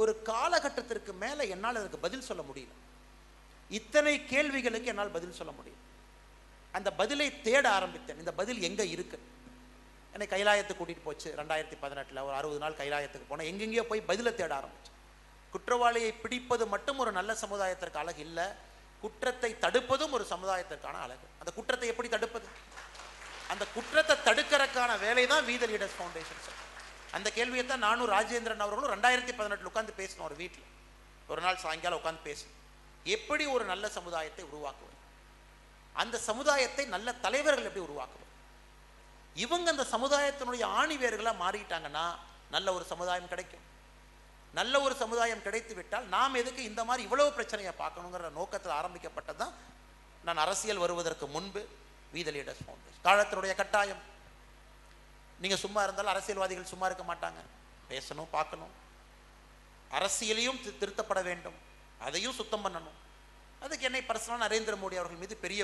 ஒரு காலகட்டத்திற்கு மேலே என்னால் அதுக்கு பதில் சொல்ல முடியல. இத்தனை கேள்விகளுக்கு என்னால் பதில் சொல்ல முடியும். அந்த பதிலை தேட ஆரம்பித்தேன், இந்த பதில் எங்கே இருக்கு. என்னை கைலாயத்துக்கு கூட்டிகிட்டு போச்சு 2018, ஒரு 60 நாள் கைலாயத்துக்கு போனேன். எங்கெங்கேயோ போய் பதிலை தேட ஆரம்பித்தேன். குற்றவாளியை பிடிப்பது மட்டும் ஒரு நல்ல சமுதாயத்திற்கு அழகு இல்லை, குற்றத்தை தடுப்பதும் ஒரு சமுதாயத்திற்கான அழகு. அந்த குற்றத்தை எப்படி தடுப்பது? அந்த குற்றத்தை தடுக்கிறதுக்கான வேலை தான் we the leaders foundation sir. அந்த கேள்வியை தான் நானும் ராஜேந்திரன் அவர்களும் 2018 உட்காந்து பேசணும். ஒரு வீட்டில் ஒரு நாள் சாயங்காலம் உட்காந்து பேசணும், எப்படி ஒரு நல்ல சமுதாயத்தை உருவாக்குவது, அந்த சமுதாயத்தை நல்ல தலைவர்கள் எப்படி உருவாக்குவது. இவங்க அந்த சமுதாயத்தினுடைய ஆணி வேர்களாக மாறிட்டாங்கன்னா நல்ல ஒரு சமுதாயம் கிடைக்கும். நல்ல ஒரு சமுதாயம் கிடைத்து விட்டால் நாம் எதுக்கு இந்த மாதிரி இவ்வளவு பிரச்சனையை பார்க்கணுங்கிற நோக்கத்தில் ஆரம்பிக்கப்பட்டது தான். நான் அரசியல் வருவதற்கு முன்பு வி தி லீடர்ஸ் ஃபவுண்டேஷன். காலத்தினுடைய கட்டாயம், நீங்கள் சும்மா இருந்தாலும் அரசியல்வாதிகள் சும்மா இருக்க மாட்டாங்க, பேசணும், பார்க்கணும். அரசியலையும் திருத்தப்பட வேண்டும், அதையும் சுத்தம் பண்ணணும். அதுக்கு என்னை பர்சனலாக நரேந்திர மோடி அவர்கள் மீது பெரிய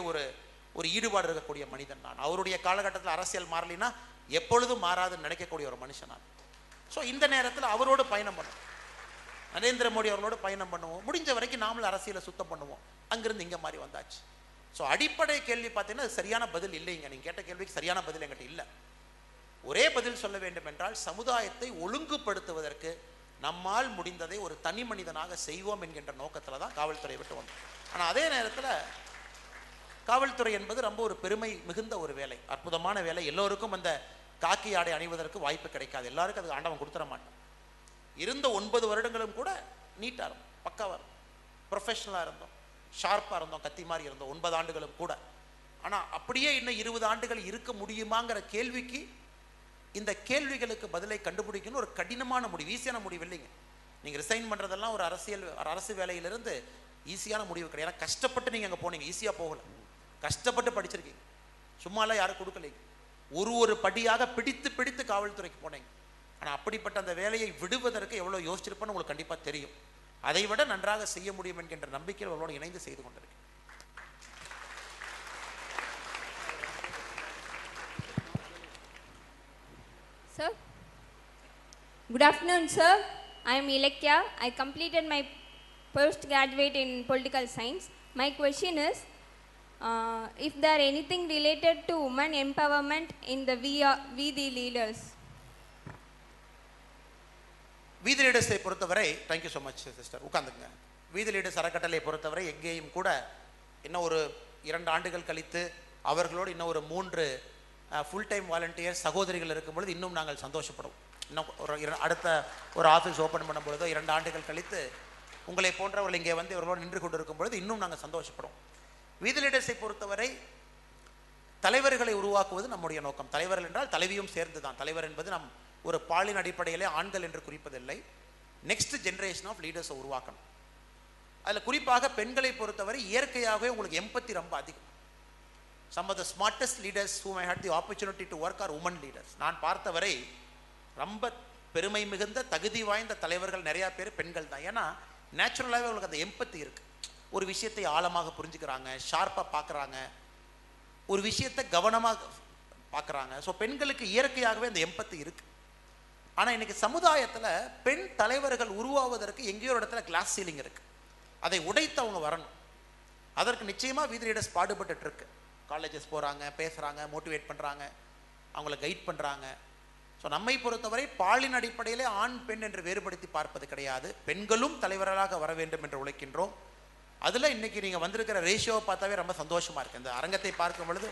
ஒரு ஈடுபாடு இருக்கக்கூடிய மனிதன் நான். அவருடைய காலகட்டத்தில் அரசியல் மாறலினா எப்பொழுதும் மாறாதுன்னு நினைக்கக்கூடிய ஒரு மனுஷன் நான். ஸோ இந்த நேரத்தில் அவரோடு பயணம் பண்ணுவோம், நரேந்திர மோடி அவர்களோடு பயணம் பண்ணுவோம், முடிஞ்ச வரைக்கும் நாமளும் அரசியலை சுத்தம் பண்ணுவோம். அங்கிருந்து இங்கே மாதிரி வந்தாச்சு. ஸோ அடிப்படை கேள்வி பார்த்தீங்கன்னா அது சரியான பதில் இல்லைங்க. நீங்கள் கேட்ட கேள்விக்கு சரியான பதில் என்கிட்ட இல்லை. ஒரே பதில் சொல்ல வேண்டும் என்றால், சமுதாயத்தை ஒழுங்குபடுத்துவதற்கு நம்மால் முடிந்ததை ஒரு தனி மனிதனாக செய்வோம் என்கின்ற நோக்கத்தில் தான் காவல்துறை விட்டு வந்தோம். ஆனால் அதே நேரத்தில் காவல்துறை என்பது ரொம்ப ஒரு பெருமை மிகுந்த ஒரு வேலை, அற்புதமான வேலை. எல்லோருக்கும் அந்த காக்கி ஆடை அணிவதற்கு வாய்ப்பு கிடைக்காது, எல்லாருக்கும் அதுக்கு ஆண்டவன் கொடுத்துட மாட்டான். இருந்த 9 வருடங்களும் கூட நீட்டாக இருந்தோம், பக்காவாக இருந்தோம், ப்ரொஃபஷனலாக இருந்தோம், ஷார்ப்பாக இருந்தோம், கத்தி மாதிரி இருந்தோம் 9 ஆண்டுகளும் கூட. ஆனால் அப்படியே இன்னும் 20 ஆண்டுகள் இருக்க முடியுமாங்கிற கேள்விக்கு, இந்த கேள்விகளுக்கு பதிலை கண்டுபிடிக்கணும் ஒரு கடினமான முடிவு, ஈஸியான முடிவு இல்லைங்க. நீங்கள் ரிசைன் பண்ணுறதெல்லாம் ஒரு அரசு வேலையிலிருந்து ஈஸியான முடிவு கிடையாது. ஏன்னா கஷ்டப்பட்டு நீங்கள் அங்கே போனீங்க, ஈஸியாக போகலை, கஷ்டப்பட்டு படிச்சிருக்கீங்க, சும்மாலாம் யாரும் கொடுக்கலைங்க. ஒரு படியாக பிடித்து காவல்துறைக்கு போனீங்க. ஆனால் அப்படிப்பட்ட அந்த வேலையை விடுவதற்கு எவ்வளோ யோசிச்சிருப்பேன்னு உங்களுக்கு கண்டிப்பாக தெரியும். அதை விட நன்றாக செய்ய முடியும் என்கின்ற நம்பிக்கையில் அவர்களோடு இணைந்து செய்து கொண்டிருக்கேன். Sir, good afternoon, sir. I am Ilakya. I completed my postgraduate in political science. My question is, if there anything related to women empowerment in the We the Leaders. We the Leaders பொறுத்தவரை, thank you so much sister, உட்காந்துங்க. We the Leaders அறக்கட்டளை பொறுத்தவரை எங்கேயும் கூட இன்னும் ஒரு 2 ஆண்டுகள் கழித்து அவர்களோடு இன்னும் ஒரு 3 ஃபுல் டைம் வாலண்டியர் சகோதரிகள் இருக்கும் பொழுது இன்னும் நாங்கள் சந்தோஷப்படுவோம். இன்னும் அடுத்த ஒரு ஆஃபீஸ் ஓப்பன் பண்ணும் பொழுதோ 2 ஆண்டுகள் கழித்து உங்களை போன்றவர்கள் இங்கே வந்து இவர்களோடு நின்று கொண்டு இருக்கும் பொழுது இன்னும் நாங்கள் சந்தோஷப்படுவோம். வீதி லீடர்ஸை பொறுத்தவரை தலைவர்களை உருவாக்குவது நம்முடைய நோக்கம். தலைவர்கள் என்றால் தலைவியும் சேர்ந்து தான். தலைவர் என்பது நம் ஒரு பாலின் அடிப்படையிலே ஆண்கள் என்று குறிப்பதில்லை. நெக்ஸ்ட் ஜென்ரேஷன் ஆஃப் லீடர்ஸை உருவாக்கணும். அதில் குறிப்பாக பெண்களை பொறுத்தவரை இயற்கையாகவே உங்களுக்கு எம்பத்தி ரொம்ப அதிகம். Some of the smartest leaders whom I had the opportunity to work are women leaders. நான் பார்த்தவரை ரொம்ப பெருமை மிகுந்த தகுதி வாய்ந்த தலைவர்கள் நிறையா பேர் பெண்கள் தான். ஏன்னா நேச்சுரலாகவே உங்களுக்கு அந்த எம்பத்தி இருக்குது. ஒரு விஷயத்தை ஆழமாக புரிஞ்சுக்கிறாங்க, ஷார்ப்பாக பார்க்குறாங்க, ஒரு விஷயத்தை கவனமாக பார்க்குறாங்க. ஸோ பெண்களுக்கு இயற்கையாகவே அந்த எம்பத்தி இருக்குது. ஆனால் இன்றைக்கி சமுதாயத்தில் பெண் தலைவர்கள் உருவாவதற்கு எங்கேயோ ஒரு இடத்துல கிளாஸ் சீலிங் இருக்குது. அதை உடைத்து அவங்க வரணும். அதற்கு நிச்சயமாக வீதி லீடர்ஸ் பாடுபட்டு இருக்கு. காலேஜஸ் போகிறாங்க, பேசுகிறாங்க, மோட்டிவேட் பண்ணுறாங்க, அவங்கள கைட் பண்ணுறாங்க. ஸோ நம்மை பொறுத்தவரை பாலின் அடிப்படையிலே ஆண் பெண் என்று வேறுபடுத்தி பார்ப்பது கிடையாது. பெண்களும் தலைவர்களாக வர வேண்டும் என்று உழைக்கின்றோம். அதில் இன்றைக்கி நீங்கள் வந்திருக்கிற ரேஷியோவை பார்த்தாவே ரொம்ப சந்தோஷமாக இருக்குது. இந்த அரங்கத்தை பார்க்கும் பொழுது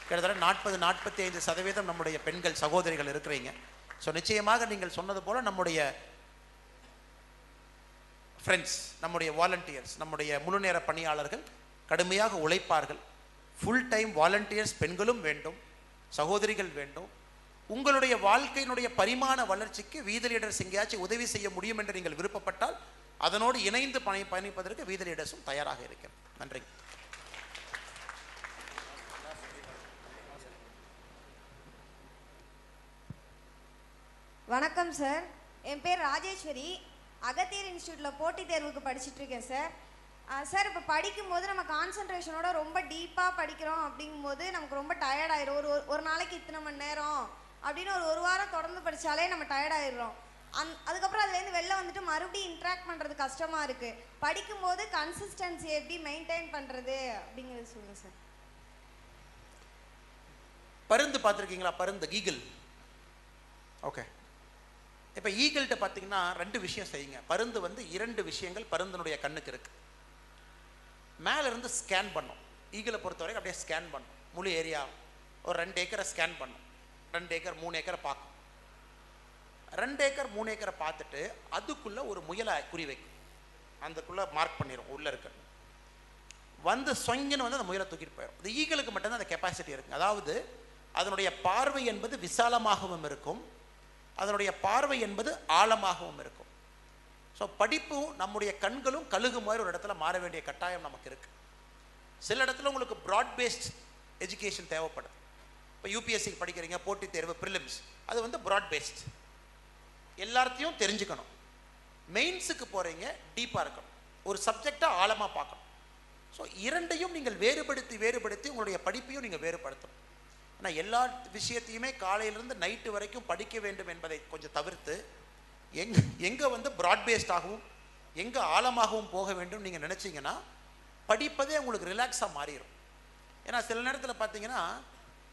கிட்டத்தட்ட 40-45% நம்முடைய பெண்கள் சகோதரிகள் இருக்கிறீங்க. ஸோ நிச்சயமாக நீங்கள் சொன்னது போல் நம்முடைய ஃப்ரெண்ட்ஸ், நம்முடைய வாலண்டியர்ஸ், நம்முடைய முழு நேர பணியாளர்கள் கடுமையாக உழைப்பார்கள். ஃபுல் டைம் வாலண்டியர்ஸ் பெண்களும் வேண்டும், சகோதரிகள் வேண்டும். உங்களுடைய வாழ்க்கையினுடைய பரிமாண வளர்ச்சிக்கு வீதி லீடர்ஸ் எங்கேயாச்சும் உதவி செய்ய முடியும் என்று நீங்கள் விருப்பப்பட்டால் அதனோடு இணைந்து பயணிப்பதற்கு வீதி லீடர்ஸும் தயாராக இருக்கிறது. நன்றி. வணக்கம் சார், என் பேர் ராஜேஸ்வரி. அகத்தியர் இன்ஸ்டியூட்டில் போட்டித் தேர்வுக்கு படிச்சுட்டு இருக்கேன் சார். சார், இப்போ படிக்கும்போது நம்ம கான்சன்ட்ரேஷனோட ரொம்ப டீப்பாக படிக்கிறோம். அப்படிங்கும்போது நமக்கு ரொம்ப டயர்ட் ஆயிரும். ஒரு நாளைக்கு இத்தனை மணி நேரம் அப்படின்னு ஒரு வாரம் தொடர்ந்து படித்தாலே நம்ம டயர்ட் ஆயிடுறோம். அதுக்கப்புறம் அதுலேருந்து வெளில வந்துட்டு மறுபடியும் இன்ட்ராக்ட் பண்ணுறது கஷ்டமாக இருக்குது. படிக்கும்போது கன்சிஸ்டன்சி எப்படி மெயின்டைன் பண்ணுறது அப்படிங்கிறது சொல்லுங்கள் சார். பருந்து பார்த்துருக்கீங்களா? பருந்து, ஈகிள். ஓகே, இப்போ ஈகிள்கிட்ட பார்த்தீங்கன்னா 2 விஷயம் செய்யுங்க. பருந்து வந்து 2 விஷயங்கள் பருந்தனுடைய கண்ணுக்கு இருக்குது. மேலேருந்து ஸ்கேன் பண்ணும். ஈகிளை பொறுத்தவரைக்கும் அப்படியே ஸ்கேன் பண்ணும். முழு ஏரியா ஒரு 2 ஏக்கரை ஸ்கேன் பண்ணும். 2 ஏக்கர் 3 ஏக்கரை பார்க்கும். 2 ஏக்கர் 3 ஏக்கரை பார்த்துட்டு அதுக்குள்ளே ஒரு முயலை குறி வைக்கும். அதுக்குள்ளே மார்க் பண்ணிடும் உள்ளே இருக்க. வந்து சொங்கன்னு வந்து அந்த முயலை தூக்கிட்டு போயிடும். அது ஈகிளுக்கு மட்டும்தான் அந்த கெப்பாசிட்டி இருக்குது. அதாவது அதனுடைய பார்வை என்பது விசாலமாகவும் இருக்கும், அதனுடைய பார்வை என்பது ஆழமாகவும் இருக்கும். ஸோ படிப்பும் நம்முடைய கண்களும் கழுகு மாதிரி ஒரு இடத்துல மாற வேண்டிய கட்டாயம் நமக்கு இருக்குது. சில இடத்துல உங்களுக்கு ப்ராட் பேஸ்ட் எஜுகேஷன் தேவைப்படுது. இப்போ யூபிஎஸ்சிக்கு படிக்கிறீங்க, போட்டித் தேர்வு, ப்ரிலிம்ஸ், அது வந்து ப்ராட் பேஸ்ட், எல்லாத்தையும் தெரிஞ்சுக்கணும். மெயின்ஸுக்கு போகிறீங்க, டீப்பாக இருக்கணும், ஒரு சப்ஜெக்டை ஆழமாக பார்க்கணும். ஸோ இரண்டையும் நீங்கள் வேறுபடுத்தி உங்களுடைய படிப்பையும் நீங்கள் வேறுபடுத்தணும். ஆனால் எல்லா விஷயத்தையுமே காலையிலேருந்து நைட்டு வரைக்கும் படிக்க வேண்டும் என்பதை கொஞ்சம் தவிர்த்து எங்கே வந்து ப்ராட் பேஸ்டாகவும் எங்கே ஆழமாகவும் போக வேண்டும் நீங்கள் நினச்சிங்கன்னா படிப்பதே உங்களுக்கு ரிலாக்ஸாக மாறிடும். ஏன்னா சில நேரத்தில் பார்த்தீங்கன்னா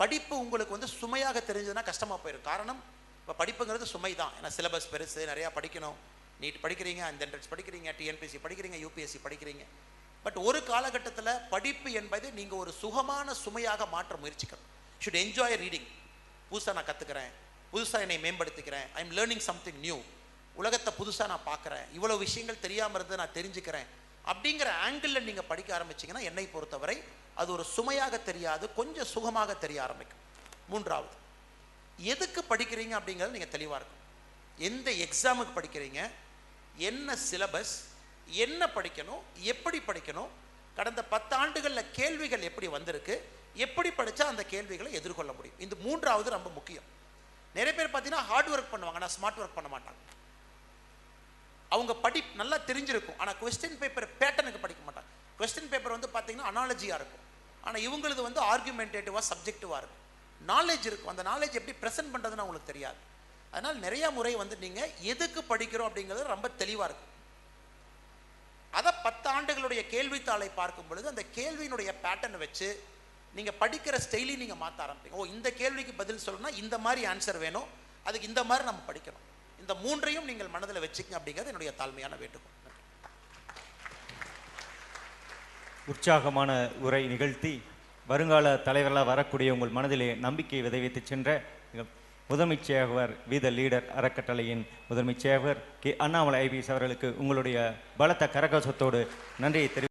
படிப்பு உங்களுக்கு வந்து சுமையாக தெரிஞ்சதுன்னா கஷ்டமாக போயிடும். காரணம், இப்போ படிப்புங்கிறது சுமை தான். ஏன்னா சிலபஸ் பெருசு, நிறையா படிக்கணும். நீட் படிக்கிறீங்க, அந்த என்ட்ரன்ஸ் படிக்கிறீங்க, டிஎன்பிஎஸ்சி படிக்கிறீங்க, யூபிஎஸ்சி படிக்கிறீங்க. பட் ஒரு காலகட்டத்தில் படிப்பு என்பது நீங்கள் ஒரு சுகமான சுமையாக மாற்ற முயற்சிக்கணும். Should enjoy reading. புதுசாக நான் கற்றுக்கிறேன், புதுசாக என்னை மேம்படுத்திக்கிறேன், I am learning something new, உலகத்தை புதுசாக நான் பார்க்குறேன், இவ்வளோ விஷயங்கள் தெரியாமல் இருந்து நான் தெரிஞ்சுக்கிறேன் அப்படிங்கிற ஆங்கிளில் நீங்கள் படிக்க ஆரம்பிச்சிங்கன்னா என்னை பொறுத்தவரை அது ஒரு சுமையாக தெரியாது, கொஞ்சம் சுகமாக தெரிய ஆரம்பிக்கும். 3வது, எதுக்கு படிக்கிறீங்க அப்படிங்கிறது நீங்கள் தெளிவாக இருக்கும். எந்த எக்ஸாமுக்கு படிக்கிறீங்க, என்ன சிலபஸ், என்ன படிக்கணும், எப்படி படிக்கணும், கடந்த 10 ஆண்டுகளில் கேள்விகள் எப்படி வந்திருக்கு, எப்படி படித்தா அந்த கேள்விகளை எதிர்கொள்ள முடியும். இந்த 3வது ரொம்ப முக்கியம். நிறைய பேர் பார்த்தீங்கன்னா ஹார்ட் ஒர்க் பண்ணுவாங்க, ஆனால் ஸ்மார்ட் ஒர்க் பண்ண மாட்டாங்க. அவங்க நல்லா தெரிஞ்சிருக்கும், ஆனால் கொஸ்டின் பேப்பர் பேட்டர்னுக்கு படிக்க மாட்டாங்க. கொஸ்டின் பேப்பர் வந்து பார்த்தீங்கன்னா அனாலஜியாக இருக்கும், ஆனால் இவங்களது வந்து ஆர்குமெண்டேட்டிவாக சப்ஜெக்டிவாக இருக்கும். நாலேஜ் இருக்கும், அந்த நாலேஜ் எப்படி ப்ரெசென்ட் பண்ணுறதுன்னு அவங்களுக்கு தெரியாது. அதனால் நிறைய முறை வந்து நீங்கள் எதுக்கு படிக்கிறோம் அப்படிங்கிறது ரொம்ப தெளிவாக இருக்கும். அதை 10 ஆண்டுகளுடைய கேள்வித்தாளை பார்க்கும் பொழுது அந்த கேள்வியினுடைய பேட்டர்னை வச்சு நீங்கள் படிக்கிற ஸ்டைலையும் நீங்கள் மாற்ற ஆரம்பிங்க. ஓ, இந்த கேள்விக்கு பதில் சொல்லணும்னா இந்த மாதிரி ஆன்சர் வேணும், அதுக்கு இந்த மாதிரி நம்ம படிக்கணும். இந்த 3ஐயும் நீங்கள் மனதில் வச்சுக்கங்க அப்படிங்கிறது என்னுடைய தாழ்மையான வேண்டுகோள். உற்சாகமான உரை நிகழ்த்தி வருங்கால தலைவர்களாக வரக்கூடிய உங்கள் மனதிலே நம்பிக்கை விதைவித்து சென்ற முதன்மைச் சேவகர் வீத லீடர் அறக்கட்டளையின் முதன்மைச் சேவகர் கே. அண்ணாமலை ஐபிஎஸ் அவர்களுக்கு உங்களுடைய பலத்த கரகோஷத்தோடு நன்றியை தெரிவித்துக்